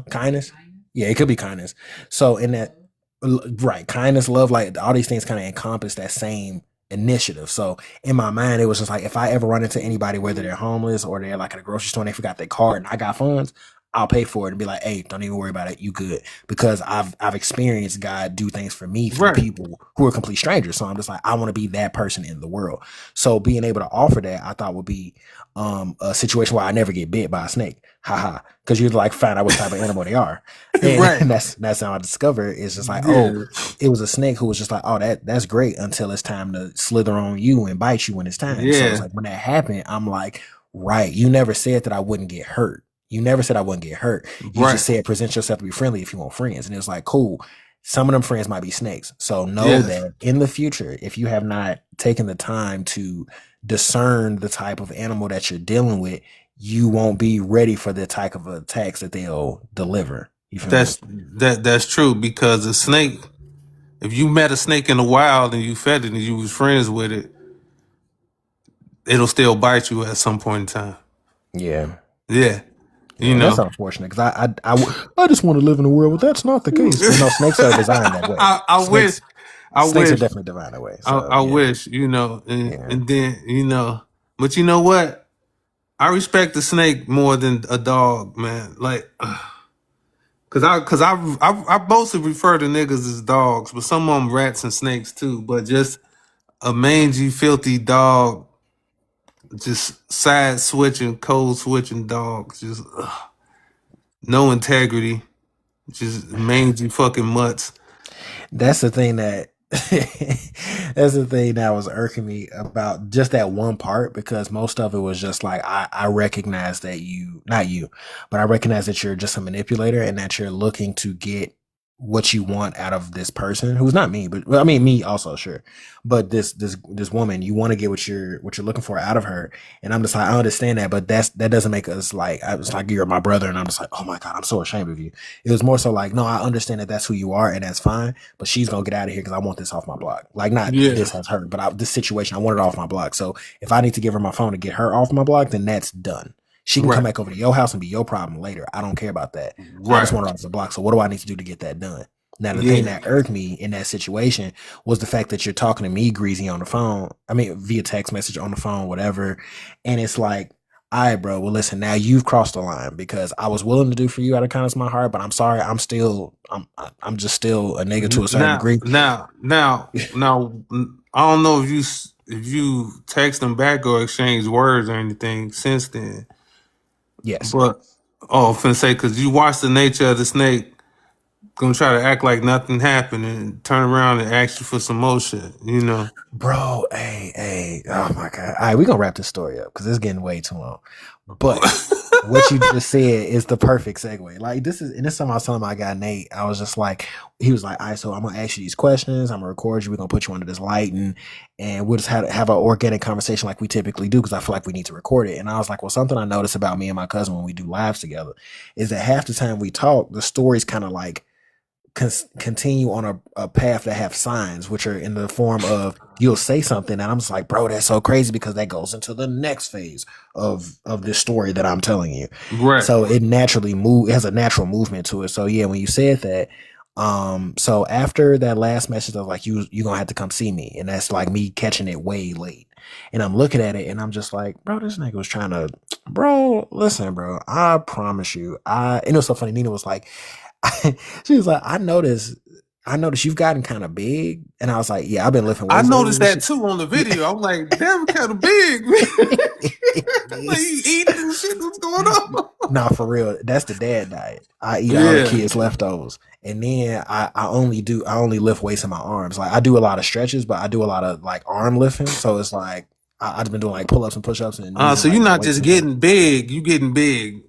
kindness. Yeah, it could be kindness. So in that, right, kindness, love, like all these things kind of encompass that same initiative. So in my mind, it was just like, if I ever run into anybody, whether they're homeless or they're like at a grocery store and they forgot their card and I got funds, I'll pay for it and be like, hey, don't even worry about it. You good. Because I've experienced God do things for me through
Right.
people who are complete strangers. So I'm just like, I want to be that person in the world. So being able to offer that, I thought would be a situation where I never get bit by a snake. Haha. Because you'd like find out what type of animal they are. And,
Right.
and that's how I discovered it's just like,
Yeah.
oh, it was a snake who was just like, oh, that's great until it's time to slither on you and bite you when it's time. So
Yeah.
it's like when that happened, I'm like, right, you never said that I wouldn't get hurt. You never said I wouldn't get hurt. You
Right.
just said present yourself to be friendly if you want friends. And it was like, cool. Some of them friends might be snakes. So know
Yeah.
that in the future, if you have not taken the time to discern the type of animal that you're dealing with, you won't be ready for the type of attacks that they'll deliver. You feel me?
That's true, because a snake, if you met a snake in the wild and you fed it and you was friends with it, it'll still bite you at some point in time.
Yeah.
Yeah. You
And
know.
that's unfortunate because I just want to live in a world where that's not the case. You know, snakes are designed that way.
I wish.
Snakes are definitely designed that way. So,
I
yeah.
wish, you know,
Yeah.
and then, you know, but you know what? I respect the snake more than a dog, man. Like, cause I mostly refer to niggas as dogs, but some of them rats and snakes too. But just a mangy, filthy dog, just side switching, cold switching dog, just no integrity, just mangy fucking mutts.
That's the thing that that's the thing that was irking me about just that one part, because most of it was just like I recognize that not you, but I recognize that you're just a manipulator and that you're looking to get what you want out of this person who's not me, but well, I mean me also, sure, but this woman, you want to get what you're looking for out of her, and I'm just like, I understand that, but that doesn't make us like, I was like, you're my brother, and I'm just like, oh my god, I'm so ashamed of you. It was more so like, no, I understand that that's who you are and that's fine, but she's gonna get out of here because I want this off my block. Like, not this as her, but this situation, I want it off my block. So if I need to give her my phone to get her off my block, then that's done. She can come back over to your house and be your problem later. I don't care about that. I just want her off the block. So what do I need to do to get that done? Now, the thing that irked me in that situation was the fact that you're talking to me, Greasy, on the phone. I mean, via text message, on the phone, whatever. And it's like, all right, bro, well, listen, now you've crossed the line, because I was willing to do for you out of kindness of my heart, but I'm sorry, I'm just still a nigga to a certain degree.
Now, I don't know if you text them back or exchange words or anything since then.
Yes.
But I'm finna say, because you watch the nature of the snake, gonna try to act like nothing happened and turn around and ask you for some more shit, you know.
Bro, hey, oh my god. All right, we're gonna wrap this story up because it's getting way too long. But what you just said is the perfect segue. Like, this time I was telling my guy Nate, I was just like, he was like, all right, so I'm gonna ask you these questions, I'm gonna record you, we're gonna put you under this light, and we'll just have an organic conversation like we typically do, because I feel like we need to record it. And I was like, well, something I noticed about me and my cousin when we do lives together is that half the time we talk, the stories kind of like continue on a path that have signs, which are in the form of, you'll say something and I'm just like, bro, that's so crazy, because that goes into the next phase of this story that I'm telling you.
Right.
So it has a natural movement to it. So yeah, when you said that, so after that last message of like, you gonna have to come see me, and that's like me catching it way late, and I'm looking at it and I'm just like, bro, this nigga was trying to, bro, listen, bro, I promise you, and it was so funny. Nina was like, she was like, I noticed you've gotten kind of big. And I was like, yeah, I've been lifting weights.
I noticed that too on the video. I'm like, damn, kind of big. Like, you eating and shit, what's going on?
Nah, for real. That's the dad diet. I eat all the kids' leftovers. And then I only lift weights in my arms. Like, I do a lot of stretches, but I do a lot of like arm lifting. So it's like, I've been doing like pull-ups and push-ups. And
so you're not just getting big, you getting big.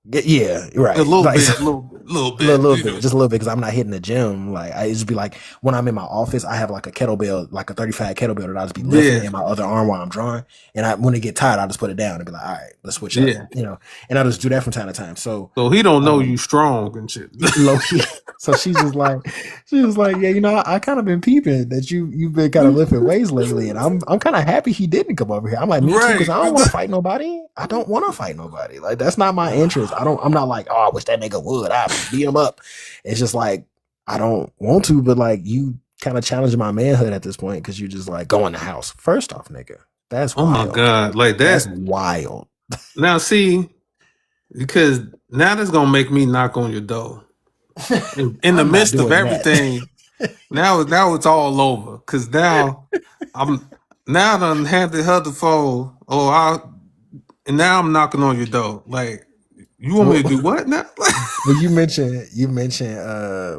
Yeah, right.
A little
like,
bit, just a little bit,
because I'm not hitting the gym. Like, I just be like, when I'm in my office, I have like a kettlebell, like a 35 kettlebell that I just be lifting in my other arm while I'm drawing. And when it get tired, I just put it down and be like, all right, let's switch up. You know, and I just do that from time to time. So
he don't know you strong and shit.
Low key. So she was like, yeah, you know, I kind of been peeping that you've been kind of lifting weights lately, and I'm kind of happy he didn't come over here. I'm like, me too, because I don't want to fight nobody. I don't want to fight nobody. Like, that's not my interest. I'm not like, oh, I wish that nigga would. I beat him up. It's just like, I don't want to, but like, you kind of challenging my manhood at this point, because you just like, go in the house. First off, nigga, that's wild.
Oh my god, like
that's wild.
Now see, Because now that's gonna make me knock on your door in the
I'm not
midst of
doing that.
everything. Now it's all over. Cause I'm now I done had the other phone. And now I'm knocking on your door. Like, you want me to do what now?
Well, you mentioned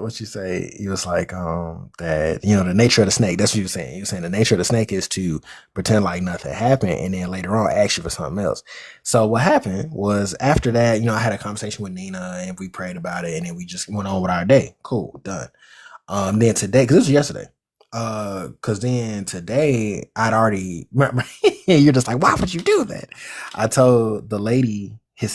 what you say. You was like that the nature of the snake. That's what you were saying. You were saying the nature of the snake is to pretend like nothing happened, and then later on ask you for something else. So what happened was after that, I had a conversation with Nina, and we prayed about it, and then we just went on with our day. Cool, done. Then today, because this was yesterday. Because then today I'd already remember. You're just like, why would you do that? I told the lady. I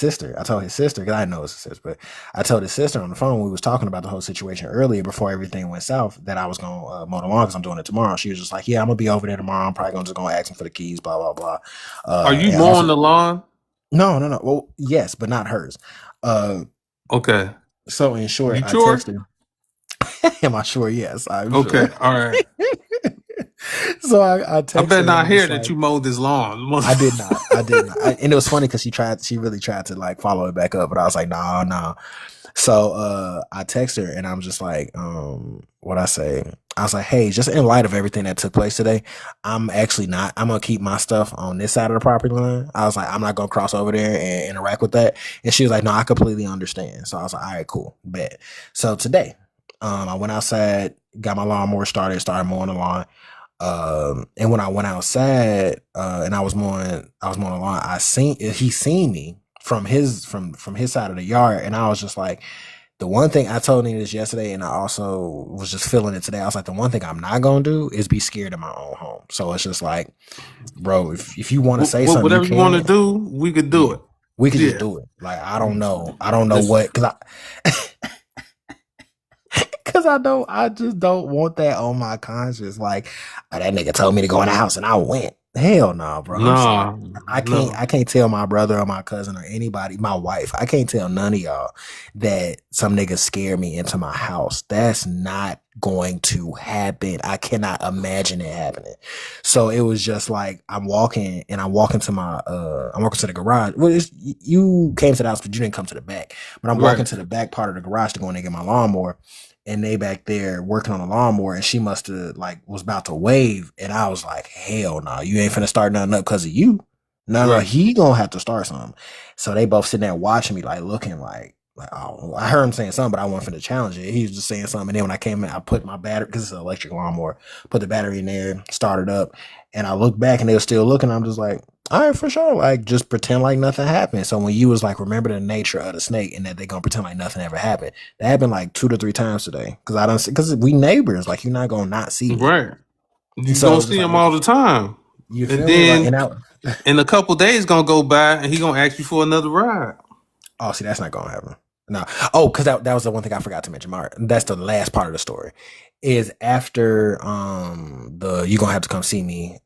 told his sister, because I know it's his sister, but I told his sister on the phone, we was talking about the whole situation earlier before everything went south, that I was going to mow the lawn because I'm doing it tomorrow. She was just like, yeah, I'm going to be over there tomorrow. I'm probably just going to ask him for the keys, blah, blah, blah.
Are you
And
mowing
also,
the lawn?
no. Well, yes, but not hers.
Okay.
So in short,
You
I
sure?
texted. Am I sure? Yes, I'm
Okay.
sure.
All right.
So I texted.
I better
her,
not
and
hear
it's
that
like,
you mowed this lawn.
I did not. And it was funny because she really tried to like follow it back up, but I was like, nah. So I text her and I'm just like, what I say? I was like, hey, just in light of everything that took place today, I'm gonna keep my stuff on this side of the property line. I was like, I'm not gonna cross over there and interact with that. And she was like, no, I completely understand. So I was like, all right, cool, bet. So today, I went outside, got my lawnmower started mowing the lawn. And when I went outside, and I was mowing the lawn, he seen me from his side of the yard, and I was just like, the one thing I told him this yesterday, and I also was just feeling it today. I was like, the one thing I'm not gonna do is be scared in my own home. So it's just like, bro, if you want to say something,
Whatever you want to
can.
do, we could do it.
We could just do it. Like I don't know what, because I just don't want that on my conscience. Like, that nigga told me to go in the house and I went. Hell no, bro. I'm sorry. I can't tell my brother or my cousin or anybody, my wife. I can't tell none of y'all that some nigga scare me into my house. That's not going to happen. I cannot imagine it happening. So it was just like I'm walking to the garage. Well, you came to the house, but you didn't come to the back. But I'm walking to the back part of the garage to go in and get my lawnmower. And they back there working on the lawnmower, and she must have was about to wave, and I was like, hell no, you ain't finna start nothing up because of you. No, he gonna have to start something. So they both sitting there watching me, like looking like oh, I heard him saying something, but I wasn't finna challenge it. He was just saying something, and then when I came in, I put my battery, because it's an electric lawnmower, put the battery in there, started up, and I looked back, and they were still looking. I'm just like, all right, for sure. Like, just pretend like nothing happened. So when you was like, remember the nature of the snake and that they gonna pretend like nothing ever happened. That happened like 2 to 3 times today. Because we neighbors. Like, you're not gonna not see me.
Right. You
So
gonna see him all the time.
You feel
And
me?
then in a couple days gonna go by and he gonna ask you for another ride.
Oh, see, that's not gonna happen. No. Oh, because that was the one thing I forgot to mention, Mark. That's the last part of the story. Is after you gonna have to come see me.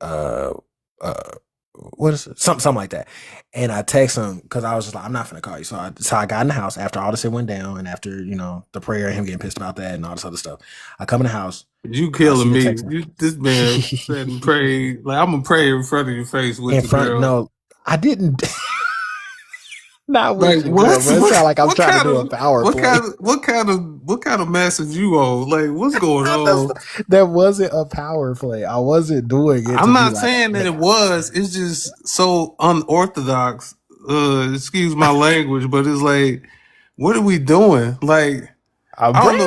What is it? Something like that. And I text him because I was just like, I'm not gonna call you. So I got in the house after all this shit went down, and after the prayer and him getting pissed about that and all this other stuff. I come in the house.
You killing me. This man said and prayed. Like, I'm gonna pray in front of your face with the girl.
No, I didn't. Not with
like, what?
It sound like I'm trying to do a power play.
What kind of message you on? Like, what's going on?
That wasn't a power play. I wasn't doing it.
I'm not saying that it was. It's just so unorthodox. Excuse my language, but it's like, what are we doing? Like, I don't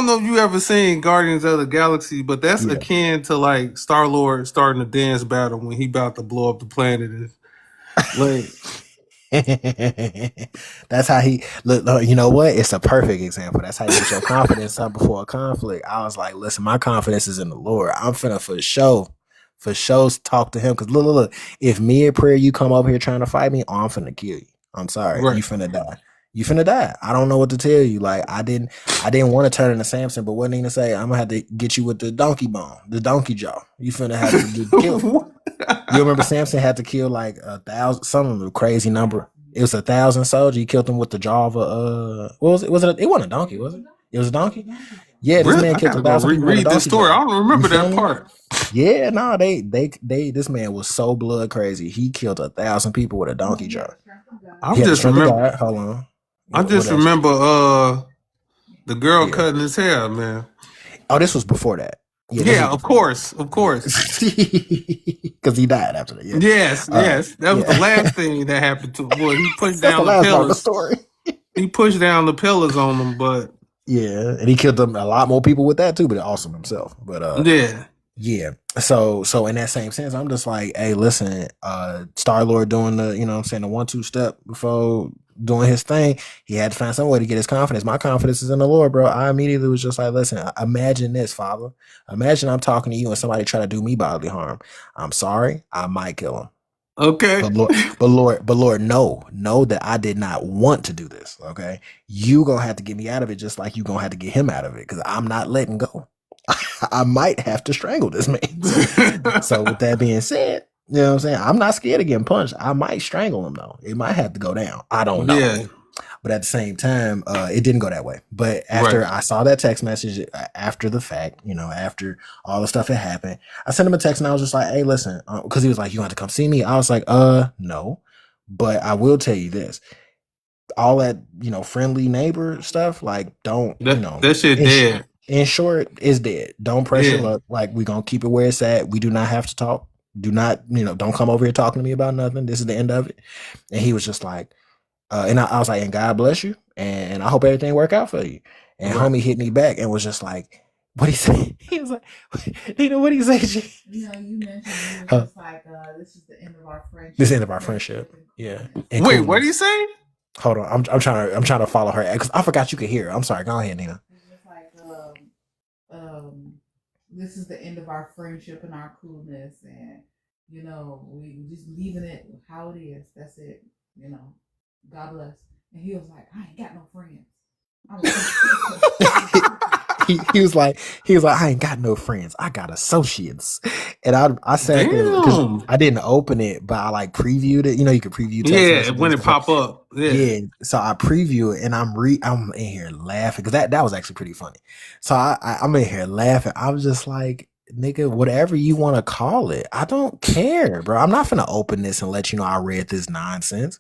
know if you ever seen Guardians of the Galaxy, but that's akin to like Star-Lord starting a dance battle when he about to blow up the planet. Like,
that's how he look. You know what? It's a perfect example. That's how you get your confidence up before a conflict. I was like, listen, my confidence is in the Lord. I'm finna for sure talk to him. Because look, if mid prayer you come over here trying to fight me, I'm finna kill you. I'm sorry, you finna die. You finna die. I don't know what to tell you. Like, I didn't want to turn into Samson, but what did he say? I'm gonna have to get you with the donkey bone, the donkey jaw. You finna have to get killed. You remember Samson had to kill like 1,000, some crazy number. It was 1,000 soldiers. He killed them with the jaw of a what was it? It wasn't a donkey, was it? It was a donkey. Yeah, this
Really?
man
I
killed
gotta go
1,000 people with a
reread this
donkey
story. I
jaw.
don't
You
remember
feel
that
me?
part.
Yeah, no, this man was so blood crazy. He killed 1,000 people with a donkey
He had
jaw.
the strength of God.
I
He had the
just
strength of
remember.
God. Hold on.
I
What
just
else?
remember the girl
Yeah.
cutting his hair, man.
Oh, this was before that. Yeah, this
Yeah,
was
of
before
course, of course.
that. Because he died after that. Yeah.
Yes, yes. That was the
Yeah.
last thing that happened to boy. He pushed
That's the
down the
last part of the
pillars.
story.
He pushed down the pillars on them, but
Yeah, and he killed them a lot more people with that too, but awesome himself. But
yeah,
yeah. So in that same sense, I'm just like, hey, listen, Star Lord doing the, you know what I'm saying, the 1-2 step before doing his thing, he had to find some way to get his confidence. My confidence is in the Lord, bro. I immediately was just like, listen, imagine this, Father. Imagine I'm talking to you and somebody try to do me bodily harm. I'm sorry, I might kill him.
okay.
But Lord, know that I did not want to do this. Okay, you gonna have to get me out of it, just like you gonna have to get him out of it, because I'm not letting go. I might have to strangle this man. So with that being said, you know what I'm saying, I'm not scared of getting punched. I might strangle him though. It might have to go down. I don't know.
Yeah,
But at the same time, it didn't go that way. But after
right.
I saw that text message after the fact, you know, after all the stuff had happened, I sent him a text and I was just like, hey, listen, because he was like, you want to come see me? I was like, no. But I will tell you this. All that, you know, friendly neighbor stuff, like, don't, you know,
That shit dead.
in short, is dead. Don't press your
Yeah,
luck. Like, we're going to keep it where it's at. We do not have to talk. Do not, you know, don't come over here talking to me about nothing. This is the end of it. And he was just like, and I was like, and God bless you, and I hope everything work out for you. And
right.
homie hit me back and was just like, what he say? He was like, Nina, what he say?
You know, you mentioned you were just like, this is the end of our friendship.
This end of our friendship. Yeah. And
Wait,
cool.
what did you say?
Hold on, I'm trying to follow her because I forgot you could hear. I'm sorry. Go ahead, Nina.
It's just like, this is the end of our friendship and our coolness, and you know, we just leaving it how it is. That's it. You know, God bless. And he was like, I ain't got no friends. I'm like,
he was like, I ain't got no friends. I got associates. And I sat there because
Damn.
I didn't open it, but I like previewed it. You know, you could preview text
Yeah,
messages
when it pop up. Yeah.
So I preview it and I'm in here laughing because that was actually pretty funny. So I'm in here laughing. I was just like, nigga, whatever you want to call it, I don't care, bro. I'm not gonna open this and let you know I read this nonsense.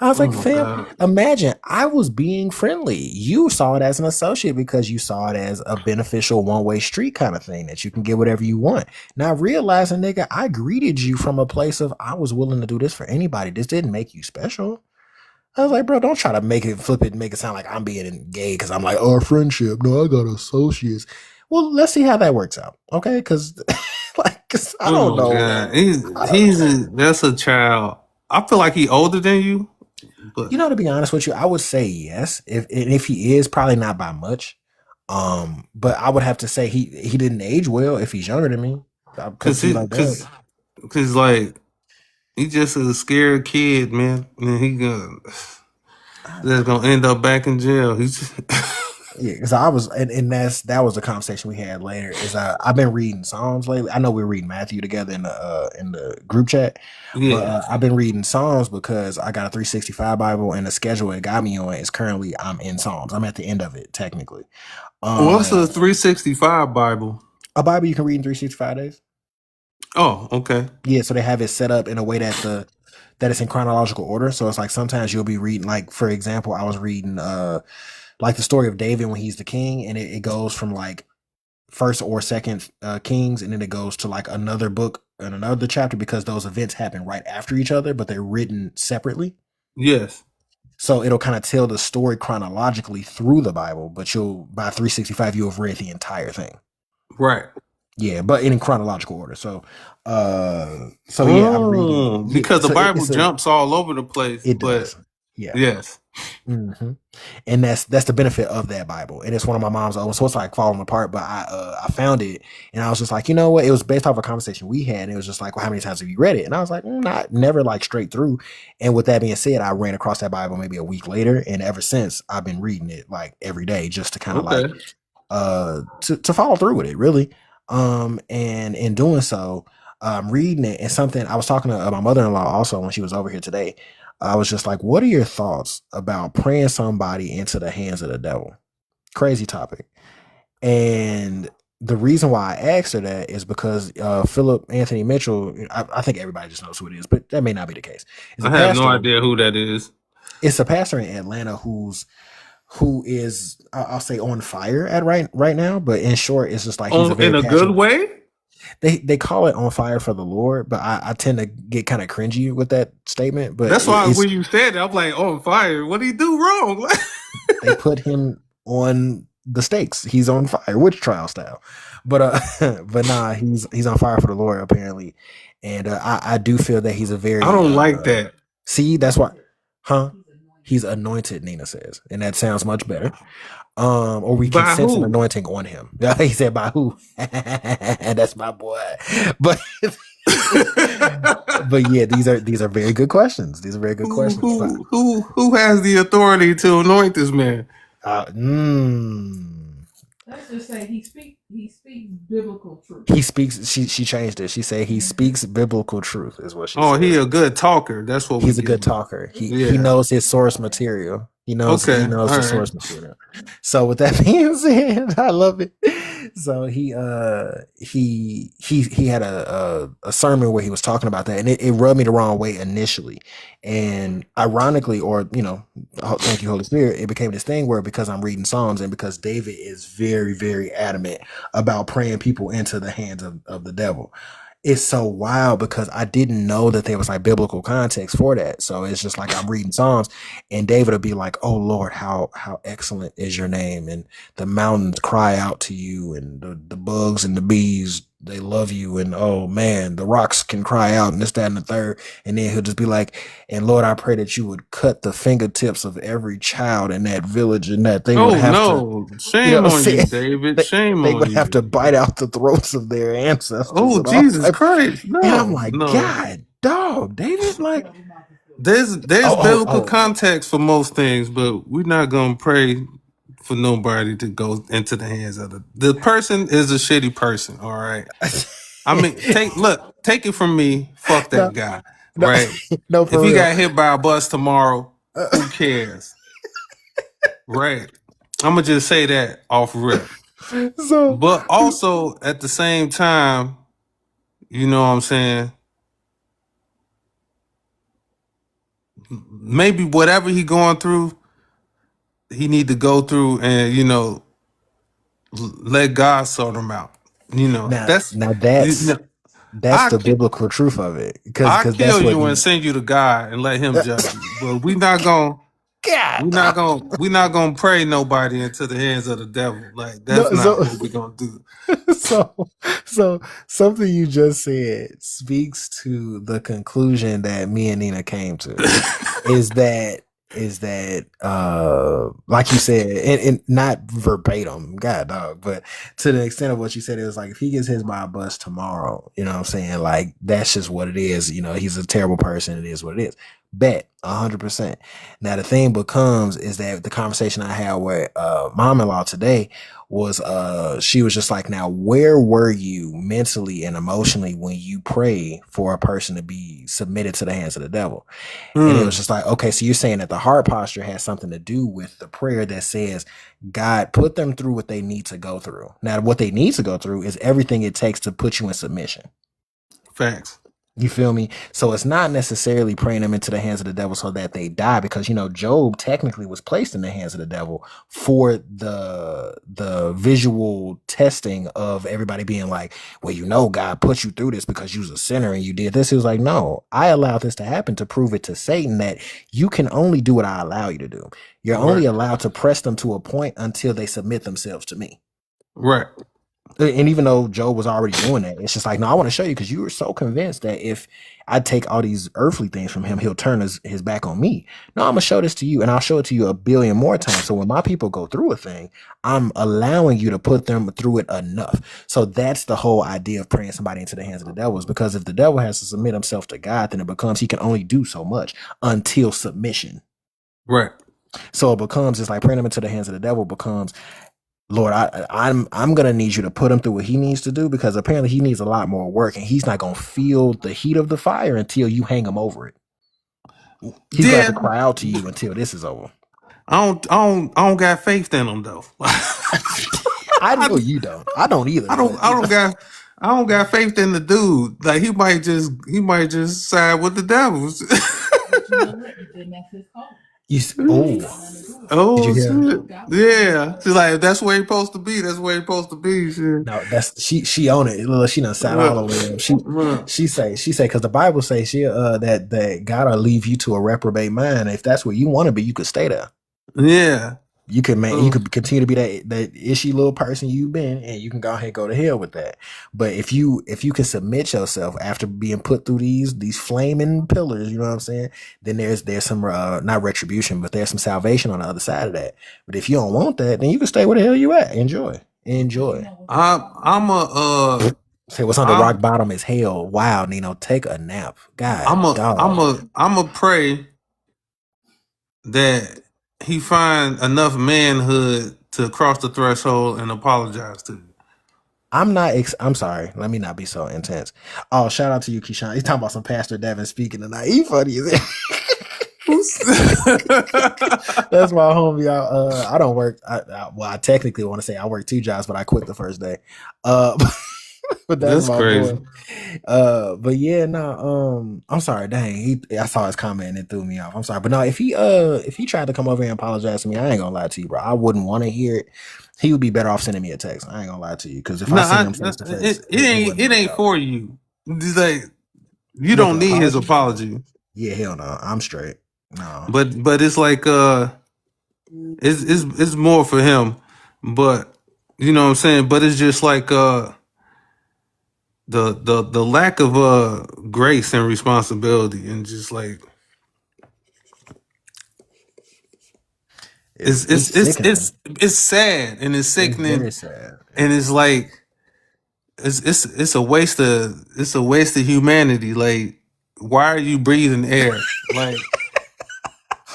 I was like, fam,
God.
imagine I was being friendly. You saw it as an associate because you saw it as a beneficial one-way street kind of thing that you can get whatever you want. Now realizing, nigga, I greeted you from a place of I was willing to do this for anybody. This didn't make you special. I was like, bro, don't try to make it sound like I'm being gay because I'm like, oh, friendship. No, I got associates. Well, let's see how that works out, okay? Because, cause I don't know.
God. That's a child. I feel like he older than you. But
You know, to be honest with you, I would say yes. If he is, probably not by much. But I would have to say he didn't age well if he's younger than me.
cause he, cause like he just a scared kid, man. And he that's gonna end up back in jail. He's just
Yeah, because I was, and that was the conversation we had later. Is I've been reading Psalms lately. I know we're reading Matthew together in the group chat, but I've been reading Psalms because I got a 365 Bible and the schedule it got me on is currently I'm in Psalms. I'm at the end of it technically.
What's a 365 Bible?
A Bible you can read in 365 days.
Oh, okay.
Yeah, so they have it set up in a way that it's in chronological order. So it's like sometimes you'll be reading, like for example, I was reading like the story of David when he's the king, and it goes from like first or second Kings, and then it goes to like another book and another chapter because those events happen right after each other, but they're written separately.
Yes.
So it'll kind of tell the story chronologically through the Bible, but by 365 you'll have read the entire thing.
Right.
Yeah, but in chronological order. So yeah, I'm reading
because the Bible jumps all over the place.
It does. Yeah.
Yes.
Mm-hmm. And that's the benefit of that Bible, and it's one of my mom's own, so it's like falling apart. But I found it, and I was just like, you know what? It was based off a conversation we had, and it was just like, well, how many times have you read it? And I was like, never like straight through. And with that being said, I ran across that Bible maybe a week later, and ever since I've been reading it like every day just to kind of like to follow through with it, really. And in doing so, reading it, and something I was talking to my mother-in-law also when she was over here today. I was just like, what are your thoughts about praying somebody into the hands of the devil? Crazy topic. And the reason why I asked her that is because Philip Anthony Mitchell, I think everybody just knows who it is, but that may not be the case. It's a
I have no
pastor.
idea who that is.
It's a pastor in Atlanta who is I'll say on fire at right now, but in short, it's just like he's a very
In a good way.
They call it on fire for the Lord, but I tend to get kind of cringy with that statement. But
that's why when you said that, I'm like, on fire. What did he do wrong?
They put him on the stakes. He's on fire, witch trial style. But but nah, he's on fire for the Lord apparently, and I do feel that he's a very.
I don't like that.
See, that's why, huh? He's anointed, Nina says, and that sounds much better. Or we can sense an anointing on him. He said, "By who?" That's my boy. But but yeah, these are very good questions. These are very good questions.
Who has the authority to anoint this man?
Let's just say he speaks biblical truth.
He speaks. She changed it. She said he speaks biblical truth. Is what she said.
Oh, he a good talker. That's what
he's a good talker. He knows his source material. He knows the source material. So with that being said, I love it. So he had a sermon where he was talking about that, and it rubbed me the wrong way initially. And ironically, or thank you, Holy Spirit, it became this thing where because I'm reading Psalms and because David is very, very adamant about praying people into the hands of the devil. It's so wild because I didn't know that there was like biblical context for that. So it's just like I'm reading Psalms and David will be like, "Oh Lord, how excellent is your name. And the mountains cry out to you, and the bugs and the bees, they love you. And oh man, the rocks can cry out," and this, that, and the third. And then he'll just be like, "And Lord, I pray that you would cut the fingertips of every child in that village, and that they would have to."
Shame on you, David. Shame on you.
They would have to bite out the throats of their ancestors.
Oh, Jesus Christ. No.
And I'm like, God, dog, David, like.
There's biblical context for most things, but we're not going to pray for nobody to go into the hands of the person is a shitty person, all right? I mean, take it from me, fuck that guy, right?
No, for
if
real.
he got hit by a bus tomorrow, who cares? Right. I'm going to just say that off rip. But also, at the same time, you know what I'm saying? Maybe whatever he going through, he need to go through and, let God sort him out. That's
the biblical truth of it.
I'll kill you and send you to God and let him judge you. But we're not gonna pray nobody into the hands of the devil. Like that's not what we're gonna do.
So something you just said speaks to the conclusion that me and Nina came to is that like you said, and not verbatim, God dog, but to the extent of what you said, it was like if he gets hit by a bus tomorrow, you know what I'm saying? Like that's just what it is. He's a terrible person. It is what it is. Bet 100%. Now the thing becomes is that the conversation I had with mom-in-law today was she was just like, now where were you mentally and emotionally when you pray for a person to be submitted to the hands of the devil? And it was just like, okay, so you're saying that the heart posture has something to do with the prayer that says, God, put them through what they need to go through. Now what they need to go through is everything it takes to put you in submission.
Facts.
You feel me? So it's not necessarily praying them into the hands of the devil so that they die, because Job technically was placed in the hands of the devil for the visual testing of everybody being like, well, God put you through this because you was a sinner and you did this. He was like, no, I allowed this to happen to prove it to Satan that you can only do what I allow you to do. You're only allowed to press them to a point until they submit themselves to me.
Right.
And even though Job was already doing that, it's just like, no, I want to show you because you were so convinced that if I take all these earthly things from him, he'll turn his back on me. No, I'm going to show this to you, and I'll show it to you 1 billion more times. So when my people go through a thing, I'm allowing you to put them through it enough. So that's the whole idea of praying somebody into the hands of the devil, is because if the devil has to submit himself to God, then it becomes he can only do so much until submission.
Right.
So it becomes, it's like praying him into the hands of the devil becomes, Lord, I'm gonna need you to put him through what he needs to do, because apparently he needs a lot more work, and he's not gonna feel the heat of the fire until you hang him over it. He's gonna have to cry out to you until this is over.
I don't got faith in him though.
I know you don't. I don't either.
I don't
But
I don't got I don't got faith in the dude. Like he might just side with the devils.
But you know what? Then that's his call.
you.
Ain't
Oh,
got nothing to do with it.
did you
Oh
hear?
shit. Yeah. She's like, that's where he's supposed to be. That's where he's supposed to be. Shit.
No, that's she own it. Look, she done sat all
Look,
over him.
look.
She say because the Bible say she that God'll leave you to a reprobate mind. If that's where you want to be, you could stay there.
Yeah.
You could you
So,
could continue to be that ishy little person you've been, and you can go ahead and go to hell with that. But if you can submit yourself after being put through these flaming pillars, you know what I'm saying? Then there's some not retribution, but there's some salvation on the other side of that. But if you don't want that, then you can stay where the hell you at. Enjoy.
I'm a
Say what's on the rock
I'm
bottom is hell. Wow, Nino, take a nap. God, dog.
I'm a pray that he find enough manhood to cross the threshold and apologize to you.
I'm sorry. Let me not be so intense. Oh, shout out to you, Keyshawn. He's talking about some Pastor Devin speaking tonight. He funny as hell. That's my homie. I don't work. I technically want to say I work 2 jobs, but I quit the first day. Uh, but that's
That's
my
crazy.
boy. But yeah, no. I'm sorry. Dang, I saw his comment and it threw me off. I'm sorry, but no. If he tried to come over here and apologize to me, I ain't gonna lie to you, bro. I wouldn't want to hear it. He would be better off sending me a text. I ain't gonna lie to you, because if
No,
I seen him face to face, it
it
wouldn't
ain't
go.
for you. It's like you
Make
don't
an
need his
apology.
apology.
Yeah, hell no. I'm straight. No.
But it's like it's more for him. But you know what I'm saying? But it's just like the lack of grace and responsibility, and just like
It's sickening.
it's sad and it's
It's
sickening,
very sad.
and it's like it's a waste of humanity. Like, why are you breathing air? Like,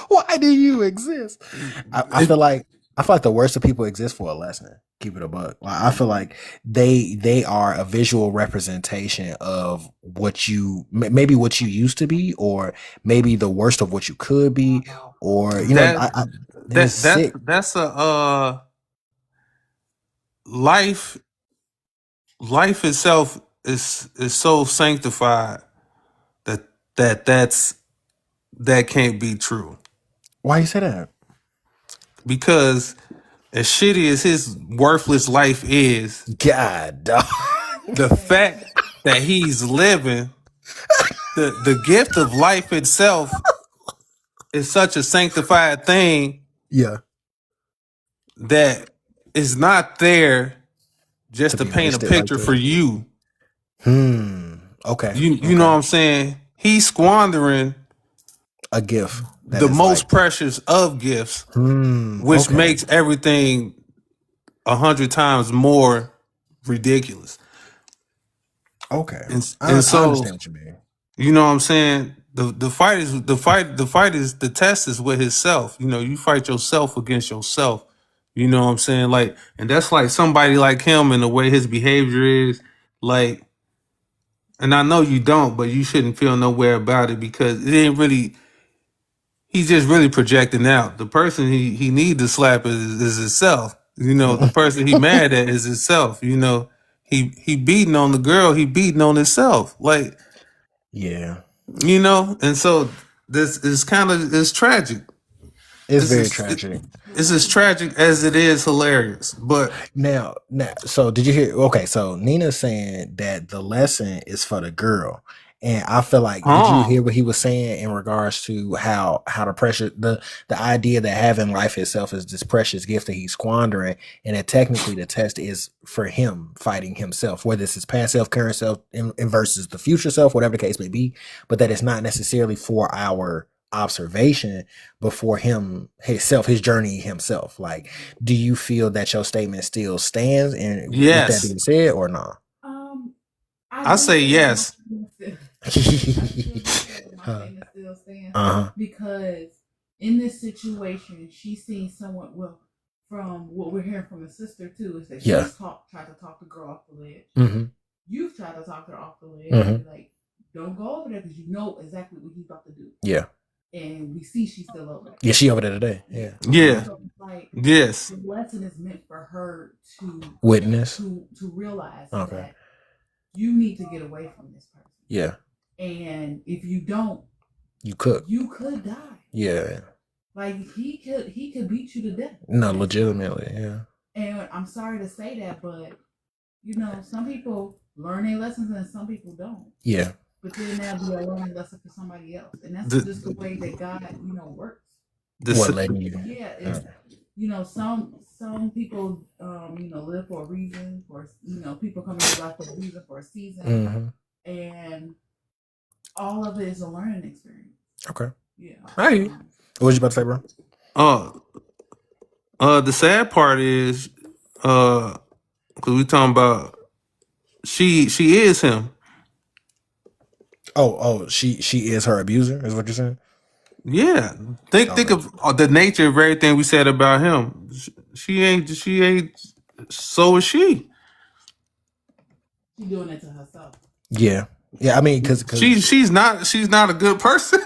Why do you exist? I
it,
feel like the worst of people exist for a lesson. Keep it a buck. Like, I feel like they are a visual representation of what you maybe what you used to be, or maybe the worst of what you could be, or
that
and it's sick.
that's a life life itself is so sanctified that that's that can't be true,
Why you say that?
because as shitty as his worthless life is,
God, dog.
the fact that he's living, the gift of life itself is such a sanctified thing
Yeah,
that is not there
to
just to
be
paint a
wasted like
picture for
that.
you.
Okay.
You know what I'm saying? He's squandering
A gift that
the
is like,
most precious of gifts, which
okay.
makes everything 100 times more ridiculous.
Okay.
And
I
so,
understand what you mean.
you know what I'm saying? The test is with himself. You know, you fight yourself against yourself. You know what I'm saying? Like, and that's like somebody like him and the way his behavior is, like, and I know you don't, but you shouldn't feel nowhere about it, because it ain't really, he's just really projecting out. The person he need to slap is himself. You know, the person he mad at is himself. You know, he beating on the girl, he beating on himself. Like,
Yeah.
you know, and so this is kind of, it's tragic.
It's
It's
very
as,
tragic.
it's as tragic as it is hilarious. But
Now, so did you hear? Okay, so Nina's saying that the lesson is for the girl, and I feel like, did you hear what he was saying in regards to how the pressure, the idea that having life itself is this precious gift that he's squandering, and that technically the test is for him fighting himself, whether it's his past self, current self, and versus the future self, whatever the case may be, but that it's not necessarily for our observation, but for his journey himself. Like, do you feel that your statement still stands, and with that
yes,
being said, or not?
I say yes.
I do feel that my statement still stands, because in this situation, she's seen someone. Well, from what we're hearing from the sister too, is that
Yeah.
she's tried to talk the girl off the ledge.
Mm-hmm.
You've tried to talk her off the ledge.
Mhm.
And be like, don't go over there, because you know exactly what he's about to do.
Yeah.
and we see she's still over there.
Yeah, she over there today. Yeah.
Yeah.
So it's like
Yes.
the lesson is meant for her to
Witness.
to realize
Okay.
that you need to get away from this person.
Yeah.
And if you don't,
You could.
you could die.
Yeah.
Like he could beat you to death.
No, legitimately. Yeah.
And I'm sorry to say that, but you know, some people learn their lessons and some people don't.
Yeah.
But then that'll be a learning lesson for somebody else, and that's just the way that God, you know, works.
What letting you?
Yeah, it's, you know, some people, you know, live for a reason. For, you know, people come into life for a reason, for a season, and all of it is a learning experience.
Okay.
Yeah.
Hey, what was you about to say, bro?
The sad part is, because we talking about she is him.
Oh, she is her abuser, is what you're saying?
Yeah. Think of the nature of everything we said about him. She ain't. So is she.
She's doing it to herself.
Yeah. Yeah, I mean, because
she's not a good person.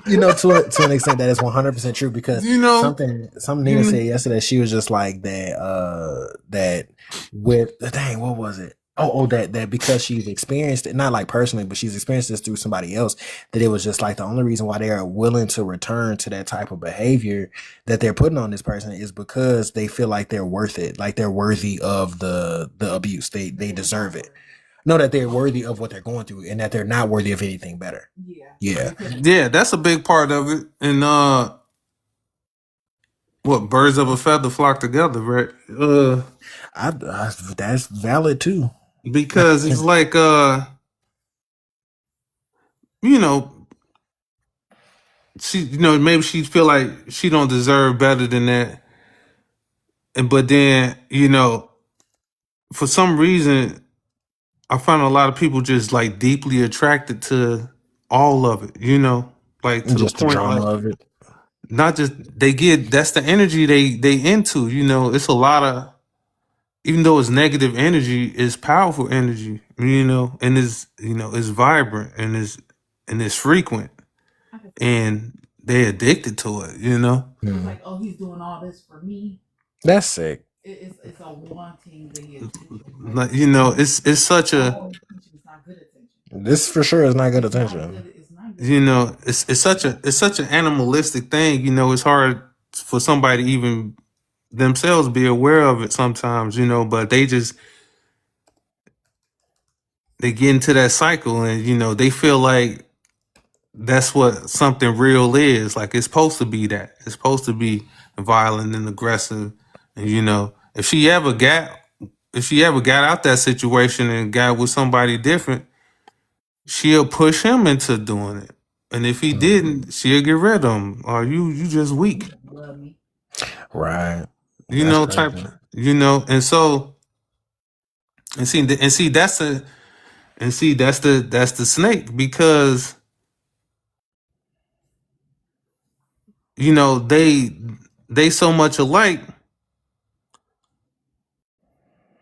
You know, to an extent, that is 100% true. Because
you know
something Nina said yesterday, she was just like that. That with dang, what was it? That because she's experienced it, not like personally, but she's experienced this through somebody else. That it was just like the only reason why they are willing to return to that type of behavior that they're putting on this person is because they feel like they're worth it, like they're worthy of the abuse. They deserve it. Know that they're worthy of what they're going through and that they're not worthy of anything better.
Yeah, that's a big part of it. And what birds of a feather flock together, right?
That's valid too.
Because it's like you know, maybe she feel like she don't deserve better than that. But then, for some reason I find a lot of people just like deeply attracted to all of it, like to
just
the point
the drama
like,
of it.
Not just that's the energy they into, it's a lot of, even though it's negative energy, it's powerful energy, and it's vibrant and it's frequent, and they're addicted to it,
It's like, oh, he's doing all this for me.
That's sick.
It's a wanting the attention.
Like, it's such a.
It's not good attention.
This for sure is not good attention.
It's not good.
It's such an animalistic thing. It's hard for somebody to even themselves be aware of it sometimes. But they get into that cycle, and they feel like that's what something real is. Like it's supposed to be that. It's supposed to be violent and aggressive. And if she ever got out that situation and got with somebody different, she'll push him into doing it. And if he didn't, she'll get rid of him. Or you just weak.
Love me.
Right.
Type. And so that's the snake, because they so much alike.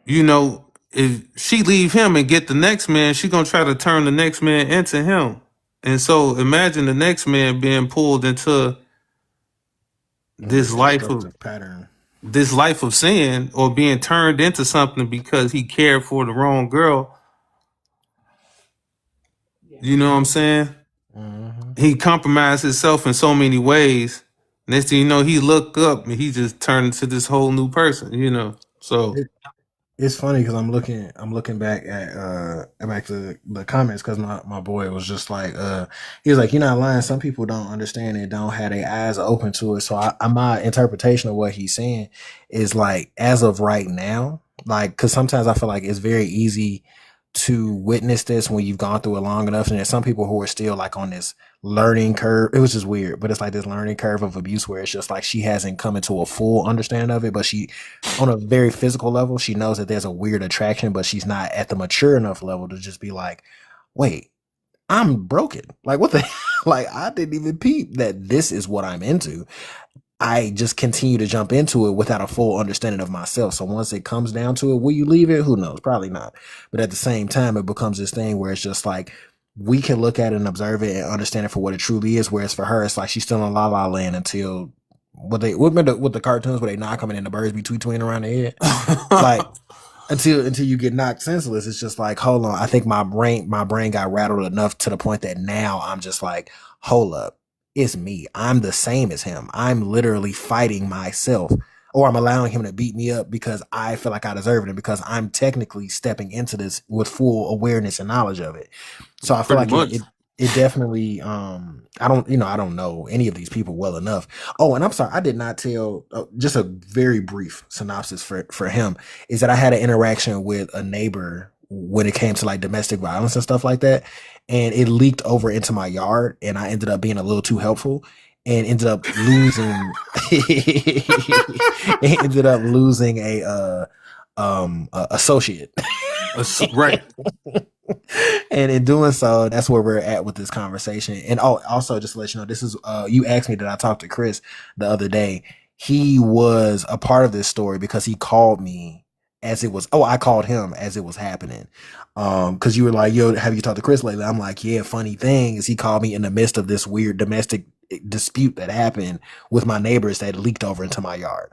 If she leave him and get the next man, she gonna try to turn the next man into him. And so imagine the next man being pulled into this life of
pattern,
this life of sin, or being turned into something because he cared for the wrong girl. You know what I'm saying?
Mm-hmm.
He compromised himself in so many ways. Next thing you know, he looked up and he just turned into this whole new person. So
it's funny because I'm looking back to the comments, because my boy was just like he was like, you're not lying, some people don't understand it, don't have their eyes open to it. So my interpretation of what he's saying is like, as of right now, like, because sometimes I feel like it's very easy to witness this when you've gone through it long enough, and there's some people who are still like on this learning curve. It was just weird, but it's like this learning curve of abuse where it's just like she hasn't come into a full understanding of it, but she, on a very physical level, she knows that there's a weird attraction, but she's not at the mature enough level to just be like, wait, I'm broken, like what the like I didn't even peep that this is what I'm into. I just continue to jump into it without a full understanding of myself. So once it comes down to it, will you leave it? Who knows? Probably not. But at the same time, it becomes this thing where it's just like, we can look at it and observe it and understand it for what it truly is. Whereas for her, it's like she's still in La La Land until what with the cartoons where they knock them and then the birds be tweeting around their head, like until you get knocked senseless. It's just like, hold on, I think my brain got rattled enough to the point that now I'm just like, hold up, it's me. I'm the same as him. I'm literally fighting myself. Or I'm allowing him to beat me up because I feel like I deserve it and because I'm technically stepping into this with full awareness and knowledge of it. So I feel
Pretty
like
much.
it definitely I don't know any of these people well enough. Oh, and I'm sorry, I did not tell just a very brief synopsis for him is that I had an interaction with a neighbor when it came to like domestic violence and stuff like that, and it leaked over into my yard, and I ended up being a little too helpful and ended up losing ended up losing a associate.
Right.
And in doing so, that's where we're at with this conversation. And also just to let you know, this is you asked me that I talked to Chris the other day. He was a part of this story because he called me as it was. Oh, I called him as it was happening. Because you were like, "Yo, have you talked to Chris lately?" I'm like, "Yeah." Funny thing is, he called me in the midst of this weird domestic dispute that happened with my neighbors that leaked over into my yard.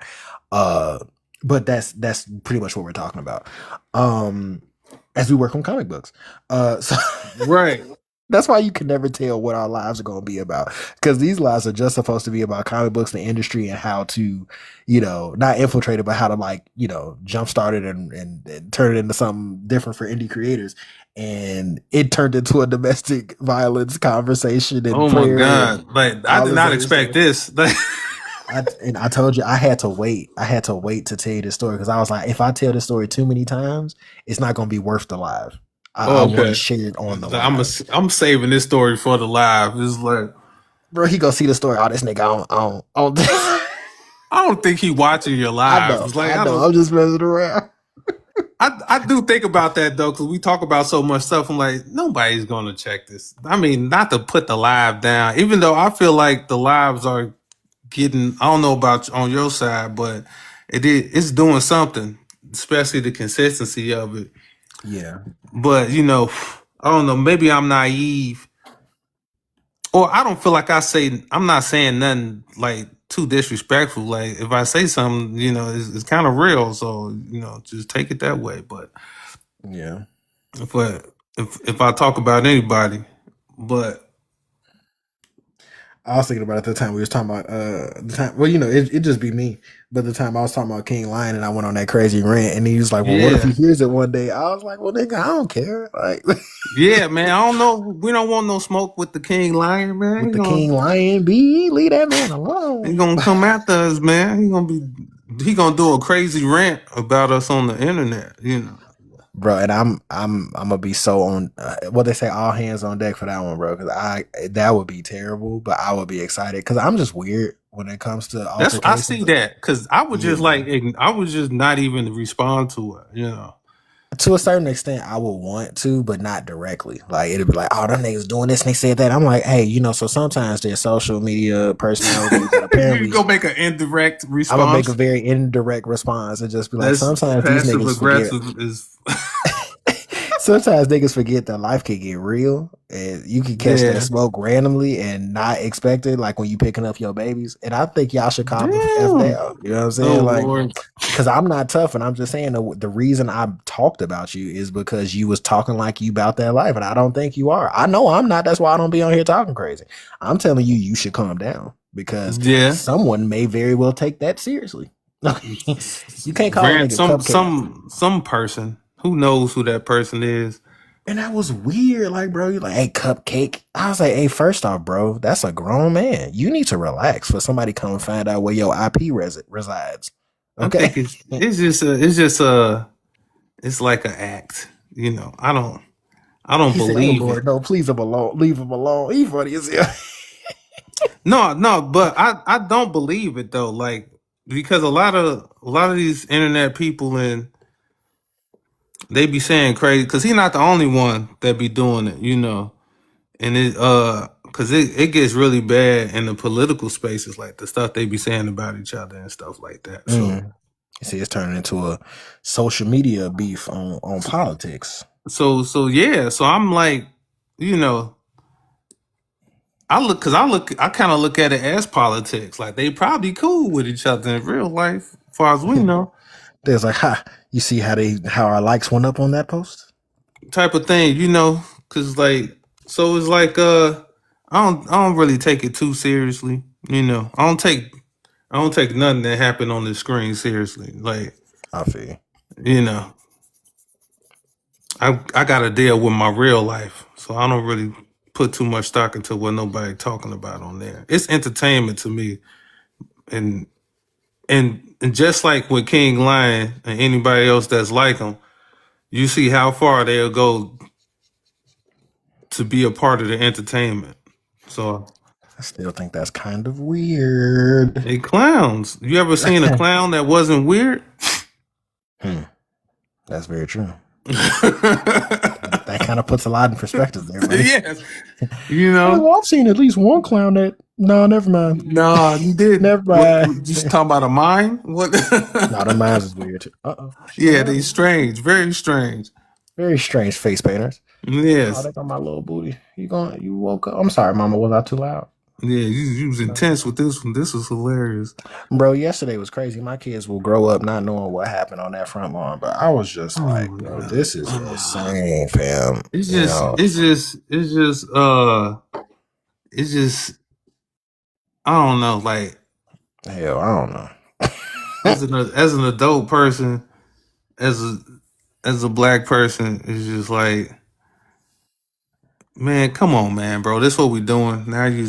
But that's pretty much what we're talking about. As we work on comic books. So
Right.
that's why you can never tell what our lives are going to be about, because these lives are just supposed to be about comic books, the industry, and how to, not infiltrate it, but how to jumpstart it and turn it into something different for indie creators. And it turned into a domestic violence conversation and
Oh my
prayer.
God! Like I did not expect this.
I told you I had to wait. I had to wait to tell you this story because I was like, if I tell this story too many times, it's not going to be worth the live. I want to share it on the live.
I'm saving this story for the live. It's like,
bro, he go see the story. Oh, this nigga on.
I don't think he watching your live. It's like,
I know. I'm just messing around.
I do think about that though, because we talk about so much stuff. I'm like, nobody's gonna check this. I mean, not to put the live down, even though I feel like the lives are getting. I don't know about on your side, but it's doing something, especially the consistency of it.
Yeah.
But I don't know. Maybe I'm naive, or I don't feel like I'm not saying nothing like too disrespectful. Like if I say something, it's kind of real. So just take it that way. But
yeah,
if I talk about anybody, but
I was thinking about it at the time we was talking about the time. Well, it just be me. But the time I was talking about King Lion and I went on that crazy rant, and he was like, "Well, what if he hears it one day?" I was like, "Well, nigga, I don't care." Like,
yeah, man, I don't know. We don't want no smoke with the King Lion, man.
With the King Lion, leave that man alone.
He gonna come after us, man. He gonna do a crazy rant about us on the internet,
Bro, and I'm gonna be so on what they say, all hands on deck for that one, bro. Because that would be terrible, but I would be excited because I'm just weird when it comes to altercations.
I see that because I would just I would just not even respond to it,
To a certain extent, I would want to, but not directly. Like it'd be like, "Oh, them niggas doing this," and they said that. I'm like, "Hey, so sometimes their social media personalities that apparently
you go make an indirect response.
I'm gonna make a very indirect response and just be like, sometimes these niggas forget. Sometimes niggas forget that life can get real, and you can catch that smoke randomly and not expect it. Like when you picking up your babies, and I think y'all should calm the F down. You know what I'm saying? Because I'm not tough, and I'm just saying the reason I talked about you is because you was talking like you about that life, and I don't think you are. I know I'm not. That's why I don't be on here talking crazy. I'm telling you should calm down because someone may very well take that seriously. You can't call it
some person. Who knows who that person is?
And that was weird. Like, bro, you're like, "Hey, cupcake." I was like, "Hey, first off, bro, that's a grown man. You need to relax for somebody come and find out where your IP resides." Okay,
I think it's like an act. I don't believe
Lord, no, please him alone. Leave him alone. He funny as hell.
No, but I don't believe it though. Like because a lot of these internet people and they be saying crazy because he's not the only one that be doing it, and it because it gets really bad in the political spaces, like the stuff they be saying about each other and stuff like that. So
you see, it's turning into a social media beef on politics.
So I'm like, you know, I kind of look at it as politics. Like they probably cool with each other in real life, as far as we know,
There's like, ha, you see how our likes went up on that post?
type of thing, because like, so it's like, I don't really take it too seriously, I don't take nothing that happened on the screen seriously. Like,
I feel.
you know, I got to deal with my real life, so I don't really put too much stock into what nobody talking about on there. It's entertainment to me, and and just like with King Lion and anybody else that's like him, you see how far they'll go to be a part of the entertainment. So
I still think that's kind of weird.
they clowns. You ever seen a clown that wasn't weird?
That's very true. That kind of puts a lot in perspective there, man.
Yes, you know.
Well, I've seen at least one clown that. No, never mind.
No, you did.
Never mind.
You talking about a mime? What?
No, the minds is weird too.
Yeah, they strange, very strange.
Very strange face painters. Oh,
Yes.
they got my little booty. You woke up. I'm sorry, Mama. Was I too loud?
Yeah, you was intense with this one. This was hilarious.
Bro, yesterday was crazy. My kids will grow up not knowing what happened on that front lawn, but I was just like, bro, this is insane, fam.
It's just I don't know, like
Hell, I don't know.
as an adult person, as a black person, it's just like, man, come on, man, bro. This what we doing. Now you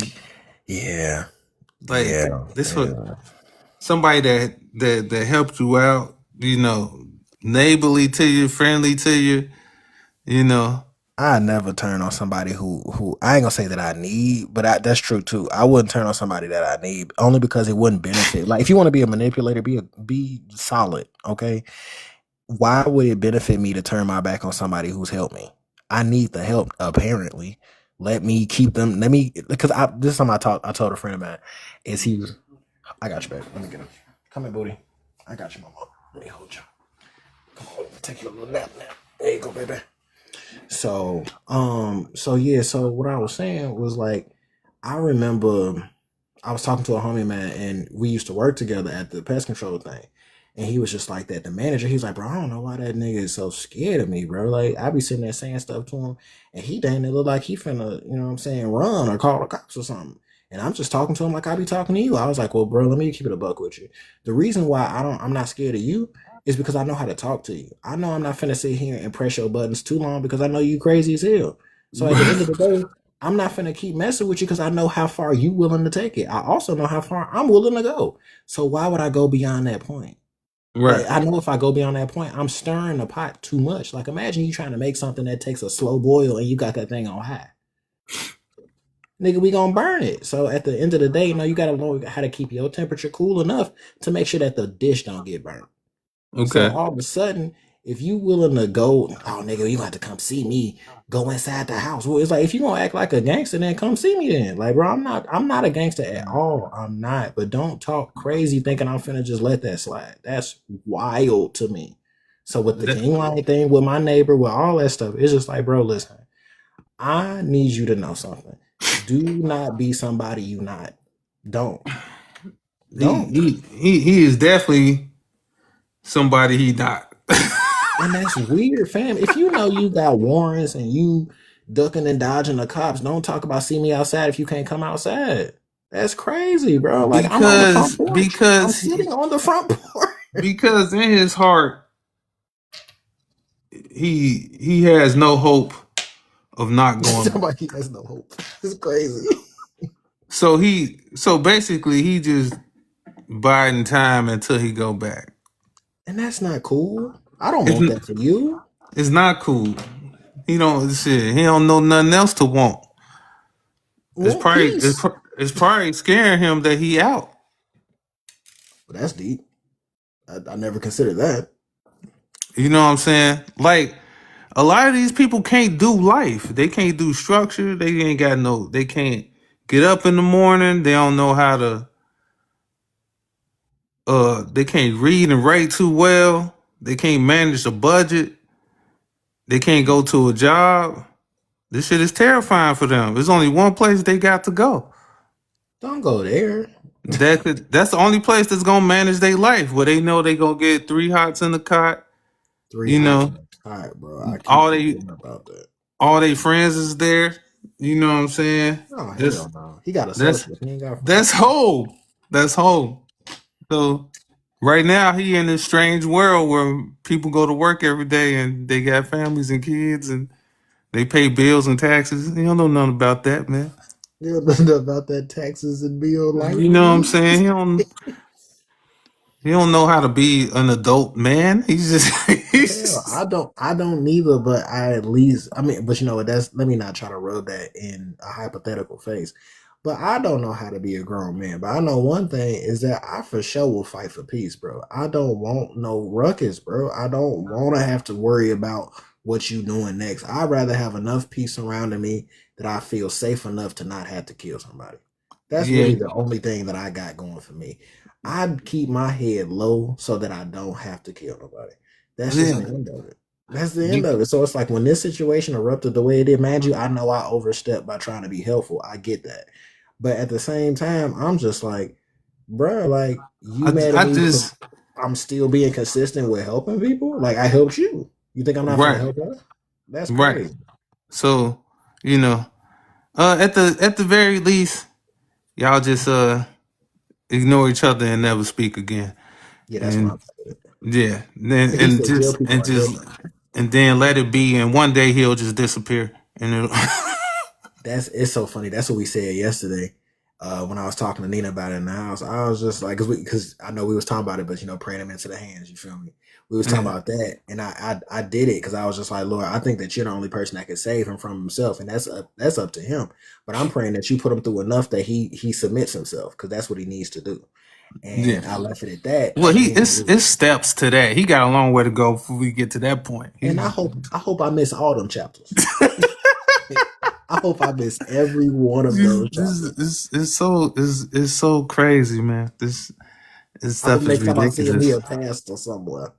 Yeah.
like
Yeah.
this what somebody that helped you out, neighborly to you, friendly to you,
I never turn on somebody who I ain't gonna say that I need, but that's true too. I wouldn't turn on somebody that I need only because it wouldn't benefit. Like if you want to be a manipulator, be solid, okay? Why would it benefit me to turn my back on somebody who's helped me? I need the help apparently. Let me keep them. Because this time I told a friend of mine, I got you, babe. Let me get him. Come here, booty. I got you, mama. Let me hold you. Come on, take your little nap now. There you go, baby. So what I was saying was like, I remember I was talking to a homie, man, and we used to work together at the pest control thing. And he was just like that. The manager, he was like, bro, I don't know why that nigga is so scared of me, bro. Like, I be sitting there saying stuff to him, and he dang it look like he finna, you know what I'm saying, run or call the cops or something. And I'm just talking to him like I be talking to you. I was like, well, bro, let me keep it a buck with you. The reason why I'm not scared of you is because I know how to talk to you. I know I'm not finna sit here and press your buttons too long because I know you crazy as hell. So at the end of the day, I'm not finna keep messing with you because I know how far you willing to take it. I also know how far I'm willing to go. So why would I go beyond that point?
right.
Like, I know if I go beyond that point, I'm stirring the pot too much. Like imagine you trying to make something that takes a slow boil and you got that thing on high. Nigga, we gonna burn it. So at the end of the day, you gotta know how to keep your temperature cool enough to make sure that the dish don't get burnt.
Okay.
So all of a sudden, if you willing to go, oh nigga, you got to come see me. Go inside the house. Well, it's like if you gonna act like a gangster, then come see me then. Like, bro, I'm not a gangster at all. I'm not. But don't talk crazy thinking I'm finna just let that slide. That's wild to me. So with the King Lion thing, with my neighbor, with all that stuff, it's just like, bro, listen, I need you to know something. Do not be somebody you not. Don't.
He is definitely somebody he not.
And that's weird, fam. If you know you got warrants and you ducking and dodging the cops, don't talk about see me outside if you can't come outside. That's crazy, bro. Like I'm on the front porch. I'm sitting on the front porch.
Because in his heart, he has no hope of not going.
Somebody has no hope. It's crazy.
So basically he just biding time until he go back.
And that's not cool. I don't want that for you.
It's not cool. He don't know nothing else to want. It's probably scaring him that he out.
Well, that's deep. I never considered that.
You know what I'm saying? Like a lot of these people can't do life. They can't do structure. They can't get up in the morning. They don't know how to they can't read and write too well. They can't manage a budget. They can't go to a job. This shit is terrifying for them. There's only one place they got to go.
Don't go there.
That's the only place that's gonna manage their life, where they know they gonna get 3 hots in the cot.
Three
You
hots
know,
in the cot, bro. I keep
all they
forgetting about that.
all they friends is there. You know what I'm saying?
Oh
That's
hell no. He got
that's
associates. He ain't got
that's
friends.
home. That's home. So right now he in this strange world where people go to work every day and they got families and kids and they pay bills and taxes. You don't know nothing about that, man.
You don't know about that taxes and bill life,
You know what I'm
man.
saying? He don't know how to be an adult man. He's just he's
Hell,
just,
I don't neither, but I at least I mean, but you know what, that's let me not try to rub that in a hypothetical face. But I don't know how to be a grown man. But I know one thing is that I for sure will fight for peace, bro. I don't want no ruckus, bro. I don't want to have to worry about what you doing next. I'd rather have enough peace surrounding me that I feel safe enough to not have to kill somebody. That's
yeah,
really the only thing that I got going for me. I'd keep my head low so that I don't have to kill nobody. That's just
yeah.
the end of it. That's the end
You,
of it. So it's like when this situation erupted the way it did, man, you, I know I overstepped by trying to be helpful. I get that. But at the same time, I'm just like, bro, like you mad at
I
me because
just
I'm still being consistent with helping people? Like I helped you. You think I'm not gonna
right,
help her? That's
right.
crazy.
So you know, at the very least, y'all just ignore each other and never speak again.
Yeah, that's what
And
I'm saying.
yeah, then
He said jail people
and
are
just
different.
and then let it be. And one day he'll just disappear. And it'll
That's it's so funny. That's what we said yesterday when I was talking to Nina about it in the house. I was just like, because I know we was talking about it, but you know, praying him into the hands. You feel me? We was talking
yeah,
about that, and I did it because I was just like, Lord, I think that you're the only person that can save him from himself, and that's up to him. But I'm praying that you put him through enough that he submits himself because that's what he needs to do.
yeah.
And I left it at that,
Well,
and then
it's steps to that. He got a long way to go before we get to that point.
and I hope I miss all them chapters. I hope I miss every one of those chapters.
it's so crazy, man. This
I hope
stuff is
next time I see him,
ridiculous.
he'll pastor somewhere.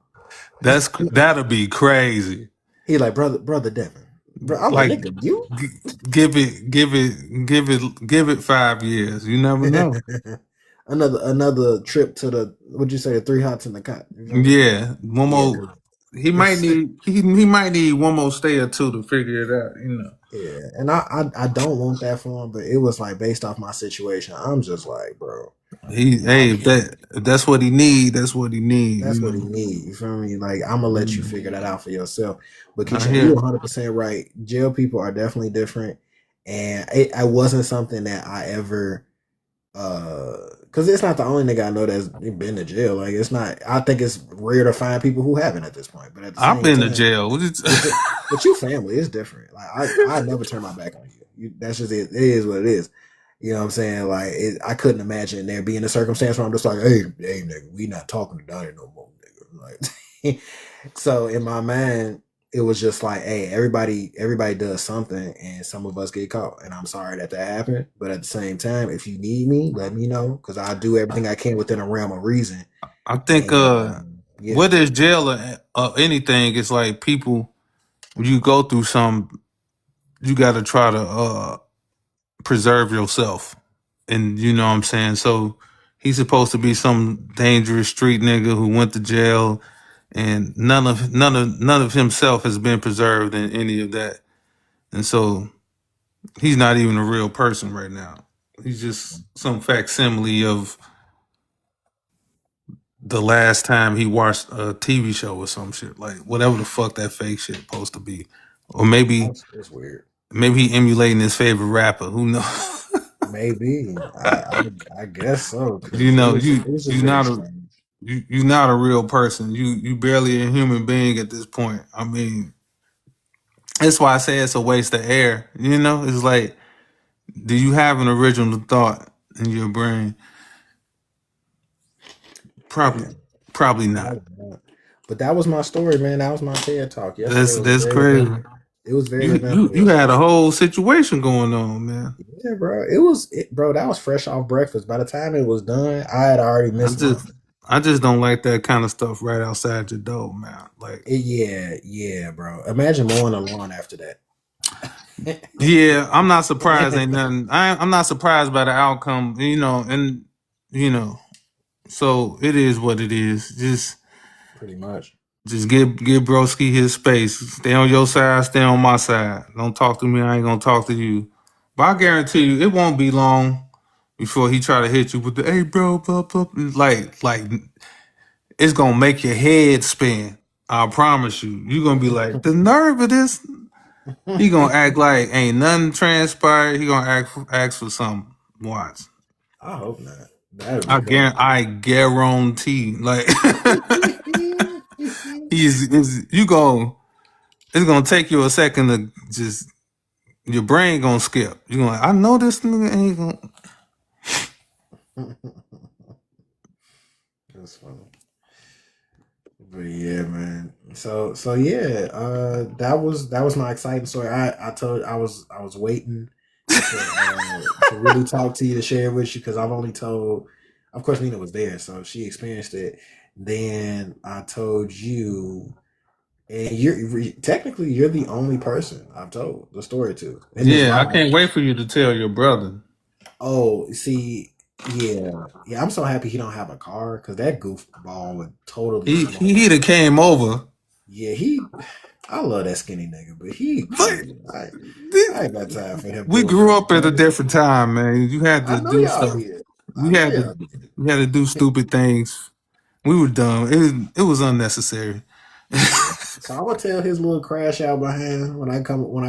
That'll be crazy.
He like brother Devin, bro. I'm like
Like
nigga, you.
give it 5 years. You never know.
another trip to the what'd you say the three hots in the cot? You feel me?
Yeah, one
Yeah,
more. He might need one more stay or two to figure it out. You know.
yeah, and I don't want that for him, but it was like based off my situation. I'm just like, bro, I
Hey,
can't.
if that's what he need, that's what he need. You
That's what he
know.
need. You feel me? Like I'm gonna let you figure
Mm.
that out for yourself. But
I
Keisha, you
hear.
100% right. Jail people are definitely different, and it wasn't something that I ever because it's not the only nigga I know that's been to jail. Like it's not. I think it's rare to find people who haven't at this point. But at the
I've
same
been to
time,
jail. What is-
but you family is different. Like I never turn my back on you. That's just it. It is what it is. You know what I'm saying? Like I couldn't imagine there being a circumstance where I'm just like, hey, nigga, we not talking to Donnie no more, nigga. Like, so in my mind, it was just like, hey, everybody does something, and some of us get caught, and I'm sorry that happened. But at the same time, if you need me, let me know because I do everything I can within a realm of reason.
I think
And yeah,
whether it's jail or anything, it's like people when you go through some, you got to try to preserve yourself, and you know what I'm saying. So he's supposed to be some dangerous street nigga who went to jail, and none of himself has been preserved in any of that, and so he's not even a real person right now. He's just some facsimile of the last time he watched a TV show or some shit, like whatever the fuck that fake shit supposed to be, or
it's weird.
maybe he emulating his favorite rapper. Who knows?
Maybe I guess so
you
because
know,
it was just
you
very
not a
strange.
you're not a real person. You barely a human being at this point. I mean, that's why I say it's a waste of air. You know, it's like, do you have an original thought in your brain? Probably,
Man,
probably
I
not.
don't know. But that was my story, man. That was my TED talk. Yesterday was
That's
very
crazy.
eventful. It was very eventful
You had a
yesterday.
whole situation going on, man.
Yeah, bro. Bro. That was fresh off breakfast. By the time it was done, I had already
I
missed lunch.
just I just don't like that kind of stuff right outside your door, man. Like,
Yeah, bro. Imagine mowing a lawn after that.
Yeah, I'm not surprised. Ain't nothing. I'm not surprised by the outcome. And you know, so it is what it is.
Pretty much.
Just give Broski his space. Stay on your side. Stay on my side. Don't talk to me. I ain't gonna talk to you. But I guarantee you, it won't be long before he try to hit you with the hey, bro, blah, blah. Like it's gonna make your head spin. I promise you. You're gonna be like the nerve of this. He gonna act like ain't nothing transpired. He gonna ask for something. Watch.
I hope not. That would be funny.
I guarantee. Like you going it's gonna take you a second to just your brain gonna skip. You gonna I know this nigga ain't gonna.
That's funny. But yeah, man. So yeah, that was my exciting story. I told I was waiting to really talk to you to share it with you because I've only told. Of course, Nina was there, so she experienced it. Then I told you, and technically you're the only person I've told the story to. And
Yeah, I can't wait for you to tell your brother.
Oh, see, yeah, I'm so happy he don't have a car because that goofball would totally.
He'd have came over.
Yeah, I love that skinny nigga, but I ain't got time for him.
We grew up at a different time, man. You had to do stuff. You had to do stupid things. We were dumb. It was unnecessary.
So I'm gonna tell his little crash out behind when I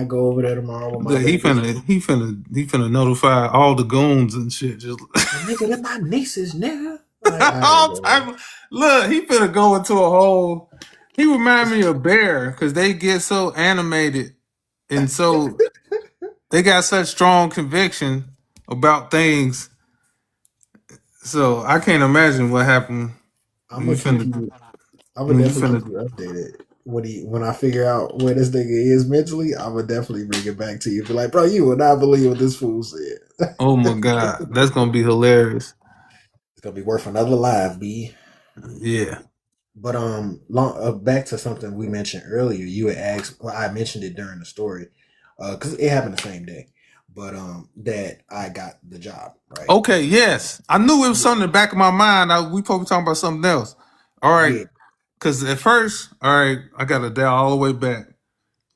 go over there tomorrow. With my
he finna notify all the goons and shit. Just
nigga, they're my nieces now.
All time. Look, he finna go into a whole. He remind me of Bear because they get so animated and so they got such strong conviction about things. So I can't imagine what happened.
I'm gonna definitely keep you updated. When I figure out where this nigga is mentally, I would definitely bring it back to you. Be like, bro, you would not believe what this fool said.
Oh my god, that's gonna be hilarious.
It's gonna be worth another live, B.
Yeah.
But back to something we mentioned earlier. You had asked, well, I mentioned it during the story, because it happened the same day. But that I got the job, right?
Okay. Yes, I knew it was something in the back of my mind. We probably talking about something else. All right.
Yeah.
Because at first, all right, I got to dial all the way back.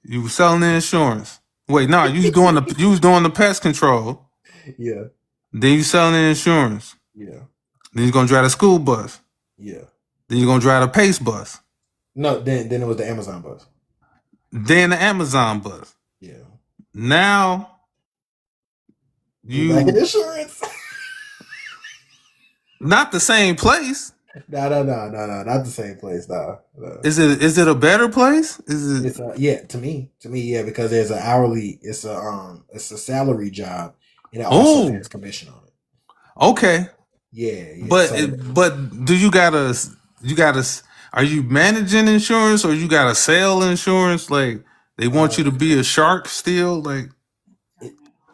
You were selling the insurance. Wait, no, you was doing the pest control.
Yeah.
Then you selling the insurance.
Yeah.
Then you're gonna drive the school bus.
Yeah.
Then you're gonna drive the Pace bus.
No, then it was the Amazon bus.
Then the Amazon bus.
Yeah.
Now
you back in insurance.
Not the same place.
No, not the same place. No.
Is it a better place?
It's to me, yeah, because there's an hourly. It's a salary job, and it also has commission on it.
Okay.
Yeah.
But do you gotta? Are you managing insurance or you gotta sell insurance? Like they want you to be a shark still? Like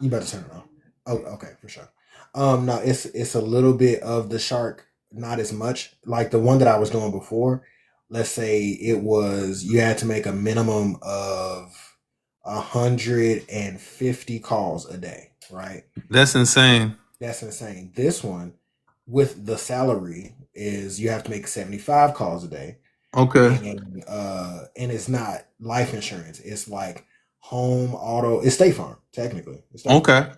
you better turn it on. Oh, okay, for sure. No, it's a little bit of the shark, not as much. Like the one that I was doing before, let's say it was you had to make a minimum of 150 calls a day, right?
That's insane.
This one with the salary is you have to make 75 calls a day.
Okay.
And it's not life insurance. It's like home, auto. It's State Farm, technically.
Okay.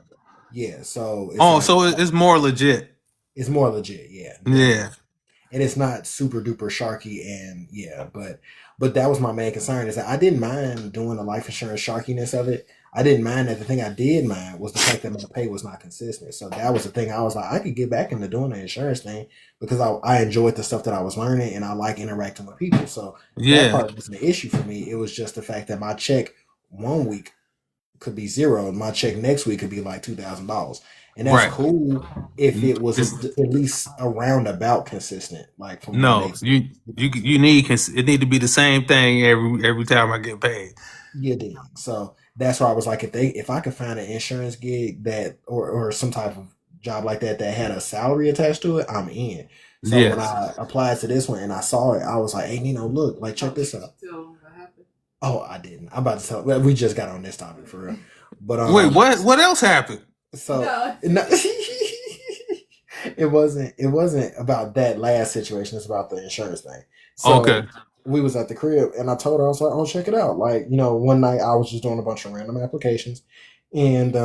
Yeah, so
so it's more legit.
It's more legit, yeah.
Yeah.
And it's not super duper sharky, and yeah, but that was my main concern is that I didn't mind doing the life insurance sharkiness of it. I didn't mind that. The thing I did mind was the fact that my pay was not consistent. So that was the thing. I was like, I could get back into doing the insurance thing because I enjoyed the stuff that I was learning and I like interacting with people. So that part wasn't an issue for me. It was just the fact that my check one week could be zero and my check next week could be like $2,000. And that's cool if it was at least around about consistent. Like from
you need it need to be the same thing every time I get paid.
Yeah, so that's why I was like, if I could find an insurance gig that or some type of job like that had a salary attached to it, I'm in. So when I applied to this one and I saw it, I was like, hey, Nino, look, like check this out. Oh, I didn't. I'm about to tell. Well, we just got on this topic for real. But
Wait, what? What else happened?
So
No.
no, it wasn't about that last situation. It's about the insurance thing. So
Okay.
we was at the crib, and I told her, I was like, "Oh, check it out." Like, one night I was just doing a bunch of random applications, and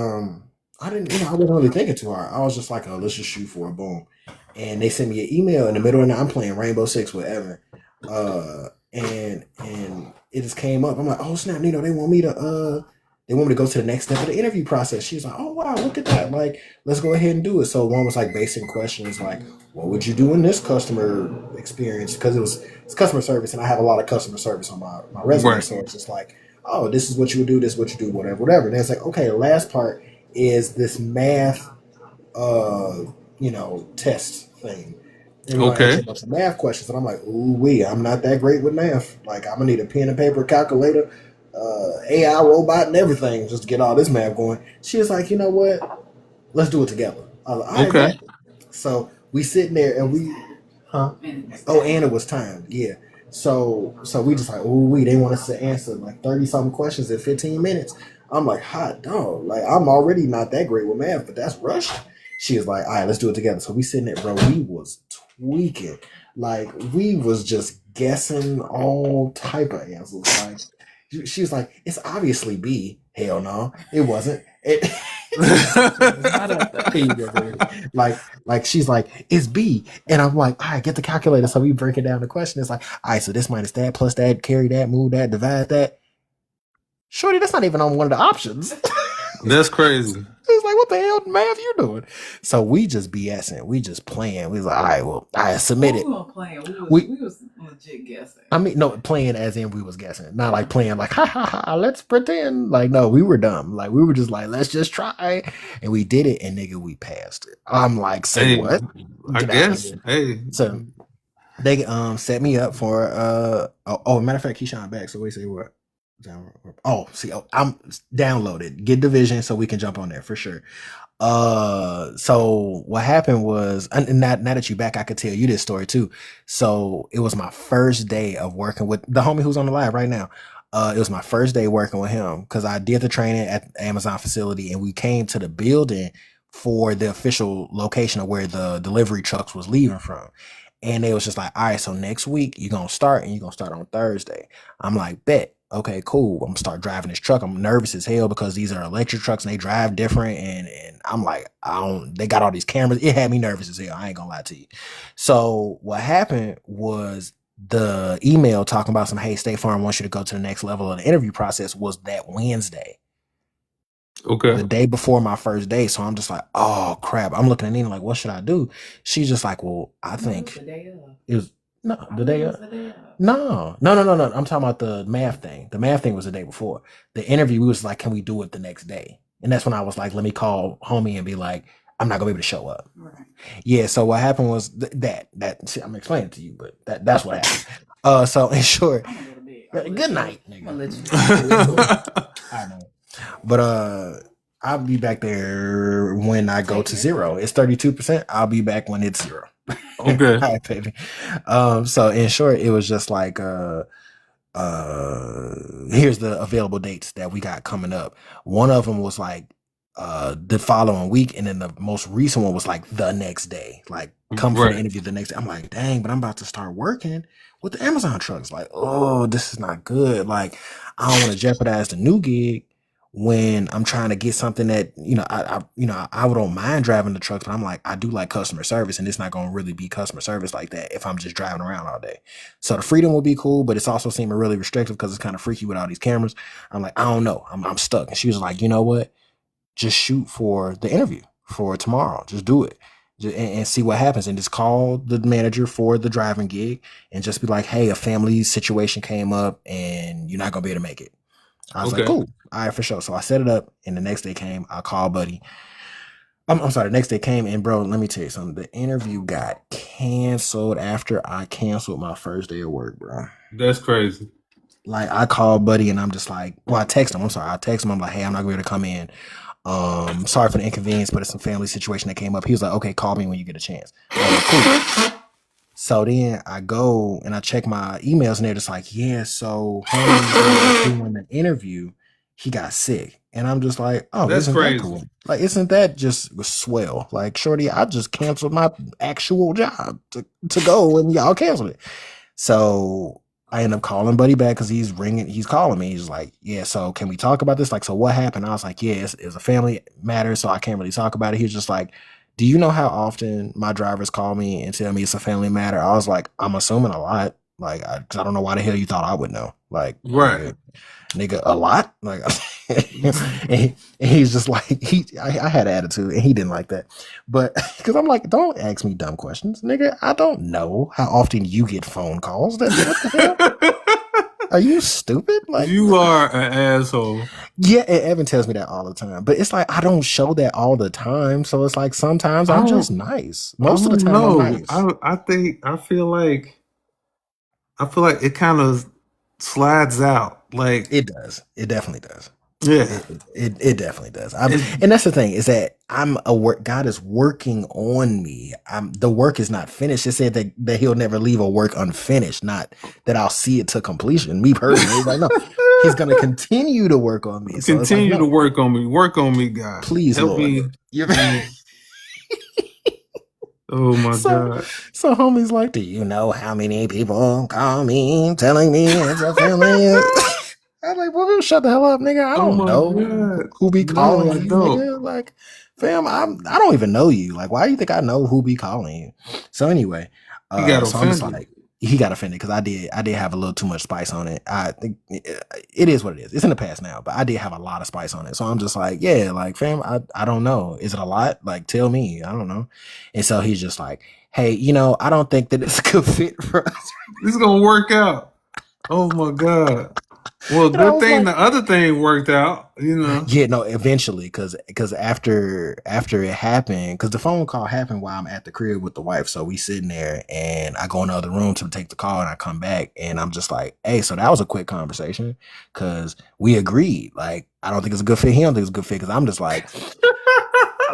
I didn't, I wasn't really thinking too hard. I was just like, "Oh, let's just shoot for a boom." And they sent me an email in the middle of the night. I'm playing Rainbow Six with Evan, and it just came up. I'm like, "Oh snap, Nino, they want me to go to the next step of the interview process." She's like, "Oh wow, look at that! Like, let's go ahead and do it." So one was like basic questions, like, "What would you do in this customer experience?" Because it's customer service, and I have a lot of customer service on my resume,
Right.
so it's just like, "Oh, this is what you would do. This is what you do. Whatever, whatever." And it's like, okay, the last part is this math, uh, test thing. And like, it
Okay.
came up some math questions, and I'm like, "Ooh wee, I'm not that great with math. Like, I'm gonna need a pen and paper, calculator, AI robot, and everything just to get all this math going." She was like, "You know what? Let's do it together." I was like, "All right,
Okay.
bet." So we sitting there, and huh? Oh, and it was timed, yeah. So we just like, "Ooh wee, they want us to answer like 30 something questions in 15 minutes." I'm like, "Hot dog! Like, I'm already not that great with math, but that's rushed." She was like, "All right, let's do it together." So we sitting there, bro. We was tweaking, like we was just guessing all type of answers. Like, she was like, "It's obviously B." Hell no, it wasn't. Here you go, baby. Like she's like, "It's B," and I'm like, "All right, get the calculator." So we break it down. The question is like, "All right, so this minus that, plus that, carry that, move that, divide that." Shorty, that's not even on one of the options.
That's crazy.
It's like, what the hell math you doing? So we just BSing. We just playing. We was like, all right, well, I submit it.
We weren't playing.
We-
We was legit guessing.
I mean, no, playing as in we was guessing. Not like playing like, ha ha ha, let's pretend. Like, no, we were dumb. Like, we were just like, let's just try. And we did it, and nigga, we passed it. I'm like, say
Hey,
what?
I
Get out of
guess.
here.
Hey.
So they set me up for matter of fact, Keyshawn back. So we say what? I'm downloaded. Get Division so we can jump on there for sure. So what happened was, and now that you back, I could tell you this story too. So it was my first day of working with the homie who's on the live right now. It was my first day working with him because I did the training at the Amazon facility, and we came to the building for the official location of where the delivery trucks was leaving from. And they was just like, all right, so next week you're gonna start, and you're gonna start on Thursday. I'm like, bet. Okay, cool. I'm gonna start driving this truck. I'm nervous as hell because these are electric trucks and they drive different. And I'm like, they got all these cameras. It had me nervous as hell. I ain't gonna lie to you. So what happened was the email talking about some, hey, State Farm wants you to go to the next level of the interview process was that Wednesday,
Okay.
the day before my first day. So I'm just like, oh crap. I'm looking at Nina like, what should I do? She's just like, well, I think
the day of.
it was no the day of.
The day of.
No. I'm talking about the math thing. The math thing was the day before. The interview, we was like, can we do it the next day? And that's when I was like, let me call homie and be like, I'm not gonna be able to show up.
Right.
Yeah. So what happened was that I'm explaining it to you, but that's what happened. So in short,
I'm gonna go to bed.
good night,
I'm
nigga.
gonna let you.
I know. But I'll be back there when I go to zero. It's 32%. I'll be back when it's zero.
Okay.
All right, baby. So in short, it was just like here's the available dates that we got coming up. One of them was like the following week, and then the most recent one was like the next day. Like, come for the interview the next day. I'm like, dang, but I'm about to start working with the Amazon trucks. Like, oh, this is not good. Like, I don't want to jeopardize the new gig when I'm trying to get something that, I don't mind driving the trucks, but I'm like, I do like customer service, and it's not going to really be customer service like that if I'm just driving around all day. So the freedom will be cool, but it's also seeming really restrictive because it's kind of freaky with all these cameras. I'm like, I don't know. I'm stuck. And she was like, you know what? Just shoot for the interview for tomorrow. Just do it and see what happens. And just call the manager for the driving gig and just be like, hey, a family situation came up and you're not going to be able to make it. I was like, cool. All right, for sure. So I set it up, and the next day came. I called Buddy. I'm sorry. The next day came, and bro, let me tell you something. The interview got canceled after I canceled my first day of work, bro.
That's crazy.
Like, I called Buddy, and I'm just like, well, I text him. I'm sorry. I text him. I'm like, hey, I'm not going to be able to come in. Sorry for the inconvenience, but it's some family situation that came up. He was like, okay, call me when you get a chance. Cool. So then I go and I check my emails and they're just like, yeah, so homie was doing an interview, he got sick. And I'm just like, oh,
That's
isn't that
crazy.
cool? Like, isn't that just swell? Like, shorty, I just canceled my actual job to go and y'all canceled it. So I end up calling Buddy back because he's calling me. He's like, yeah, so can we talk about this? Like, so what happened? I was like, yeah, it's a family matter, so I can't really talk about it. He was just like, do you know how often my drivers call me and tell me it's a family matter? I was like, I'm assuming a lot. Like, 'cause I don't know why the hell you thought I would know. Like,
Right.
nigga, a lot. Like, and he's just like, I had an attitude and he didn't like that. But because I'm like, don't ask me dumb questions, nigga. I don't know how often you get phone calls. What the hell? Are you stupid? Like,
you are an asshole.
yeah, and Evan tells me that all the time. But it's like I don't show that all the time. So it's like sometimes I'm just nice. Most of the time I'm nice.
I feel like it kind of slides out. Like
It does. It definitely does.
Yeah.
It definitely does. And that's the thing is that God is working on me. The work is not finished. It said that he'll never leave a work unfinished, not that I'll see it to completion. Me personally, he's like, no, he's going to continue to work on me. So
continue to work on me. Work on me, God.
Please,
help
Lord.
me. Oh my God.
So homie's like, do you know how many people call me telling me it's a family? I'm like, well, shut the hell up, nigga. I don't know who be calling you, nigga. Like, fam, I don't even know you. Like, why do you think I know who be calling you? So anyway,
he got
so I'm just like, he got offended because I did have a little too much spice on it. I think it is what it is. It's in the past now, but I did have a lot of spice on it. So I'm just like, yeah, like, fam, I don't know. Is it a lot? Like, tell me. I don't know. And so he's just like, hey, I don't think that it's a good fit for us.
This is gonna work out. Oh my God. Well, good thing the other thing worked out,
Yeah, no, eventually, because after it happened, because the phone call happened while I'm at the crib with the wife, so we sitting there, and I go in the other room to take the call, and I come back, and I'm just like, hey, so that was a quick conversation, because we agreed, like, I don't think it's a good fit. He don't think it's a good fit, because I'm just like,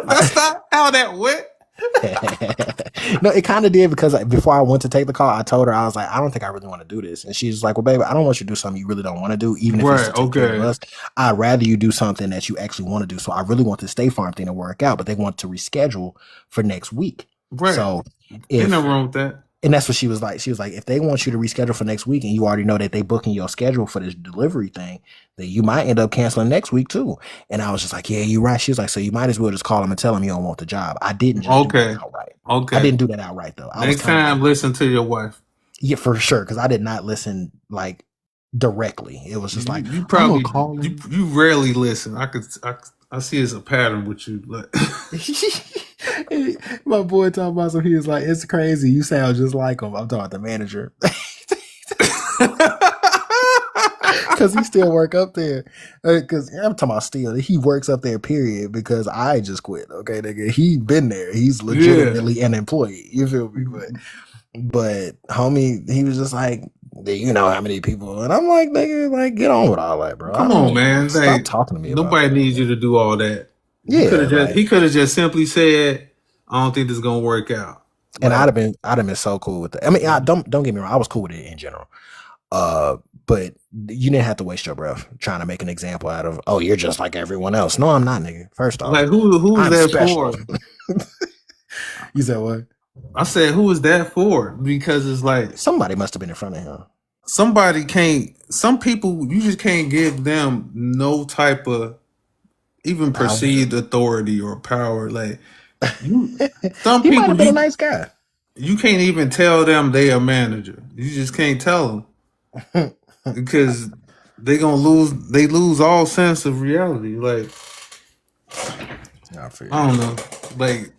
that's not how that went.
No, it kind of did, because before I went to take the call, I told her, I was like, I don't think I really want to do this. And she's like, well, baby, I don't want you to do something you really don't want to do, even if it's to take care of us. I'd rather you do something that you actually want to do. So I really want the State Farm thing to work out, but they want to reschedule for next week.
Right.
So
ain't nothing wrong with that.
And that's what she was like. She was like, if they want you to reschedule for next week and you already know that they booking your schedule for this delivery thing, then you might end up canceling next week too. And I was just like, yeah, you're right. She was like, so you might as well just call them and tell them you don't want the job. I didn't just do that outright.
Okay.
I didn't do that outright though.
Next time, listen to your wife.
Yeah, for sure. Because I did not listen like directly. It was just like,
you probably you rarely listen. I see it's a pattern with you. Like.
My boy talking about some. He was like, "It's crazy. You sound just like him." I'm talking about the manager, because he still work up there. Because I'm talking about still, he works up there. Period. Because I just quit. Okay, nigga, he been there. He's legitimately an employee. You feel me? But homie, he was just like, do you know how many people? And I'm like, nigga, like, get on with all that, bro.
Come on, man.
Stop talking to me.
Nobody needs you to do all that.
Yeah,
he could have just simply said, "I don't think this is gonna work out."
And I'd have been so cool with it. I mean, don't get me wrong, I was cool with it in general. But you didn't have to waste your breath trying to make an example out of, oh, you're just like everyone else. No, I'm not, nigga. First off,
like who's that special for?
You said what?
I said, who is that for? Because it's like
somebody must have been in front of him.
Somebody can't. Some people you just can't give them no type of even perceived authority or power. Like some
he
people,
might have been a nice guy.
You can't even tell them they a manager. You just can't tell them because they gonna lose. They lose all sense of reality. Like I don't know. Like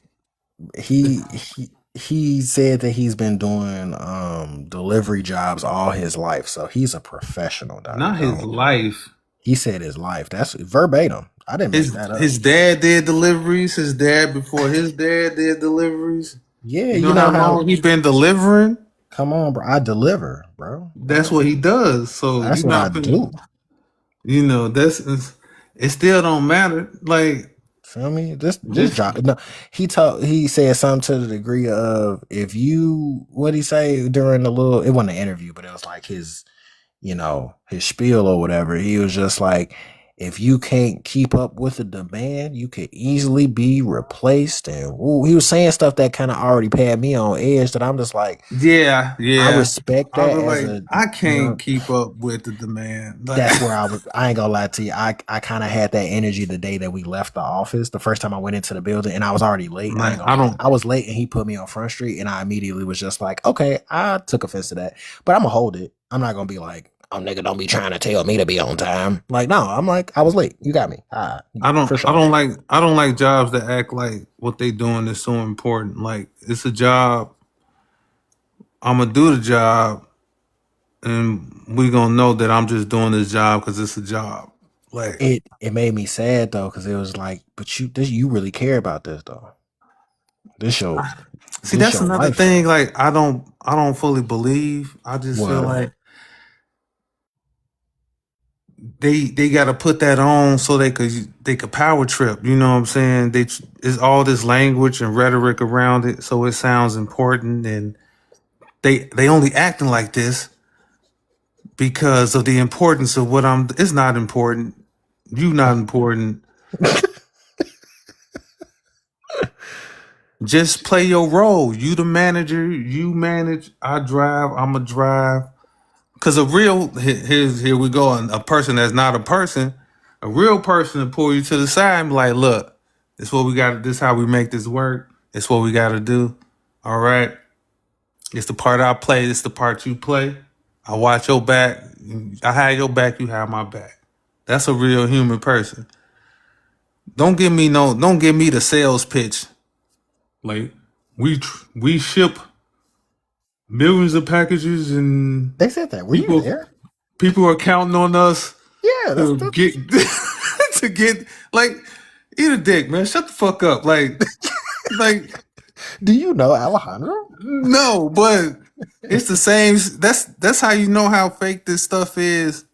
he said that he's been doing delivery jobs all his life, so he's a professional.
Not his life.
He said his life. That's verbatim. I didn't make that up.
His dad did deliveries. His dad before his dad did deliveries.
Yeah,
you know how long he's been delivering?
Come on, bro. I deliver, bro.
That's what he does. So
that's what I do.
You know, it still don't matter. Like
Feel me? Just drop. No, he said something to the degree of if you what he say during the little it wasn't an interview, but it was like his his spiel or whatever. He was just like, if you can't keep up with the demand, you could easily be replaced. And he was saying stuff that kind of already had me on edge. That I'm just like,
Yeah,
I respect
I
that
was
as
like, I can't keep up with the demand. Like,
that's where I was. I ain't gonna lie to you. I kind of had that energy the day that we left the office. The first time I went into the building, and I was already late.
like,
I was late, and he put me on Front Street, and I immediately was just like, okay, I took offense to that, but I'm gonna hold it. I'm not gonna be like, oh nigga, don't be trying to tell me to be on time. Like, no, I'm like, I was late. You got me.
I don't like jobs that act like what they doing is so important. Like, it's a job. I'm gonna do the job, and we gonna know that I'm just doing this job because it's a job. Like,
it made me sad though, because it was like, but you really care about this though. This show.
See, that's another thing. Like, I don't fully believe. I just feel like they got to put that on so they could power trip. You know what I'm saying? It's all this language and rhetoric around it, so it sounds important, and they only acting like this because of the importance of what I'm. It's not important. You not important. Just play your role. You the manager. You manage. I drive. I'm a drive. Because here we go. A person that's not a person, a real person to pull you to the side and be like, look, this what we got. This how we make this work. It's what we got to do. All right. It's the part I play. It's the part you play. I watch your back. I have your back. You have my back. That's a real human person. Don't give me the sales pitch. Like, we ship millions of packages, and
they said that. Were you there?
People are counting on us.
Yeah,
to get to get like eat a dick, man. Shut the fuck up. Like,
do you know Alejandro?
No, but it's the same. That's how you know how fake this stuff is.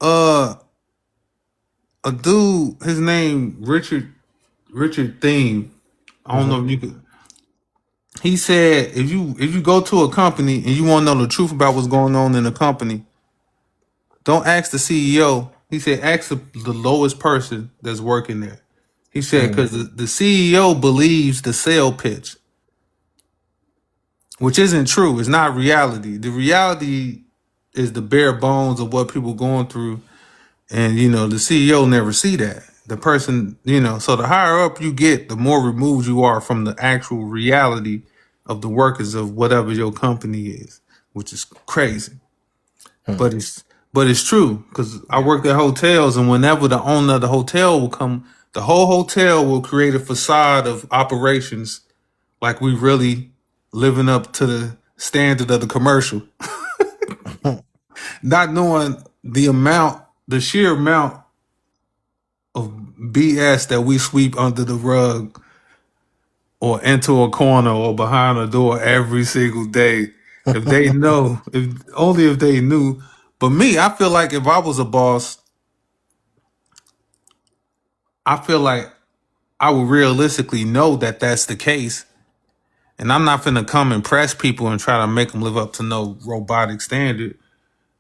A dude, his name Richard Thiem. I don't know if you could. He said if you go to a company and you want to know the truth about what's going on in the company, don't ask the CEO. He said ask the lowest person that's working there. He said because the CEO believes the sale pitch, which isn't true. It's not reality. The reality is the bare bones of what people going through, and the CEO never see that. The person, so the higher up you get, the more removed you are from the actual reality of the workers of whatever your company is, which is crazy. But it's true, because I worked at hotels, and whenever the owner of the hotel will come, the whole hotel will create a facade of operations like we really living up to the standard of the commercial. Not knowing the sheer amount of BS that we sweep under the rug or into a corner or behind a door every single day. If they know, if they knew. But me, I feel like if I was a boss, I feel like I would realistically know that that's the case. And I'm not finna come and press people and try to make them live up to no robotic standard.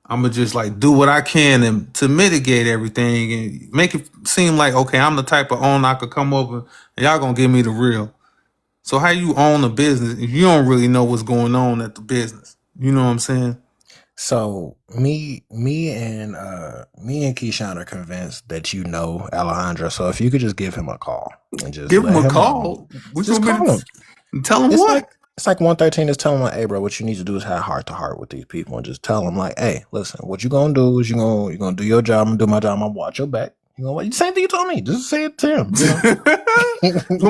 I'm gonna just like do what I can and to mitigate everything and make it seem like, okay, I'm the type of owner I could come over and y'all gonna give me the real. So how you own a business if you don't really know what's going on at the business? You know what I'm saying?
So me and Keyshawn are convinced that you know Alejandro. So if you could just give him a call and just
give him a call.
Just call him.
Tell him what?
It's like 113 is telling him, hey bro, what you need to do is have heart to heart with these people and just tell them like, hey, listen, what you gonna do is you're gonna do your job, I'm gonna do my job, I'm gonna watch your back. You know what? Same thing you told me. Just say it to him.
You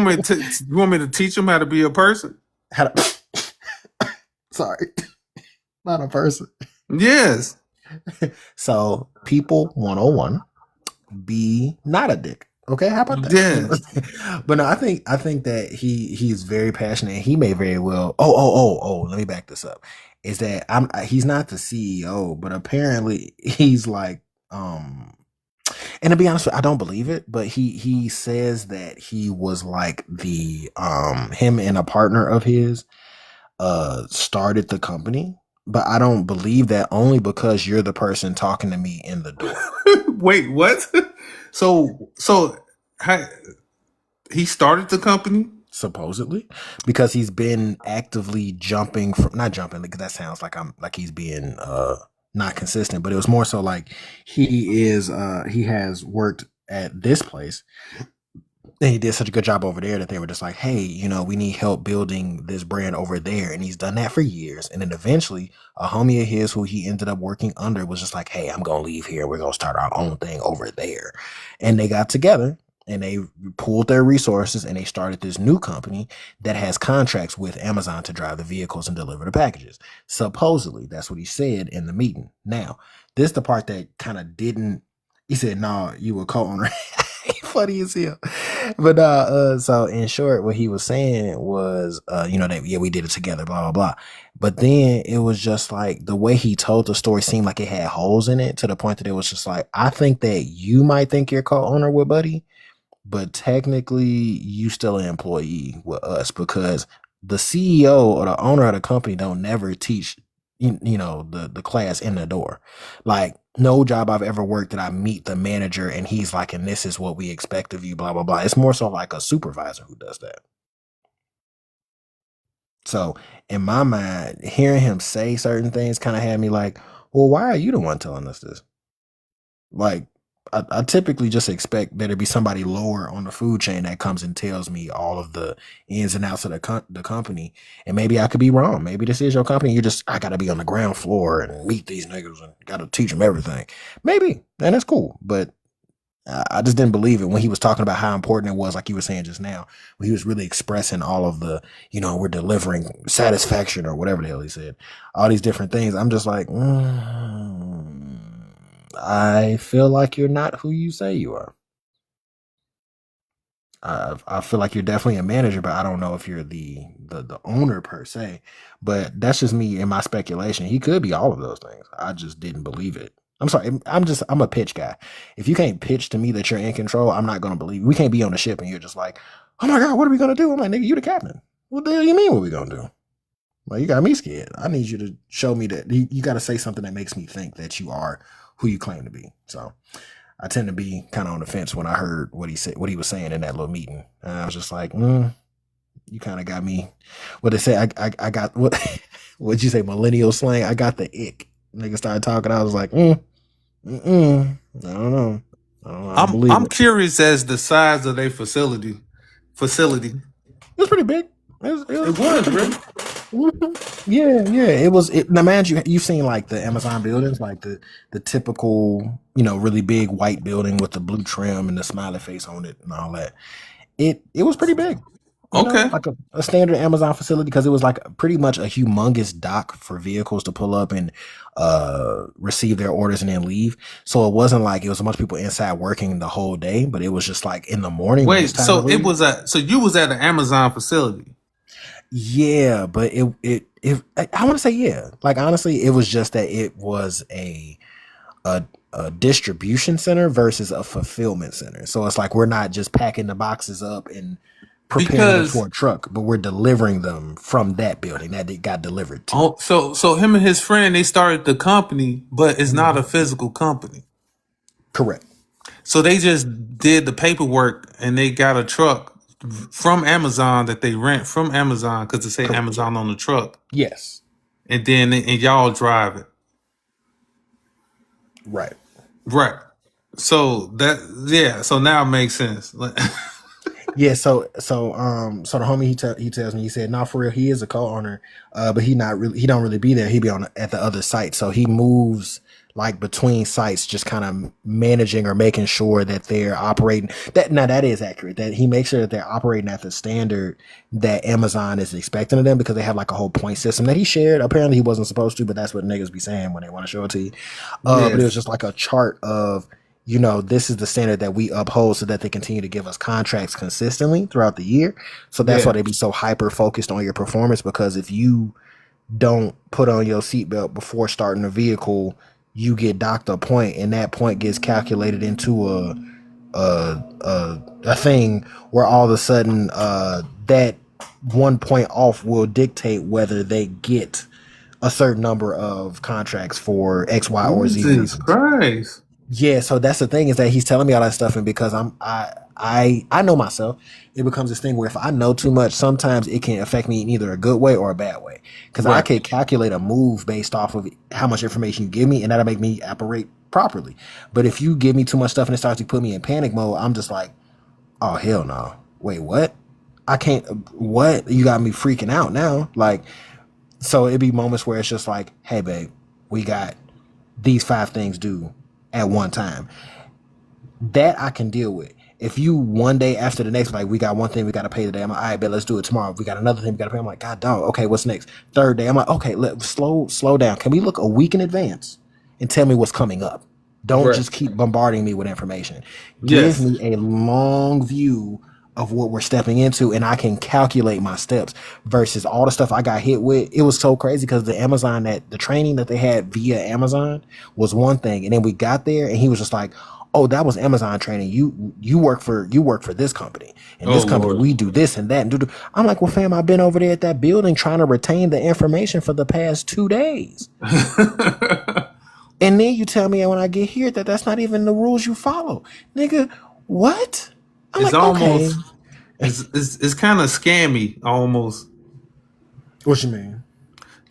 want me to teach him how to be a person?
Sorry. Not a person.
Yes.
So people 101, be not a dick. Okay, how about that?
Yeah.
But no, I think that he's very passionate. He may very well. Oh. Let me back this up. Is that he's not the CEO, but apparently he's like And to be honest, I don't believe it, but he says that he was like the him and a partner of his started the company. But I don't believe that only because you're the person talking to me in the door.
Wait, what? So how, he started the company?
Supposedly, because he's been actively jumping from not jumping because that sounds like I'm like he's being not consistent, but it was more so like he has worked at this place and he did such a good job over there that they were just like, hey, you know, we need help building this brand over there. And he's done that for years. And then eventually a homie of his who he ended up working under was just like, hey, I'm going to leave here. We're going to start our own thing over there. And they got together and they pooled their resources and they started this new company that has contracts with Amazon to drive the vehicles and deliver the packages. Supposedly, that's what he said in the meeting. Now, this is the part that kind of didn't, he said, no, you were co-owner. Funny as hell. But so in short, what he was saying was, you know, that yeah, we did it together, blah blah blah. But then it was just like the way he told the story seemed like it had holes in it to the point that it was just like, I think that you might think you're co-owner with Buddy, but technically you still an employee with us because the CEO or the owner of the company don't never teach you know the class in the door. Like no job I've ever worked that I meet the manager and he's like, and this is what we expect of you, blah blah blah. It's more so like a supervisor who does that. So in my mind, hearing him say certain things kind of had me like, well, why are you the one telling us this? Like, I typically just expect there to be somebody lower on the food chain that comes and tells me all of the ins and outs of the company. And maybe I could be wrong. Maybe this is your company. You're just, I got to be on the ground floor and meet these niggas and got to teach them everything. Maybe. And that's cool. But I just didn't believe it when he was talking about how important it was, like you were saying just now, when he was really expressing all of the, you know, we're delivering satisfaction or whatever the hell he said, all these different things. I'm just like, I feel like you're not who you say you are. I feel like you're definitely a manager, but I don't know if you're the owner per se. But that's just me in my speculation. He could be all of those things. I just didn't believe it. I'm sorry. I'm a pitch guy. If you can't pitch to me that you're in control, I'm not gonna believe. We can't be on the ship and you're just like, oh my god, what are we gonna do? I'm like, nigga, you the captain. What the hell you mean? What we gonna do? Well, you got me scared. I need you to show me that you got to say something that makes me think that you are who you claim to be. So I tend to be kind of on the fence when I heard what he said, what he was saying in that little meeting. And I was just like, you kind of got me. What they say, I got what? What'd you say? Millennial slang. I got the ick. Nigga started talking. I was like, I don't know.
I'm curious as the size of their facility. It
was pretty big. It
was, really.
Yeah. It was. Now, man, you've seen like the Amazon buildings, like the typical, you know, really big white building with the blue trim and the smiley face on it and all that. It was pretty big. You know, like a standard Amazon facility because it was like pretty much a humongous dock for vehicles to pull up and receive their orders and then leave. So it wasn't like it was a bunch of people inside working the whole day, but it was just like in the morning.
Wait, so you was at an Amazon facility?
Yeah, but it I want to say yeah. Like honestly, it was just that it was a distribution center versus a fulfillment center. So it's like we're not just packing the boxes up and preparing them for a truck, but we're delivering them from that building that it got delivered to.
Oh, so him and his friend, they started the company, but it's not a physical company.
Correct.
So they just did the paperwork and they got a truck from Amazon that they rent from Amazon because it say Amazon on the truck.
Yes.
And then y'all drive it.
Right.
So so now it makes sense.
Yeah, so the homie he tells me, he said, "No, for real, he is a co-owner, but he don't really be there. He be at the other site, so he moves like between sites, just kind of managing or making sure that they're operating. That is accurate. That he makes sure that they're operating at the standard that Amazon is expecting of them because they have like a whole point system that he shared. Apparently, he wasn't supposed to, but that's what niggas be saying when they want to show it to you. But it was just like a chart of, you know, this is the standard that we uphold so that they continue to give us contracts consistently throughout the year. So that's why they be so hyper focused on your performance, because if you don't put on your seatbelt before starting a vehicle, you get docked a point, and that point gets calculated into a thing where all of a sudden that 1 point off will dictate whether they get a certain number of contracts for X, Y, or Z
Jesus
reasons.
Christ.
Yeah, so that's the thing, is that he's telling me all that stuff, and because I know myself, it becomes this thing where if I know too much, sometimes it can affect me in either a good way or a bad way. Because I
Right.
could calculate a move based off of how much information you give me, and that'll make me operate properly. But if you give me too much stuff and it starts to put me in panic mode, I'm just like, oh hell no. Wait, what? I can't. What? You got me freaking out now. Like, so it'd be moments where it's just like, hey babe, we got these 5 things due at one time. That I can deal with. If you one day after the next, like, we got one thing we got to pay today, I'm like, all right, bet, let's do it tomorrow. We got another thing we got to pay. I'm like, God dog, okay, what's next? Third day, I'm like, okay, slow down. Can we look a week in advance and tell me what's coming up? Don't
Right.
just keep bombarding me with information.
Yes.
Give me a long view of what we're stepping into, and I can calculate my steps versus all the stuff I got hit with. It was so crazy because the training that they had via Amazon was one thing, and then we got there and he was just like, oh, that was Amazon training. You work for this company, and this
Oh,
company,
Lord.
we do this and that and do. I'm like, well, fam, I've been over there at that building trying to retain the information for the past 2 days. And then you tell me when I get here that that's not even the rules you follow. Nigga, what? I'm
It's
like, okay.
almost it's kind of scammy almost,
What you mean?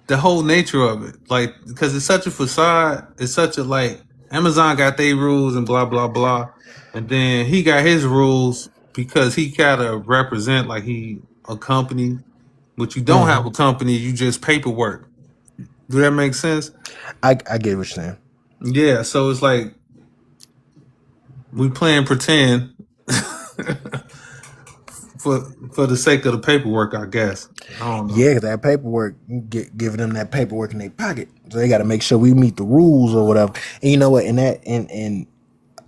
the whole nature of it, like, because it's such a facade. It's such a, like, Amazon got their rules and blah blah blah, and then he got his rules because he gotta represent like he a company, but you don't have a company. You just paperwork. Do that make sense?
I get what you're saying.
Yeah. So it's like we playing pretend for the sake of the paperwork, I guess. I don't know.
Yeah, that paperwork, giving them that paperwork in their pocket. So they got to make sure we meet the rules or whatever. And you know what? And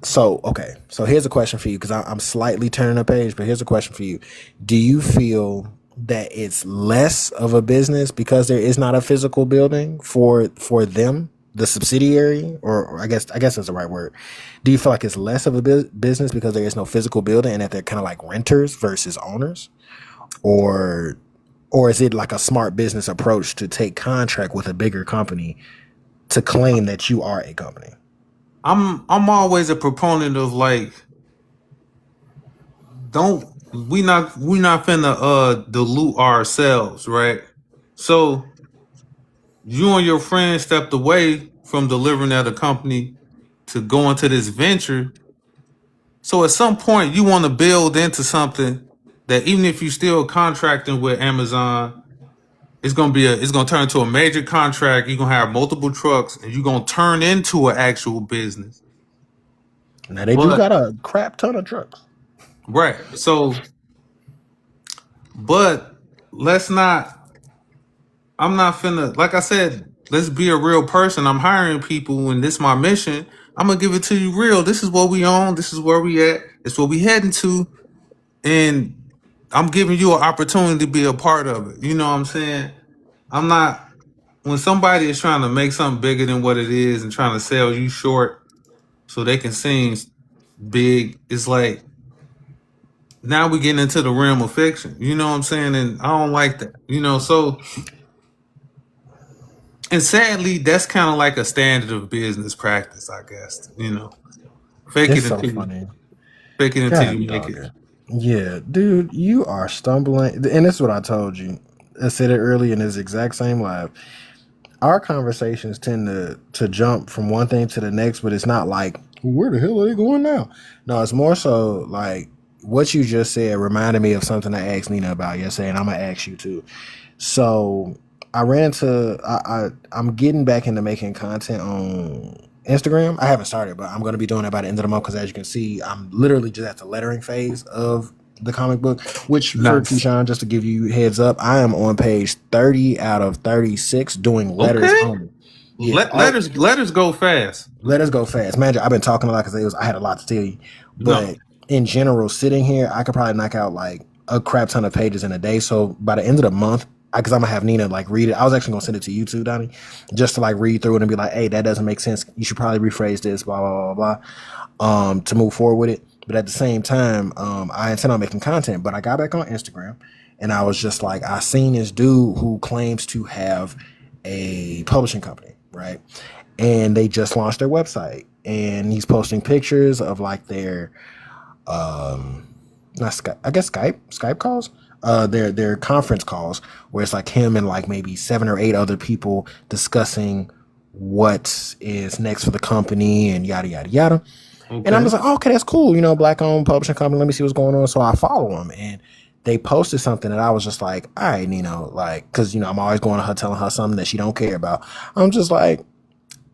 so, okay. So here's a question for you, because I'm slightly turning the page, but here's a question for you. Do you feel that it's less of a business because there is not a physical building for them, the subsidiary, or I guess that's the right word. Do you feel like it's less of a business because there is no physical building and that they're kind of like renters versus owners? Or is it like a smart business approach to take contract with a bigger company to claim that you are a company?
I'm always a proponent of, like, we not finna dilute ourselves, right? So you and your friend stepped away from delivering at a company to go into this venture. So at some point you want to build into something that, even if you still contracting with Amazon, it's gonna turn into a major contract. You're gonna have multiple trucks and you're gonna turn into an actual business.
Now they do
But
got a crap ton of trucks.
right. So, but let's not, I'm not finna, like I said, let's be a real person. I'm hiring people and this is my mission. I'm gonna give it to you real. This is what we own. This is where we at. It's what we heading to. And I'm giving you an opportunity to be a part of it. You know what I'm saying? I'm not, when somebody is trying to make something bigger than what it is and trying to sell you short so they can seem big, it's like, now we getting into the realm of fiction. You know what I'm saying? And I don't like that. You know, so, and sadly, that's kind of like a standard of business practice, I guess. You know, fake
It's
it
so
until
funny.
you make
God,
it.
yeah, dude, you are stumbling. And this is what I told you. I said it earlier in this exact same live. Our conversations tend to jump from one thing to the next, but it's not like, where the hell are they going now? No, it's more so like what you just said reminded me of something I asked Nina about yesterday, and I'm gonna ask you too. So I'm getting back into making content on Instagram. I haven't started, but I'm going to be doing that by the end of the month because, as you can see, I'm literally just at the lettering phase of the comic book, which
Nice.
for Keyshawn, just to give you heads up, I am on page 30 out of 36 doing letters
Okay.
only. Yeah,
Letters go fast.
letters go fast. Man, I've been talking a lot because I had a lot to tell you. But in general, sitting here, I could probably knock out like a crap ton of pages in a day. So by the end of the month, because I'm gonna have Nina like read it. I was actually gonna send it to you too, Donnie, just to like read through it and be like, hey, that doesn't make sense. You should probably rephrase this, blah blah blah blah, to move forward with it. But at the same time, I intend on making content. But I got back on Instagram and I was just like, I seen this dude who claims to have a publishing company, right? And they just launched their website, and he's posting pictures of like their not Skype, I guess Skype calls, their conference calls, where it's like him and like maybe 7 or 8 other people discussing what is next for the company and yada yada yada. And I'm
Okay.
just like, oh, okay, that's cool. Black owned publishing company. Let me see what's going on. So I follow them, and they posted something that I was just like, all right, like, because I'm always going to her telling her something that she don't care about. I'm just like,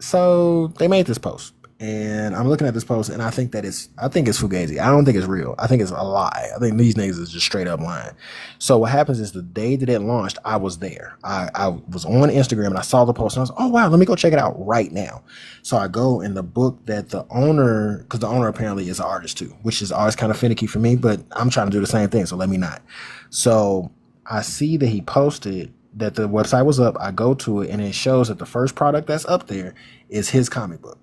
so they made this post, and I'm looking at this post, and I think it's fugazi. I don't think it's real. I think it's a lie. I think these niggas is just straight up lying. So what happens is the day that it launched, I was there. I was on Instagram and I saw the post and I was, oh wow, let me go check it out right now. So I go in the book that the owner, because the owner apparently is an artist too, which is always kind of finicky for me, but I'm trying to do the same thing, so let me not. So I see that he posted that the website was up. I go to it and it shows that the first product that's up there is his comic book.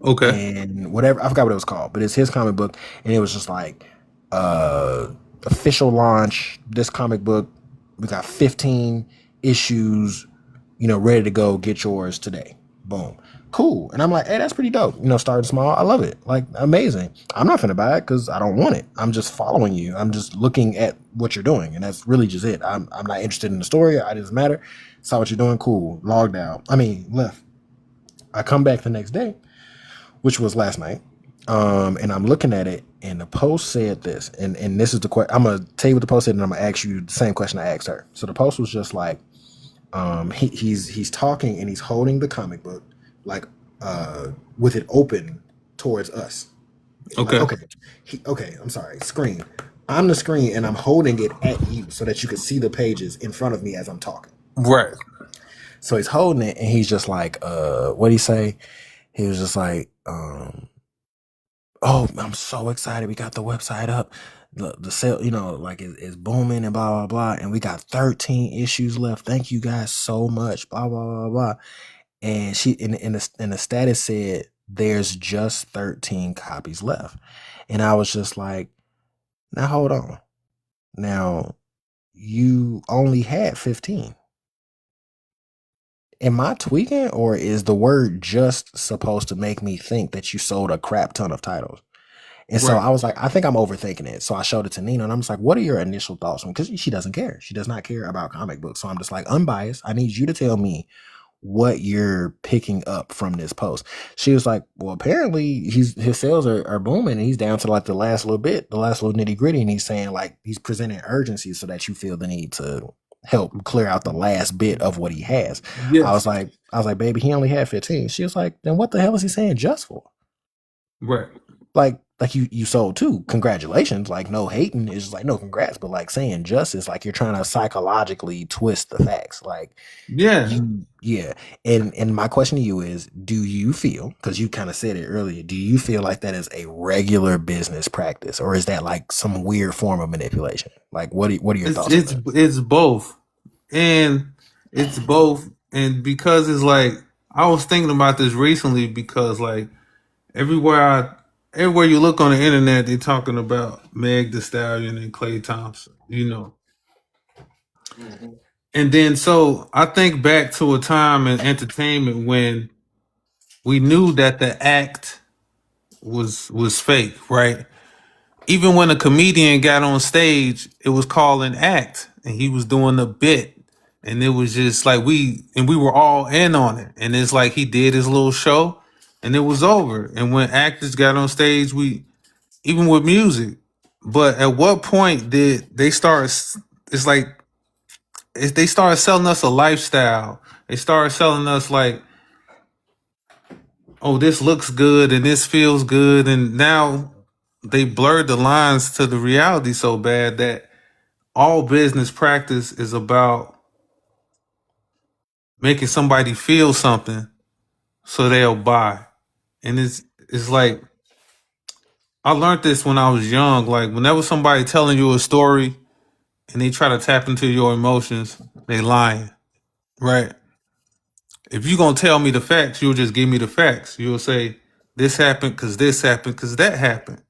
Okay.
And whatever, I forgot what it was called, but it's his comic book, and it was just like official launch, this comic book, we got 15 issues, ready to go, get yours today. Boom. Cool. And I'm like, hey, that's pretty dope. Starting small, I love it. Like, amazing. I'm not finna buy it because I don't want it. I'm just following you. I'm just looking at what you're doing, and that's really just it. I'm not interested in the story. It doesn't matter. Saw what you're doing. Cool. Logged out. Left. I come back the next day, which was last night. And I'm looking at it, and the post said this, and this is the question. I'm gonna tell you what the post said, and I'm gonna ask you the same question I asked her. So the post was just like, he's talking, and he's holding the comic book like with it open towards us.
Okay.
Like, okay, I'm sorry, screen. I'm the screen, and I'm holding it at you so that you can see the pages in front of me as I'm talking.
Right.
So he's holding it, and he's just like, what'd he say? He was just like, oh, I'm so excited. We got the website up. The sale, like it's booming and blah, blah, blah. And we got 13 issues left. Thank you guys so much. Blah, blah, blah, blah. And she in the status said there's just 13 copies left. And I was just like, now hold on. Now you only had 15. Am I tweaking, or is the word just supposed to make me think that you sold a crap ton of titles? And so
Right.
I was like, I think I'm overthinking it. So I showed it to Nina, and I'm just like, what are your initial thoughts? Because she doesn't care. She does not care about comic books. So I'm just like, unbiased. I need you to tell me what you're picking up from this post. She was like, well, apparently his sales are booming, and he's down to like the last little bit, the last little nitty gritty. And he's saying like he's presenting urgency so that you feel the need to help clear out the last bit of what he has.
Yes.
I was like, baby, he only had 15. She was like, then what the hell is he saying just for?
Right.
Like you sold 2. Congratulations. Like, no hating. It's just like, no, congrats. But like saying justice, like you're trying to psychologically twist the facts. Like,
Yeah.
yeah. And my question to you is, do you feel, because you kind of said it earlier, do you feel like that is a regular business practice, or is that like some weird form of manipulation? Like, what are your thoughts on that?
It's both, and it's both, and because it's like I was thinking about this recently because like everywhere you look on the internet, they're talking about Meg Thee Stallion and Klay Thompson, and then so I think back to a time in entertainment when we knew that the act was fake, right? Even when a comedian got on stage, it was called an act, and he was doing a bit, and it was just like we were all in on it, and it's like he did his little show, and it was over. And when actors got on stage, even with music, but at what point did they start? It's like they started selling us a lifestyle. They started selling us like, oh, this looks good and this feels good, and now they blurred the lines to the reality so bad that all business practice is about making somebody feel something so they'll buy. And it's like I learned this when I was young. Like whenever somebody telling you a story and they try to tap into your emotions, they lying, right? If you gonna tell me the facts, you'll just give me the facts. You'll say this happened because this happened because that happened.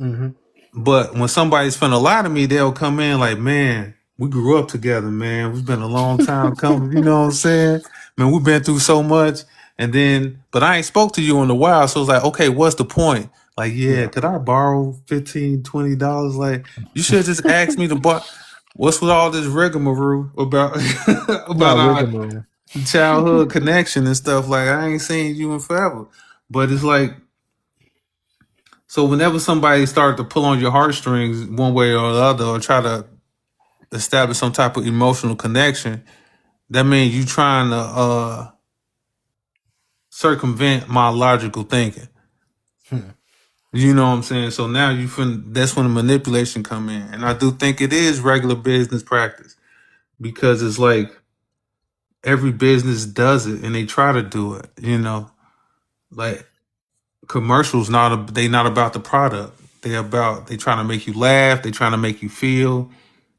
Mm-hmm.
But when somebody's finna lie to me, they'll come in like, man, we grew up together, man. We've been a long time coming. You know what I'm saying? Man, we've been through so much. And then, but I ain't spoke to you in a while. So it's like, okay, what's the point? Like, yeah,
Yeah.
could I borrow $15, $20? Like, you should just ask me to borrow. What's with all this rigmarole about
No,
about our
rigmarole.
childhood connection and stuff? Like, I ain't seen you in forever. But it's like, so whenever somebody start to pull on your heartstrings one way or the other, or try to establish some type of emotional connection, that means you trying to circumvent my logical thinking.
Hmm.
You know what I'm saying? So now that's when the manipulation come in. And I do think it is regular business practice, because it's like every business does it and they try to do it, like commercials they not about the product. They trying to make you laugh, they trying to make you feel,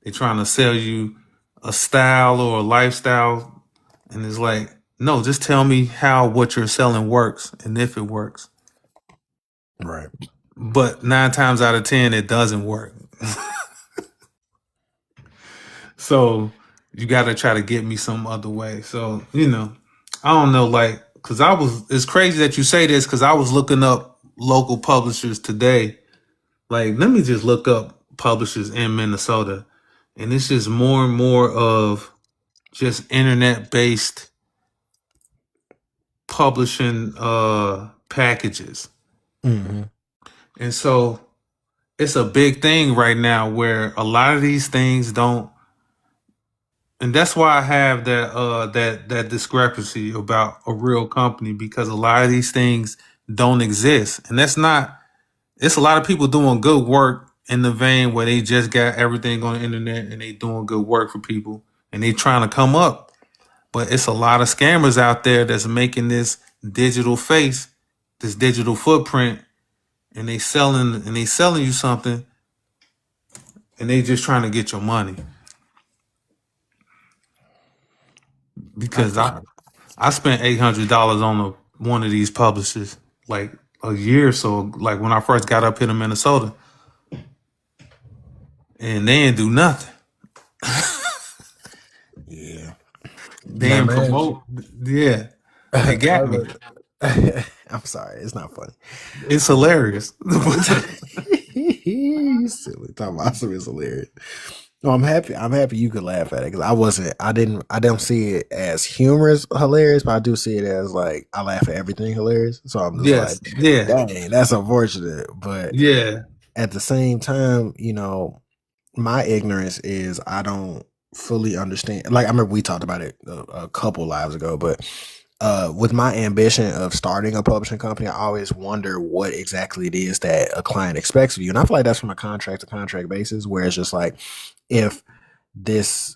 they trying to sell you a style or a lifestyle. And it's like, no, just tell me how what you're selling works and if it works.
Right.
But 9 times out of 10, it doesn't work. So you got to try to get me some other way. So, I don't know, like, because it's crazy that you say this, because I was looking up local publishers today. Like, let me just look up publishers in Minnesota. And it's just more and more of just internet based publishing packages.
Mm-hmm.
And so it's a big thing right now where a lot of these things don't, and that's why I have that discrepancy about a real company, because a lot of these things don't exist. And it's a lot of people doing good work in the vein where they just got everything on the internet and they doing good work for people and they trying to come up. But it's a lot of scammers out there that's making this digital face, this digital footprint, and they selling you something, and they just trying to get your money.
That's
Because
for sure.
I spent $800 on one of these publishers like a year or so, like when I first got up here to Minnesota, and they didn't do nothing.
Yeah.
They
Now,
didn't
man,
promote. Yeah, they got me.
I'm sorry, it's not funny.
It's hilarious.
You silly. Talking about some is hilarious. No, I'm happy. I'm happy you could laugh at it, because I wasn't. I don't see it as humorous hilarious, but I do see it as like I laugh at everything hilarious. So I'm just like,
Yes. Yeah.
dang, that's unfortunate. But
Yeah.
at the same time, my ignorance is I don't fully understand. Like I remember we talked about it a couple lives ago, but with my ambition of starting a publishing company, I always wonder what exactly it is that a client expects of you. And I feel like that's from a contract to contract basis, where it's just like, if this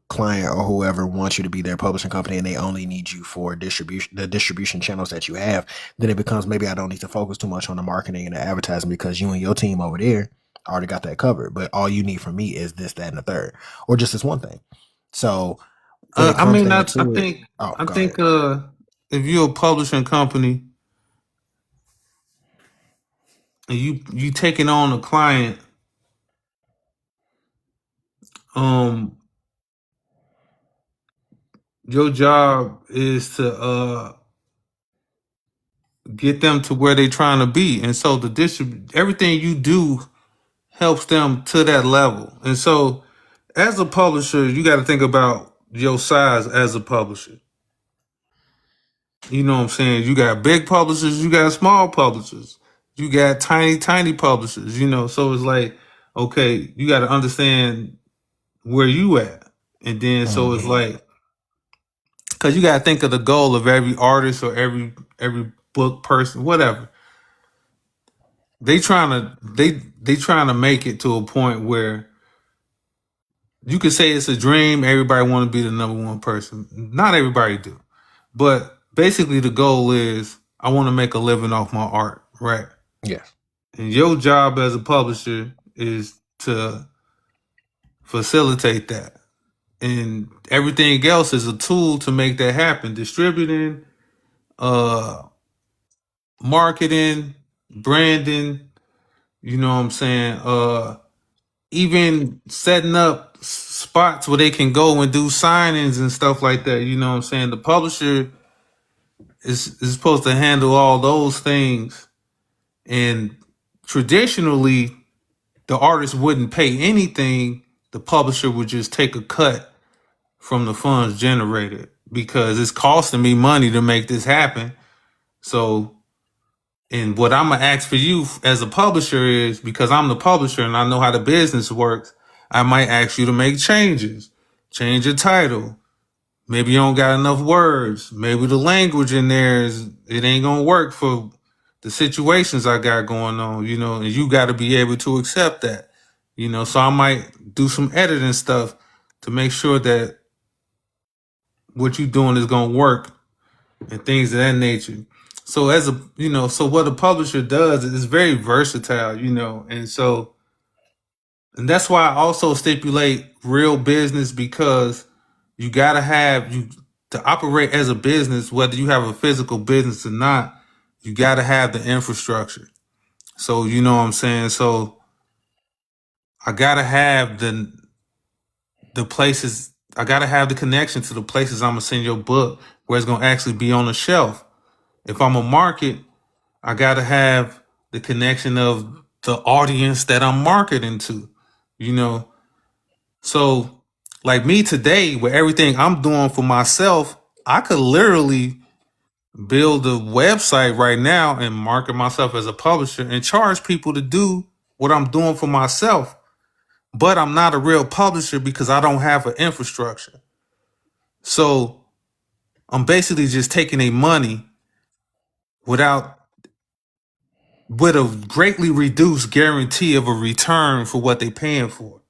client or whoever wants you to be their publishing company and they only need you for the distribution channels that you have, then it becomes, maybe I don't need to focus too much on the marketing and the advertising, because you and your team over there already got that covered. But all you need from me is this, that, and the third, or just this one thing. So when it
I
comes
mean,
down
I
to it,
think,
oh,
I
go
think,
ahead.
if you're a publishing company and you taking on a client, um, your job is to get them to where they trying to be, and so everything you do helps them to that level. And so, as a publisher, you got to think about your size as a publisher. You know what I'm saying? You got big publishers, you got small publishers, you got tiny publishers. So it's like, okay, you got to understand where you at, and then so it's
Mhm.
like, because you got to think of the goal of every artist or every book person, whatever. They trying to make it to a point where you could say it's a dream. Everybody want to be the number one person. Not everybody do, but basically the goal is, I want to make a living off my art, right?
Yes.
And your job as a publisher is to facilitate that. And everything else is a tool to make that happen. Distributing, uh, marketing, branding, you know what I'm saying? Even setting up spots where they can go and do signings and stuff like that. You know what I'm saying? The publisher is supposed to handle all those things. And traditionally, the artist wouldn't pay anything. The publisher would just take a cut from the funds generated because it's costing me money to make this happen. So, and what I'm gonna ask for you as a publisher is, because I'm the publisher and I know how the business works, I might ask you to make changes, change your title. Maybe you don't got enough words. Maybe the language in there it ain't gonna work for the situations I got going on, you know, and you got to be able to accept that, you know. So I might do some editing stuff to make sure that what you're doing is gonna work and things of that nature. So as a, you know, so what a publisher does is very versatile, you know, and that's why I also stipulate real business, because you gotta have you to operate as a business, whether you have a physical business or not, you gotta have the infrastructure. So you know what I'm saying? So I gotta have the places, I gotta have the connection to the places I'm gonna send your book where it's gonna actually be on the shelf. If I'm a market, I gotta have the connection of the audience that I'm marketing to, you know. So like me today, with everything I'm doing for myself, I could literally build a website right now and market myself as a publisher and charge people to do what I'm doing for myself. But I'm not a real publisher because I don't have an infrastructure. So I'm basically just taking their money without with a greatly reduced guarantee of a return for what they're paying for.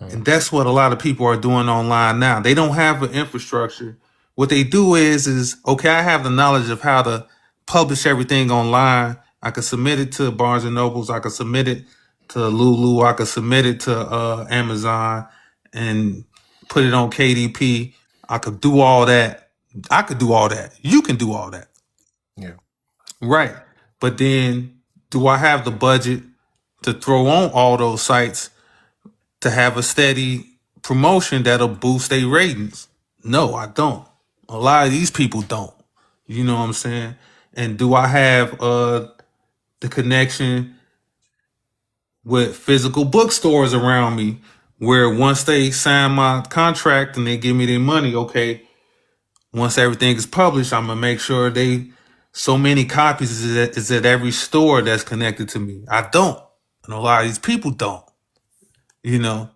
And that's what a lot of people are doing online now. They don't have an infrastructure. What they do is okay, I have the knowledge of how to publish everything online. I could submit it to Barnes and Nobles. I could submit it to Lulu. I could submit it to Amazon and put it on KDP. I could do all that. I could do all that. You can do all that.
Yeah.
Right. But then do I have the budget to throw on all those sites to have a steady promotion that'll boost their ratings? No, I don't. A lot of these people don't. You know what I'm saying? And do I have the connection with physical bookstores around me where once they sign my contract and they give me their money, okay, once everything is published, I'm gonna make sure they so many copies is at every store that's connected to me. I don't. And a lot of these people don't, you know.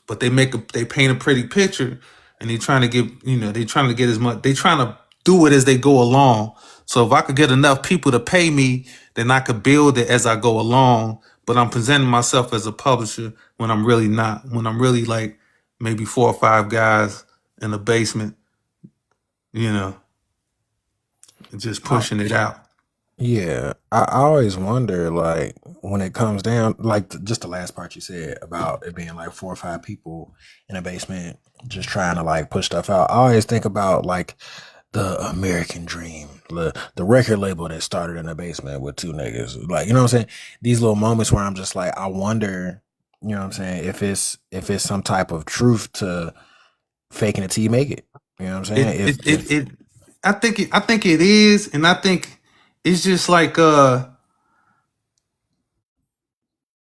But they paint a pretty picture, and they trying to get, you know, they trying to get as much, they trying to do it as they go along. So if I could get enough people to pay me, then I could build it as I go along. But I'm presenting myself as a publisher when I'm really not. When I'm really like maybe 4 or 5 guys in the basement, you know, just pushing it out.
Yeah, I always wonder, like, when it comes down, like, just the last part you said about it being like 4 or 5 people in a basement just trying to like push stuff out. I always think about like the American dream, the record label that started in a basement with 2 niggas. Like, you know what I'm saying? These little moments where I'm just like, I wonder, you know what I'm saying, if it's some type of truth to faking it till you make it. You know what I'm saying?
I think it is, and I think it's just like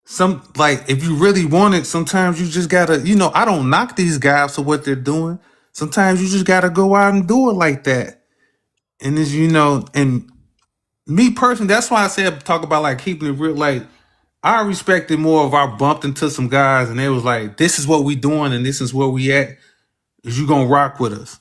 some, like, if you really want it, sometimes you just gotta, you know, I don't knock these guys for what they're doing. Sometimes you just gotta go out and do it like that. And as you know, and me personally, that's why I said talk about like keeping it real. Like, I respected more if I bumped into some guys and they was like, this is what we doing and this is where we at. Is you gonna rock with us?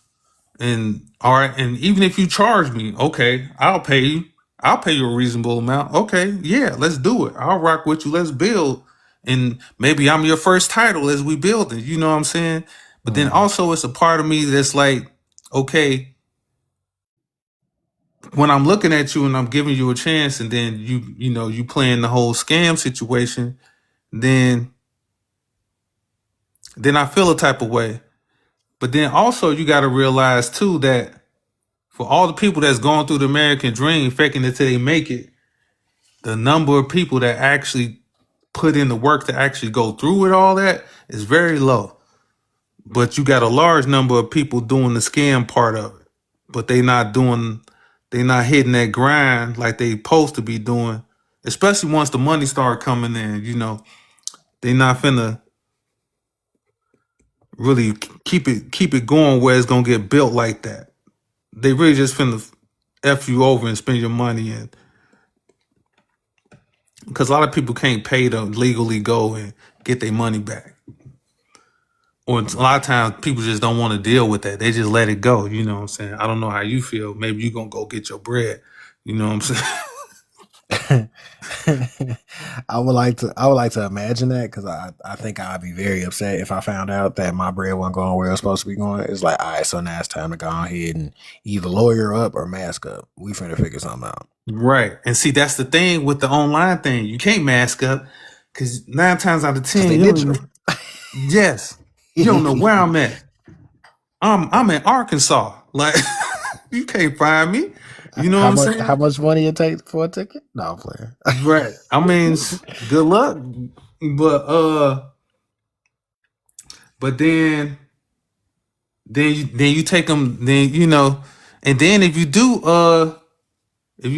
And all right, and even if you charge me, okay, I'll pay you. I'll pay you a reasonable amount. Okay, yeah, let's do it. I'll rock with you. Let's build. And maybe I'm your first title as we build it. You know what I'm saying? But then also it's a part of me that's like, okay, when I'm looking at you and I'm giving you a chance, and then you know, you playing the whole scam situation, then then I feel a type of way. But then also you got to realize too that for all the people that's going through the American dream, faking it till they make it, the number of people that actually put in the work to actually go through with all that is very low. But you got a large number of people doing the scam part of it, but they not hitting that grind like they supposed to be doing. Especially once the money start coming in, they not finna really keep it going where it's gonna get built like that. They really just finna F you over and spend your money, and because a lot of people can't pay to legally go and get their money back. Or a lot of times people just don't want to deal with that. They just let it go. You know what I'm saying? I don't know how you feel. Maybe you're going to go get your bread. You know what I'm saying?
I would like to imagine that, because I think I'd be very upset if I found out that my bread wasn't going where it was supposed to be going. It's like, all right, so now it's time to go ahead and either lawyer up or mask up. We finna figure something out.
Right. And see, that's the thing with the online thing. You can't mask up because 9 times out of 10,
They
you don't
digital.
yes, you don't know where I'm at. I'm in Arkansas. Like, you can't find me. You know what I'm saying?
How much money it take for a ticket? No, I'm playing.
Right. I mean, good luck. But then you take them. Then and then if you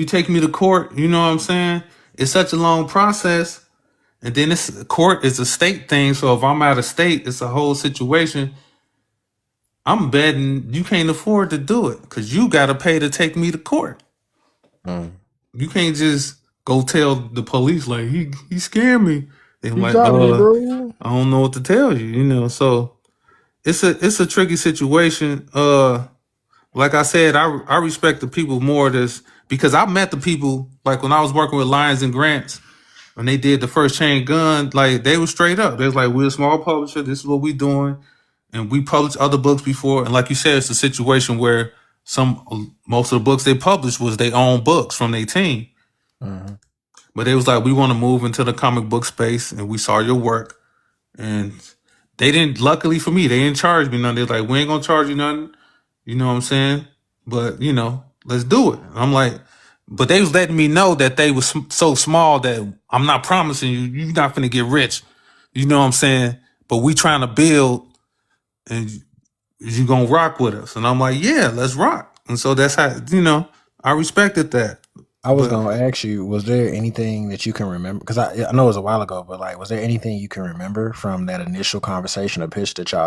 take me to court, you know what I'm saying? It's such a long process, and then court is a state thing. So if I'm out of state, it's a whole situation. I'm betting you can't afford to do it because you got to pay to take me to court. You can't just go tell the police like he scared me. They're like,
bro.
I don't know what to tell you. So it's a tricky situation. Like I said, I respect the people more because I met the people like when I was working with Lions and Grants when they did the first chain gun, like they were straight up. They was like, we're a small publisher, this is what we doing. And we published other books before. And like you said, it's a situation where most of the books they published was their own books from their team.
Mm-hmm.
But they was like, we want to move into the comic book space and we saw your work. And they didn't, luckily for me, they didn't charge me nothing. They was like, we ain't gonna charge you nothing. You know what I'm saying? But, let's do it. I'm like, but they was letting me know that they was so small that I'm not promising you're not finna get rich. You know what I'm saying? But we trying to build and you gonna rock with us. And I'm like, yeah, let's rock. And so that's how, I respected that.
I was going to ask you, was there anything that you can remember? Because I know it was a while ago, but like, was there anything you can remember from that initial conversation or pitch that you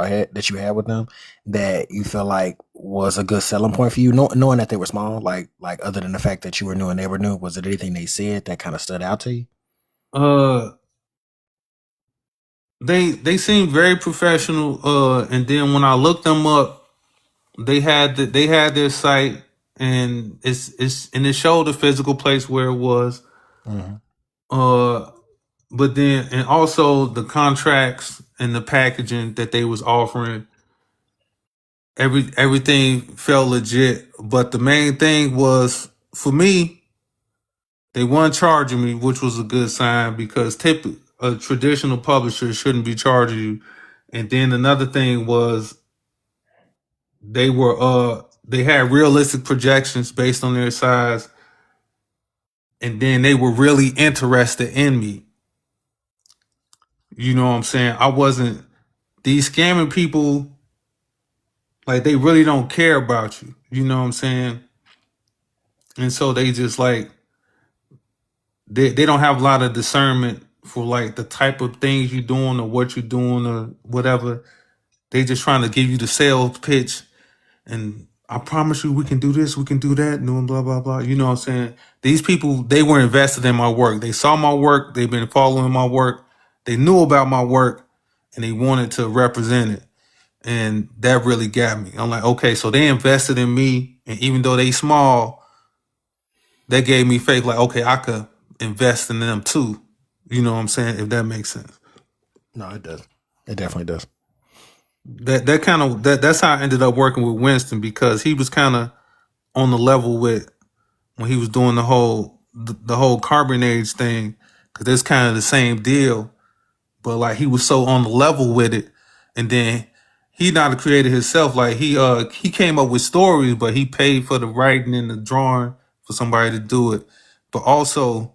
had with them that you feel like was a good selling point for you, knowing that they were small, like other than the fact that you were new and they were new? Was there anything they said that kind of stood out to you?
They seemed very professional. And then when I looked them up, they had their site. And it showed the physical place where it was.
Mm-hmm.
But then and also the contracts and the packaging that they was offering, everything felt legit. But the main thing was for me, they weren't charging me, which was a good sign because a traditional publisher shouldn't be charging you. And then another thing was they had realistic projections based on their size. And then they were really interested in me. You know what I'm saying? These scamming people, like they really don't care about you. You know what I'm saying? And so they just like, they don't have a lot of discernment for like the type of things you're doing or what you're doing or whatever. They just trying to give you the sales pitch and I promise you we can do this, we can do that, and blah, blah, blah. You know what I'm saying? These people, they were invested in my work. They saw my work. They've been following my work. They knew about my work and they wanted to represent it. And that really got me. I'm like, okay, so they invested in me. And even though they small, they gave me faith like, okay, I could invest in them too. You know what I'm saying? If that makes sense.
No, it does. It definitely does.
That's how I ended up working with Winston because he was kind of on the level with when he was doing the whole carbon age thing, because it's kind of the same deal, but like he was so on the level with it, and then he not a creator himself. Like he came up with stories, but he paid for the writing and the drawing for somebody to do it. But also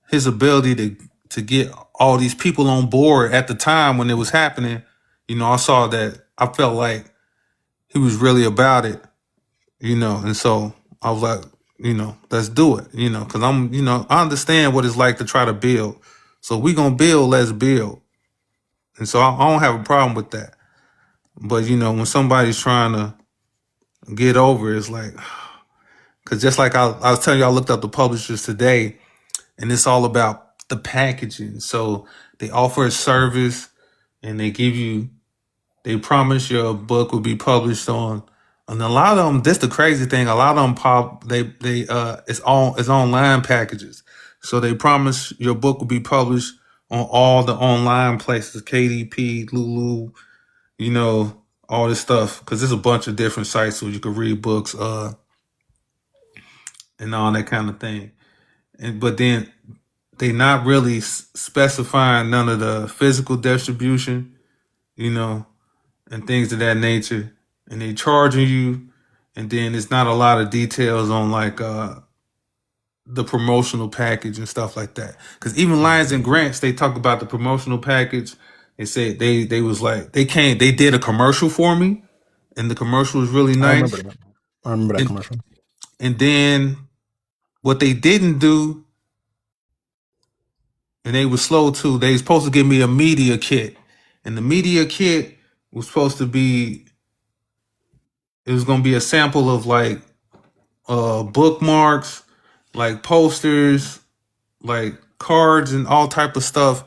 his ability to get all these people on board at the time when it was happening. I saw that. I felt like he was really about it. And so I was like, let's do it. Because I understand what it's like to try to build. So we gonna build, let's build. And so I don't have a problem with that. But when somebody's trying to get over, it's like, because just like I was telling you, I looked up the publishers today, and it's all about the packaging. So they offer a service, and they promise your book will be published on. And a lot of them, this the crazy thing. A lot of them it's online packages. So they promise your book will be published on all the online places, KDP, Lulu, all this stuff, because there's a bunch of different sites where you can read books, and all that kind of thing. But then they not really specifying none of the physical distribution, and things of that nature. And they charging you, and then it's not a lot of details on like the promotional package and stuff like that. Because even Lions and Grants, they talk about the promotional package. They said they was like they did a commercial for me, and the commercial was really
I remember
nice.
that. I remember that
And,
commercial.
and then what they didn't do, and they were slow too. They were supposed to give me a media kit, and the media kit was supposed to be. It was going to be a sample of like bookmarks, like posters, like cards, and all type of stuff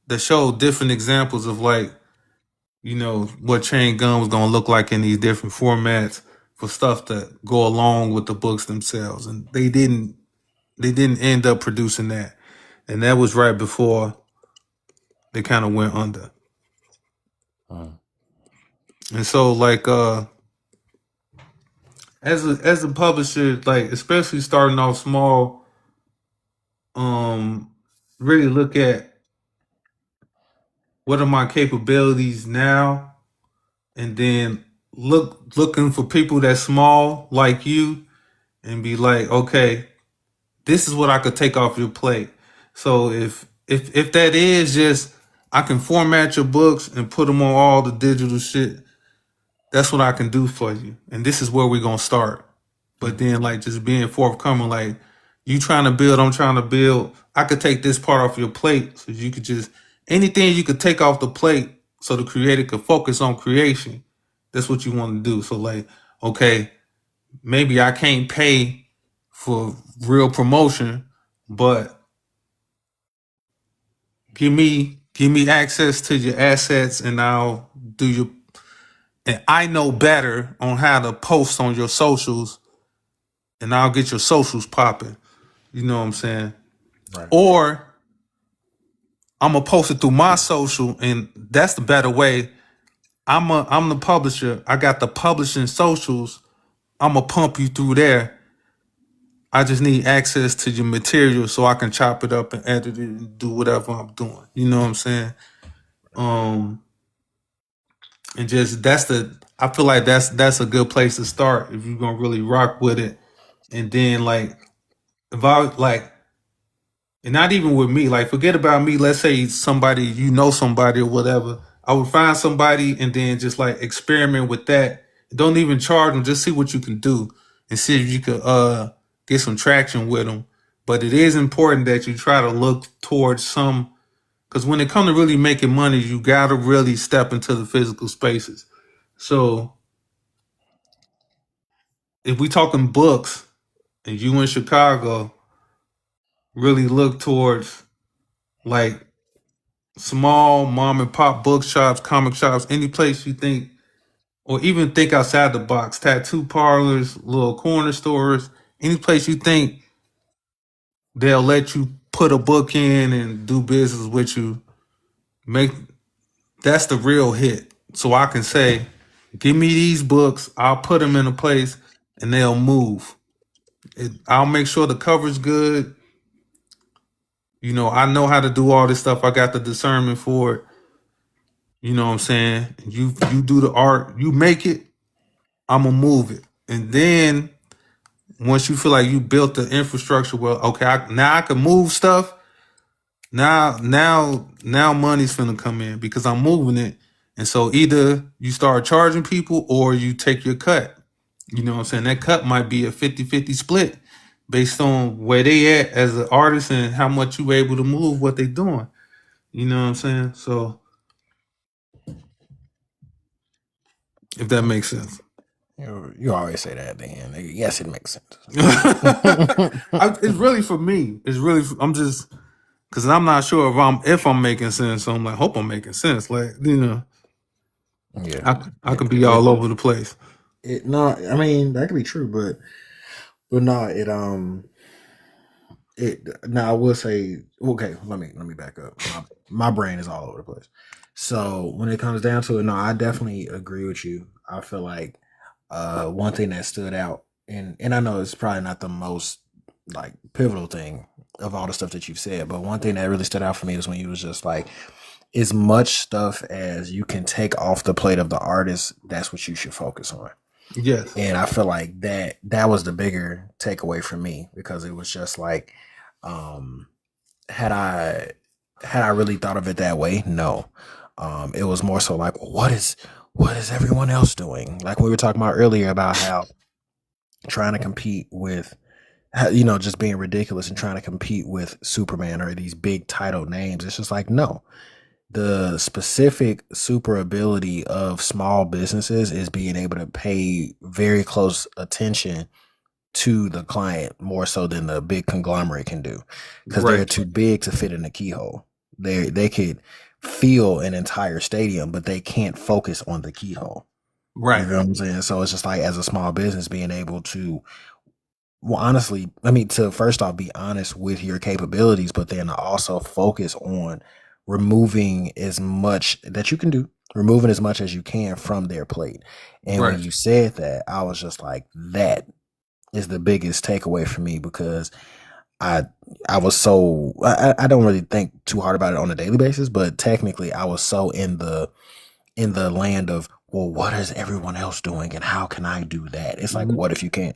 that showed different examples of like what chain gun was going to look like in these different formats for stuff to go along with the books themselves. And they didn't end up producing that, and that was right before they kind of went under. And so like as a publisher, like especially starting off small, really look at what are my capabilities now, and then looking for people that's small like you, and be like, okay, this is what I could take off your plate. So if that is just I can format your books and put them on all the digital shit, that's what I can do for you. And this is where we're gonna start. But then like just being forthcoming, like you trying to build, I'm trying to build. I could take this part off your plate, so you could just anything you could take off the plate, so the creator could focus on creation. That's what you want to do. So like, okay, maybe I can't pay for real promotion, but give me access to your assets, and I'll do your. And I know better on how to post on your socials, and I'll get your socials popping. You know what I'm saying?
Right.
Or I'm gonna post it through my social, and that's the better way. I'm the publisher. I got the publishing socials. I'm gonna pump you through there. I just need access to your material so I can chop it up and edit it and do whatever I'm doing. You know what I'm saying? And just I feel like that's a good place to start if you're gonna really rock with it. And then like if I like, and not even with me, like forget about me. Let's say somebody, somebody or whatever. I would find somebody and then just like experiment with that. Don't even charge them. Just see what you can do and see if you could get some traction with them. But it is important that you try to look towards some, because when it comes to really making money, you gotta really step into the physical spaces. So if we talking books and you in Chicago, really look towards like small mom and pop bookshops, comic shops, any place you think, or even think outside the box, tattoo parlors, little corner stores, any place you think they'll let you put a book in and do business with you. That's the real hit. So I can say, give me these books, I'll put them in a place and they'll move. I'll make sure the cover's good. I know how to do all this stuff. I got the discernment for it. You know what I'm saying? You do the art, you make it, I'ma move it. And then once you feel like you built the infrastructure, well, okay, now I can move stuff. Now money's finna come in because I'm moving it. And so either you start charging people or you take your cut. You know what I'm saying? That cut might be a 50-50 split based on where they at as an artist and how much you able to move what they doing. You know what I'm saying? So if that makes sense.
You always say that, then. Yes, it makes sense.
It's really for me. It's really I'm just because I'm not sure if I'm making sense. So I'm like, hope I'm making sense. Like, you know,
Yeah,
I could be all over the place.
no, I mean that could be true, but no, now I will say, okay, let me back up. My brain is all over the place. So when it comes down to it, no, I definitely agree with you. I feel like one thing that stood out, and I know it's probably not the most like pivotal thing of all the stuff that you've said, but one thing that really stood out for me is when you was just like, as much stuff as you can take off the plate of the artist, that's what you should focus on.
Yes.
And I feel like that was the bigger takeaway for me, because it was just like, um, had I really thought of it that way, no. It was more so like, well, what is everyone else doing? Like we were talking about earlier about how trying to compete with, just being ridiculous and trying to compete with Superman or these big title names. It's just like, no. The specific super ability of small businesses is being able to pay very close attention to the client more so than the big conglomerate can do, because they're
Right.
too big to fit in the keyhole. They could feel an entire stadium, but they can't focus on the keyhole. You
Right.
know what I'm saying? So it's just like, as a small business, being able to, well, honestly, I mean, to first off be honest with your capabilities, but then also focus on removing as much that you can do, removing as much as you can from their plate. And when
Right.
you said that, I was just like, that is the biggest takeaway for me, because I I was so, I don't really think too hard about it on a daily basis, but technically I was so in the land of, well, what is everyone else doing and how can I do that? It's like, what if you can't?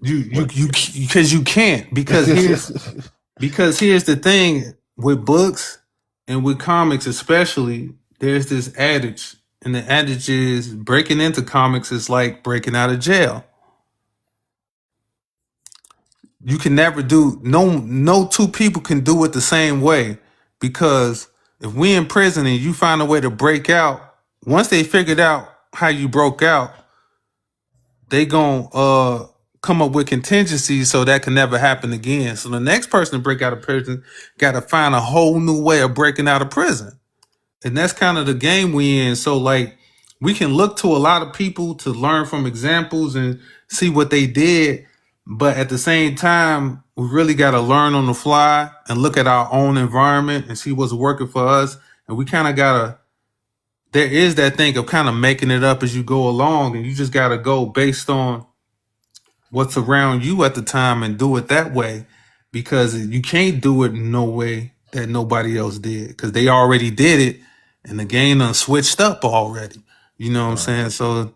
You because you can't, because here's the thing with books and with comics especially. There's this adage, and the adage is breaking into comics is like breaking out of jail. You can never do, no two people can do it the same way, because if we in prison and you find a way to break out, once they figured out how you broke out, they gon' come up with contingencies so that can never happen again. So the next person to break out of prison got to find a whole new way of breaking out of prison. And that's kind of the game we in. So like, we can look to a lot of people to learn from examples and see what they did, but at the same time, we really got to learn on the fly and look at our own environment and see what's working for us. And we kind of got to, there is that thing of kind of making it up as you go along, and you just got to go based on what's around you at the time and do it that way, because you can't do it in no way that nobody else did, because they already did it and the game done switched up already. You know what I'm saying? So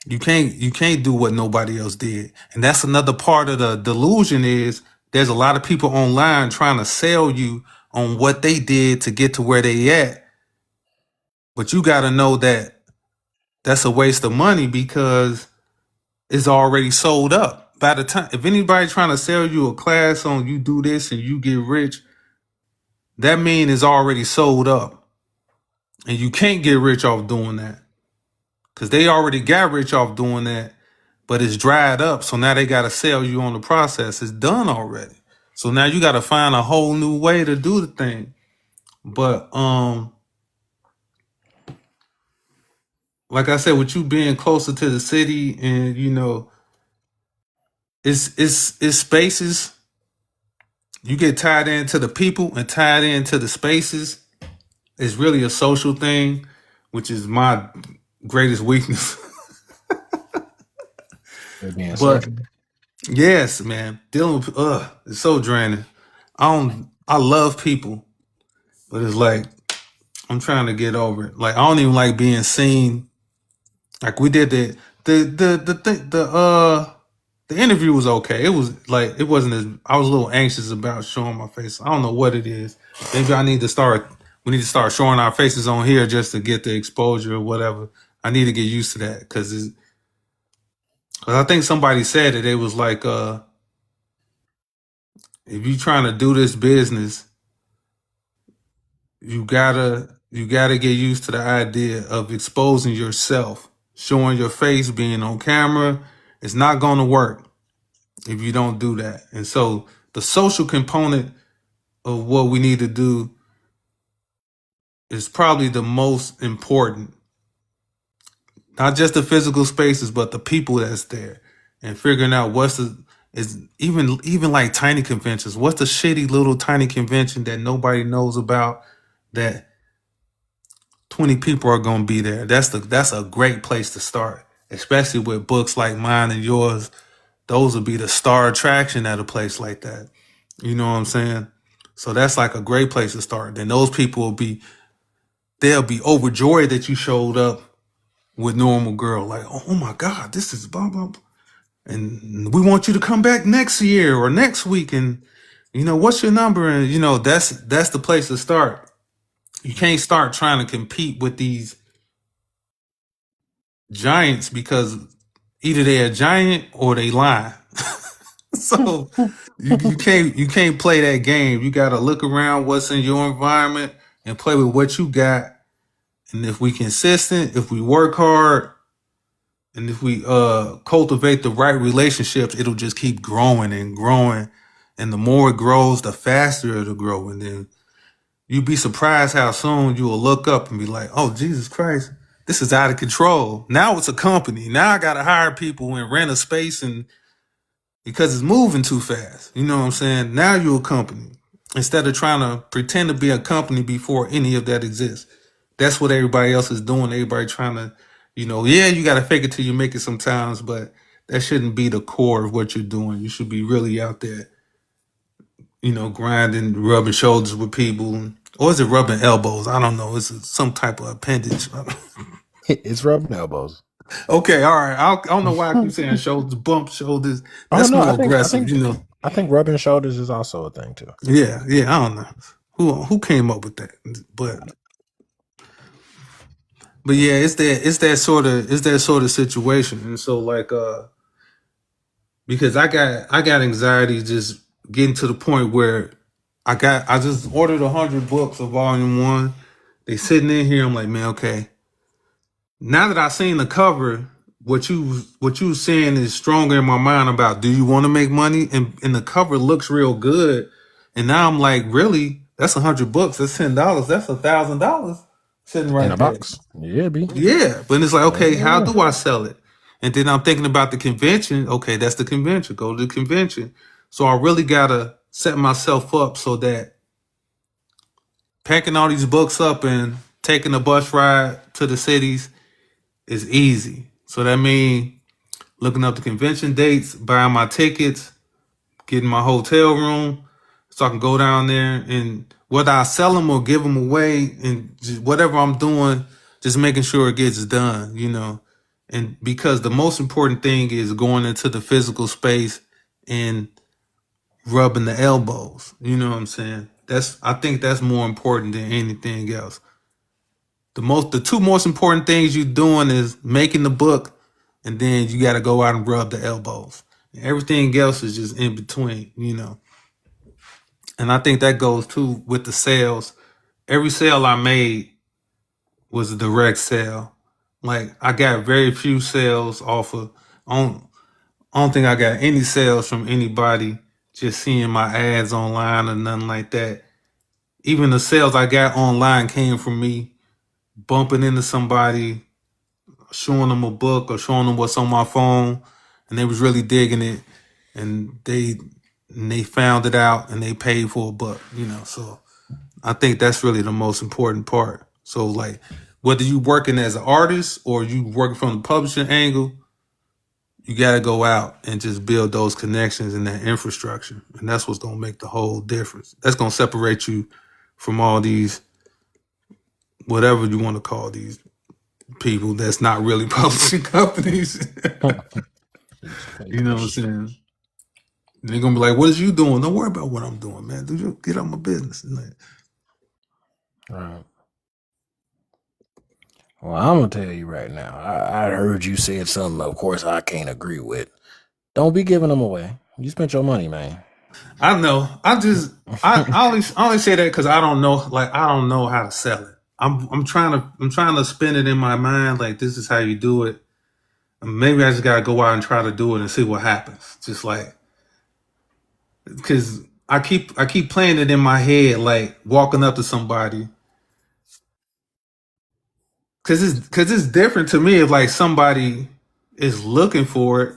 you can't do what nobody else did. And that's another part of the delusion, is there's a lot of people online trying to sell you on what they did to get to where they at. But you got to know that that's a waste of money, because it's already sold up. By the time, if anybody trying to sell you a class on you do this and you get rich, that mean it's already sold up. And you can't get rich off doing that, because they already got rich off doing that, but it's dried up. So now they got to sell you on the process. It's done already. So now you got to find a whole new way to do the thing. But like I said, with you being closer to the city, and it's spaces, you get tied into the people and tied into the spaces. It's really a social thing, which is my greatest weakness.
It being
But
social.
yes, man, dealing with it's so draining. I love people, but it's like I'm trying to get over it. Like I don't even like being seen. Like we did the interview was okay. It was like it wasn't as I was a little anxious about showing my face. I don't know what it is. Maybe we need to start showing our faces on here just to get the exposure or whatever. I need to get used to that because I think somebody said it. It was like if you're trying to do this business, you gotta get used to the idea of exposing yourself, showing your face, being on camera. It's not going to work if you don't do that. And so the social component of what we need to do is probably the most important. Not just the physical spaces, but the people that's there, and figuring out is even like tiny conventions. What's the shitty little tiny convention that nobody knows about that 20 people are going to be there? That's a great place to start, especially with books like mine and yours. Those would be the star attraction at a place like that. You know what I'm saying? So that's like a great place to start. Then those people they'll be overjoyed that you showed up with Normal Girl. Like, oh my God, this is blah, blah, blah. And we want you to come back next year or next week. And, what's your number? And, that's the place to start. You can't start trying to compete with these giants because either they're a giant or they lie. So you can't play that game. You got to look around what's in your environment and play with what you got. And if we consistent, if we work hard, and if we cultivate the right relationships, it'll just keep growing and growing. And the more it grows, the faster it'll grow. And then you'd be surprised how soon you will look up and be like, oh, Jesus Christ, this is out of control. Now it's a company. Now I got to hire people and rent a space and because it's moving too fast. You know what I'm saying? Now you're a company instead of trying to pretend to be a company before any of that exists. That's what everybody else is doing. Everybody trying to, yeah, you got to fake it till you make it sometimes, but that shouldn't be the core of what you're doing. You should be really out there, grinding, rubbing shoulders with people. Or is it rubbing elbows? I don't know. It's some type of appendage.
It's rubbing elbows.
Okay, all right. I don't know why I keep saying shoulders, bump shoulders. That's
no,
more aggressive,
I think rubbing shoulders is also a thing too.
Yeah, I don't know who came up with that, but yeah, it's that sort of situation, and so like because I got anxiety just getting to the point where I just ordered 100 books of volume 1. They sitting in here. I'm like, man, okay. Now that I seen the cover, what you saying is stronger in my mind about do you want to make money? And the cover looks real good. And now I'm like, really? That's 100 books. That's $10. That's $1,000 sitting right
In a
there.
box. Yeah, B.
Yeah. But it's like, okay, how do I sell it? And then I'm thinking about the convention. Okay, that's the convention. Go to the convention. So I really gotta set myself up so that packing all these books up and taking a bus ride to the cities is easy. So that means looking up the convention dates, buying my tickets, getting my hotel room, so I can go down there and whether I sell them or give them away, and just whatever I'm doing, just making sure it gets done, And because the most important thing is going into the physical space and rubbing the elbows. You know what I'm saying? I think that's more important than anything else. The two most important things you're doing is making the book, and then you got to go out and rub the elbows. Everything else is just in between, And I think that goes too with the sales. Every sale I made was a direct sale. Like I got very few sales off of. I don't think I got any sales from anybody just seeing my ads online or nothing like that. Even the sales I got online came from me bumping into somebody, showing them a book or showing them what's on my phone, and they was really digging it, and they found it out and they paid for a book, So I think that's really the most important part. So like whether you working as an artist or you working from the publishing angle, you got to go out and just build those connections and that infrastructure, and that's what's going to make the whole difference. That's going to separate you from all these whatever you want to call these people that's not really publishing companies.
These
You know what I'm
fakers.
saying? They're gonna be like, "What is you doing? Don't worry about what I'm doing, man. Do you get out my business?" Like,
Right. Well, I'm gonna tell you right now. I heard you said something. Of course, I can't agree with. Don't be giving them away. You spent your money, man.
I know. I only say that because I don't know. Like, I don't know how to sell it. I'm trying to spin it in my mind. Like, this is how you do it. Maybe I just gotta go out and try to do it and see what happens. Just like, because I keep playing it in my head, like walking up to somebody. Cause it's different to me if like somebody is looking for it,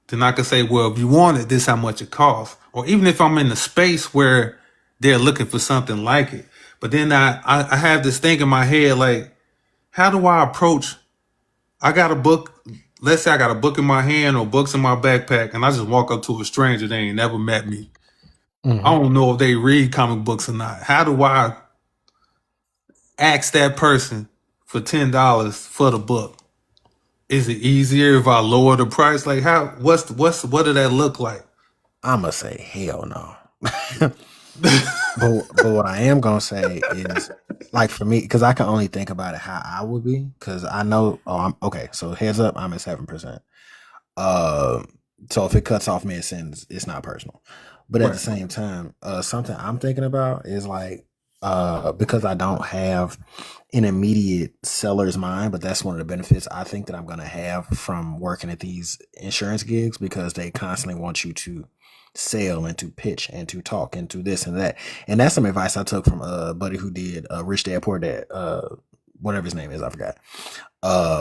then I could say, well, if you want it, this is how much it costs. Or even if I'm in the space where they're looking for something like it. But then I have this thing in my head, like, how do I approach? I got a book. Let's say I got a book in my hand or books in my backpack, and I just walk up to a stranger. They ain't never met me. I
Mm-hmm.
don't know if they read comic books or not. How do I ask that person for $10 for the book? Is it easier if I lower the price? Like, how? What did that look like?
I'ma say hell no. But what I am gonna say is, like for me, because I can only think about it how I would be, because I know. Oh, I'm okay. So heads up, I'm at 7%. So if it cuts off mid sentence, it's not personal. But at the
Right.
same time, something I'm thinking about is like, because I don't have an immediate seller's mind, but that's one of the benefits I think that I'm gonna have from working at these insurance gigs, because they constantly want you to sell and to pitch and to talk and to this and that. And that's some advice I took from a buddy who did Rich Dad Poor Dad, whatever his name is, I forgot.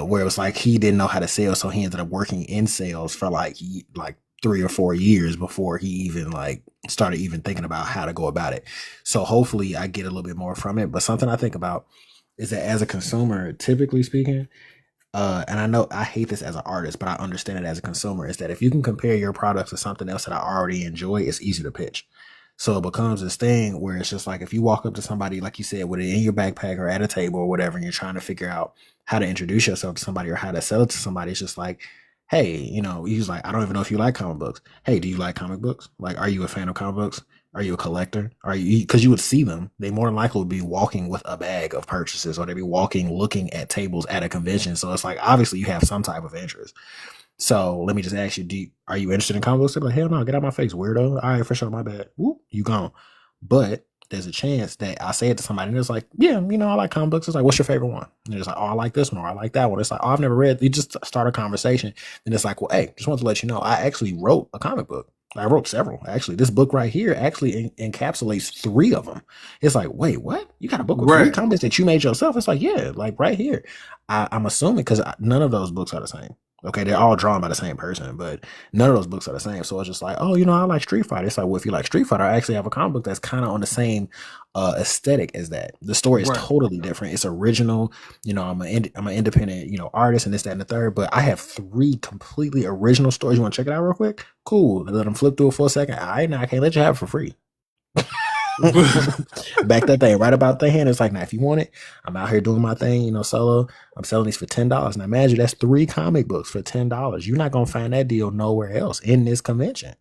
Where it was like he didn't know how to sell, so he ended up working in sales for like 3 or 4 years before he even like started even thinking about how to go about it. So hopefully I get a little bit more from it. But something I think about is that as a consumer, typically speaking, and I know I hate this as an artist, but I understand it as a consumer, is that if you can compare your products to something else that I already enjoy, it's easy to pitch. So it becomes this thing where it's just like if you walk up to somebody, like you said, with it in your backpack or at a table or whatever, and you're trying to figure out how to introduce yourself to somebody or how to sell it to somebody, it's just like, hey, he's like, I don't even know if you like comic books. Hey, do you like comic books? Like, are you a fan of comic books? Are you a collector? Are you, because you would see them, they more than likely would be walking with a bag of purchases, or they'd be walking looking at tables at a convention. So it's like obviously you have some type of interest. So let me just ask you, are you interested in comic books? They're like, hell no, get out of my face, weirdo. All right, for sure, my bad. Whoop, you gone. But there's a chance that I say it to somebody and it's like, yeah, I like comic books. It's like, what's your favorite one? And it's like, oh, I like this one, or I like that one. It's like, oh, I've never read. You just start a conversation. And it's like, well, hey, just wanted to let you know, I actually wrote a comic book. I wrote several. Actually, this book right here actually encapsulates 3 of them. It's like, wait, what? You got a book with 3
Right.
comics that you made yourself? It's like, yeah, like right here. I'm assuming because none of those books are the same. Okay, they're all drawn by the same person, but none of those books are the same. So it's just like, oh, I like Street Fighter. It's like, well, if you like Street Fighter, I actually have a comic book that's kind of on the same aesthetic as that. The story is
Right.
totally different. It's original. I'm an independent, artist and this, that, and the third. But I have 3 completely original stories. You want to check it out real quick? Cool. Let them flip through it for a second. All right, now I can't let you have it for free. Back that thing right about the hand. It's like, now if you want it, I'm out here doing my thing, solo. I'm selling these for $10. Now imagine that's 3 comic books for $10. You're not gonna find that deal nowhere else in this convention.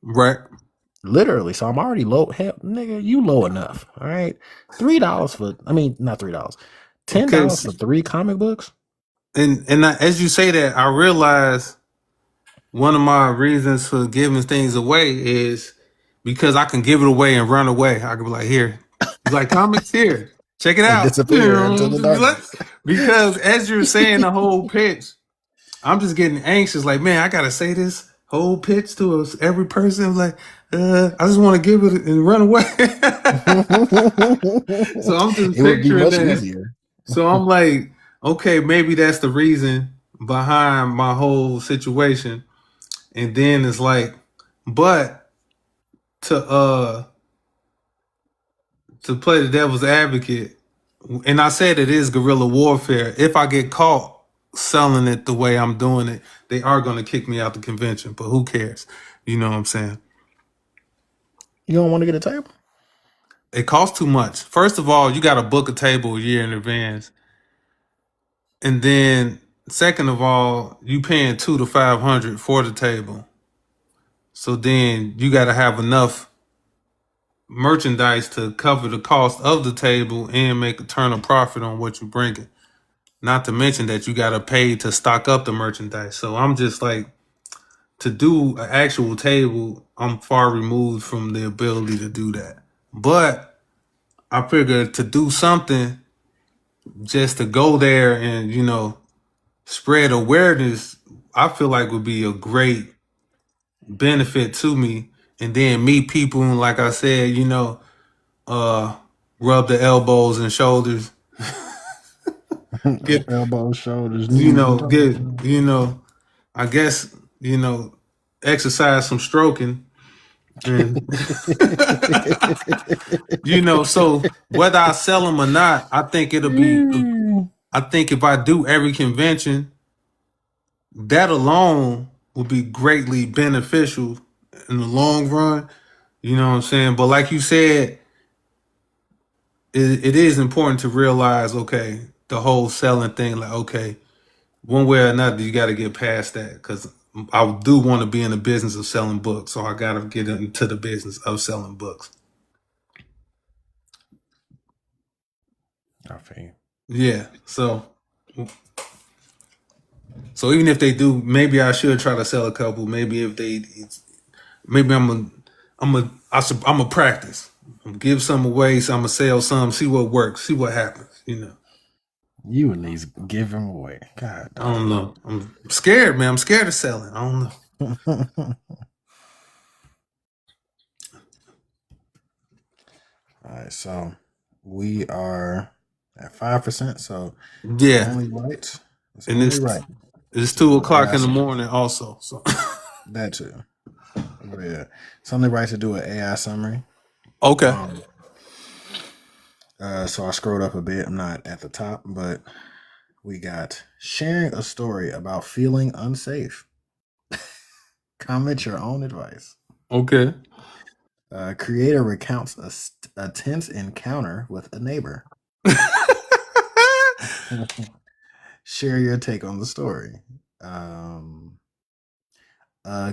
Right.
Literally. So I'm already low. Hell, nigga, you low enough. All right. $3 for, I mean, not $3. $10 for
Because
3 comic books.
as you say that, I realize one of my reasons for giving things away is because I can give it away and run away. I can be like, here, you like comics? Here, check it
And
out.
disappear into the darkness.
Because as you're saying the whole pitch, I'm just getting anxious. Like, man, I gotta say this whole pitch to every person. I'm like, I just want to give it and run away. So I'm just
It would be
picturing
much
that.
easier.
So I'm like, okay, maybe that's the reason behind my whole situation. And then it's like, but to to play the devil's advocate, and I said it is guerrilla warfare. If I get caught selling it the way I'm doing it, they are going to kick me out the convention. But who cares? You know what I'm saying?
You don't want to get a table?
It costs too much. First of all, you got to book a table a year in advance, and then second of all, you paying 200 to 500 for the table. So then you got to have enough merchandise to cover the cost of the table and make a turn of profit on what you bringing. Not to mention that you got to pay to stock up the merchandise. So I'm just like, to do an actual table, I'm far removed from the ability to do that. But I figure to do something just to go there and, spread awareness, I feel like would be a great benefit to me. And then meet people and, like I said, uh rub the elbows and shoulders. Get
Elbows, shoulders, knees, and toes.
I guess, exercise some stroking and so whether I sell them or not, I think it'll be I think if I do every convention, that alone will be greatly beneficial in the long run. You know what I'm saying? But like you said, it is important to realize, okay, the whole selling thing, like, okay, one way or another, you got to get past that because I do want to be in the business of selling books, so I got to get into the business of selling books.
I feel you.
Yeah, so even if they do, maybe I should try to sell a couple. Maybe if maybe I'm a practice. I'm give some away, so I'm gonna sell some, see what works, see what happens.
You at least give them away. God,
I don't know. I'm scared, man. I'm scared of selling. I don't know.
All right, so we are at 5%. So
Yeah,
only right. It's
and
only right.
it's 2:00 in the morning, also. So
that too. Yeah, it's only right to do an AI summary.
okay.
So I scrolled up a bit. I'm not at the top, but we got sharing a story about feeling unsafe. Comment your own advice.
Okay.
Creator recounts a tense encounter with a neighbor. Share your take on the story.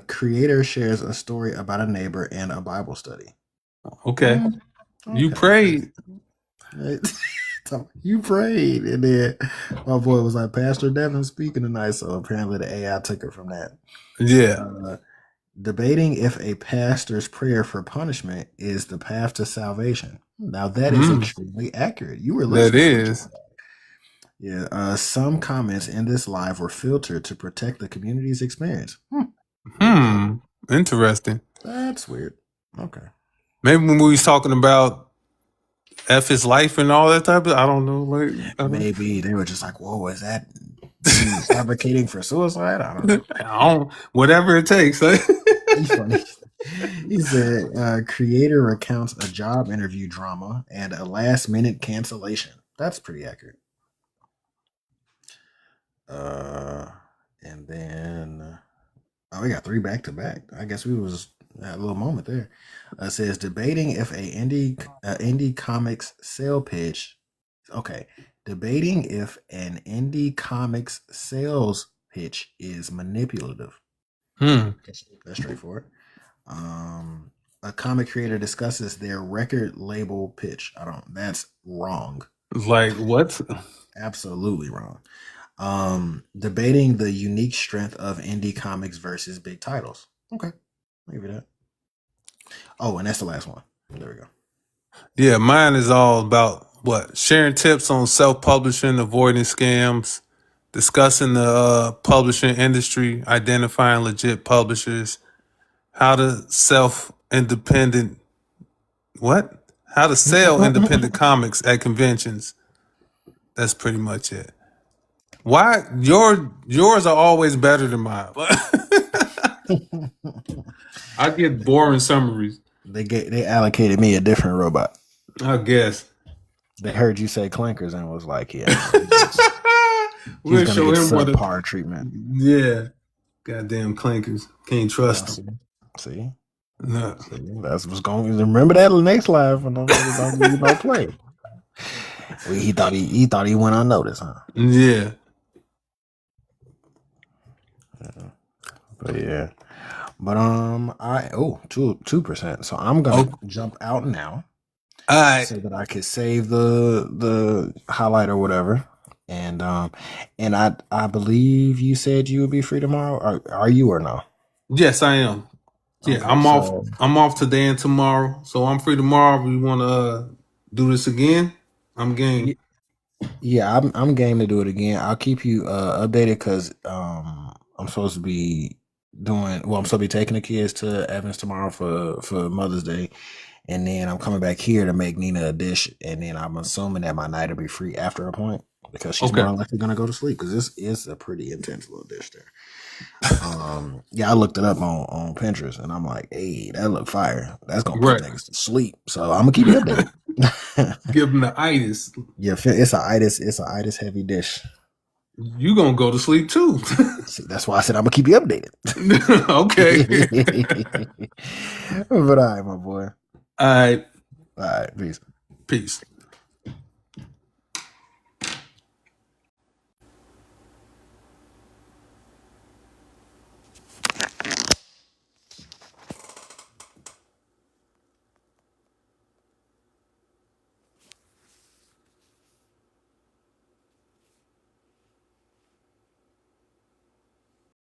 Creator shares a story about a neighbor and a Bible study.
Okay. You prayed.
You prayed, and then my boy was like, Pastor Devin speaking tonight, so apparently the AI took it from that.
Yeah.
Debating if a pastor's prayer for punishment is the path to salvation. Now that is extremely accurate. You were listening.
That is.
Yeah. Some comments in this live were filtered to protect the community's experience.
Interesting.
That's weird. Okay.
Maybe when we was talking about F his life and all that type of, I don't know.
Maybe they were just like, whoa, is that advocating for suicide? I don't know.
Whatever it takes.
He's funny. He said, creator recounts a job interview drama and a last minute cancellation. That's pretty accurate. And then we got 3 back to back. I guess we was at a little moment there. It says debating if a indie comics sale pitch. Okay, debating if an indie comics sales pitch is manipulative. That's straightforward. A comic creator discusses their record label pitch. That's wrong.
Like what?
Absolutely wrong. Debating the unique strength of indie comics versus big titles. Okay, maybe that. Oh, and that's the last one. There we go.
Yeah, mine is all about sharing tips on self-publishing, avoiding scams, discussing the publishing industry, identifying legit publishers, how to sell independent comics at conventions. That's pretty much it. Why yours are always better than mine? I get boring summaries.
They allocated me a different robot.
I guess
they heard you say clankers and was like, yeah,
we'll show him what
subpar treatment.
Yeah, goddamn clankers, can't trust them.
See,
No.
That's what's going. Remember that next live for don't give you no play. He thought he went unnoticed, huh?
Yeah.
But yeah. But I 2%. So I'm gonna jump out now.
All right.
So that I could save the highlight or whatever. And I believe you said you would be free tomorrow. Are you or no?
Yes, I am. Yeah,
Okay,
I'm off. I'm off today and tomorrow, so I'm free tomorrow. If we want to do this again, I'm game.
Yeah, I'm game to do it again. I'll keep you updated because I'm supposed to be I'm supposed to be taking the kids to Evans tomorrow for Mother's Day, and then I'm coming back here to make Nina a dish, and then I'm assuming that my night will be free after a point because she's more likely gonna go to sleep because this is a pretty intense little dish there. Yeah, I looked it up on Pinterest and I'm like, hey, that look fire. That's gonna put niggas to sleep. So I'm gonna keep you updated.
Give them the itis.
Yeah, it's a itis heavy dish.
You gonna go to sleep too.
See, that's why I said I'm gonna keep you updated.
Okay.
But all right, my boy.
All right.
All right, peace.
Peace.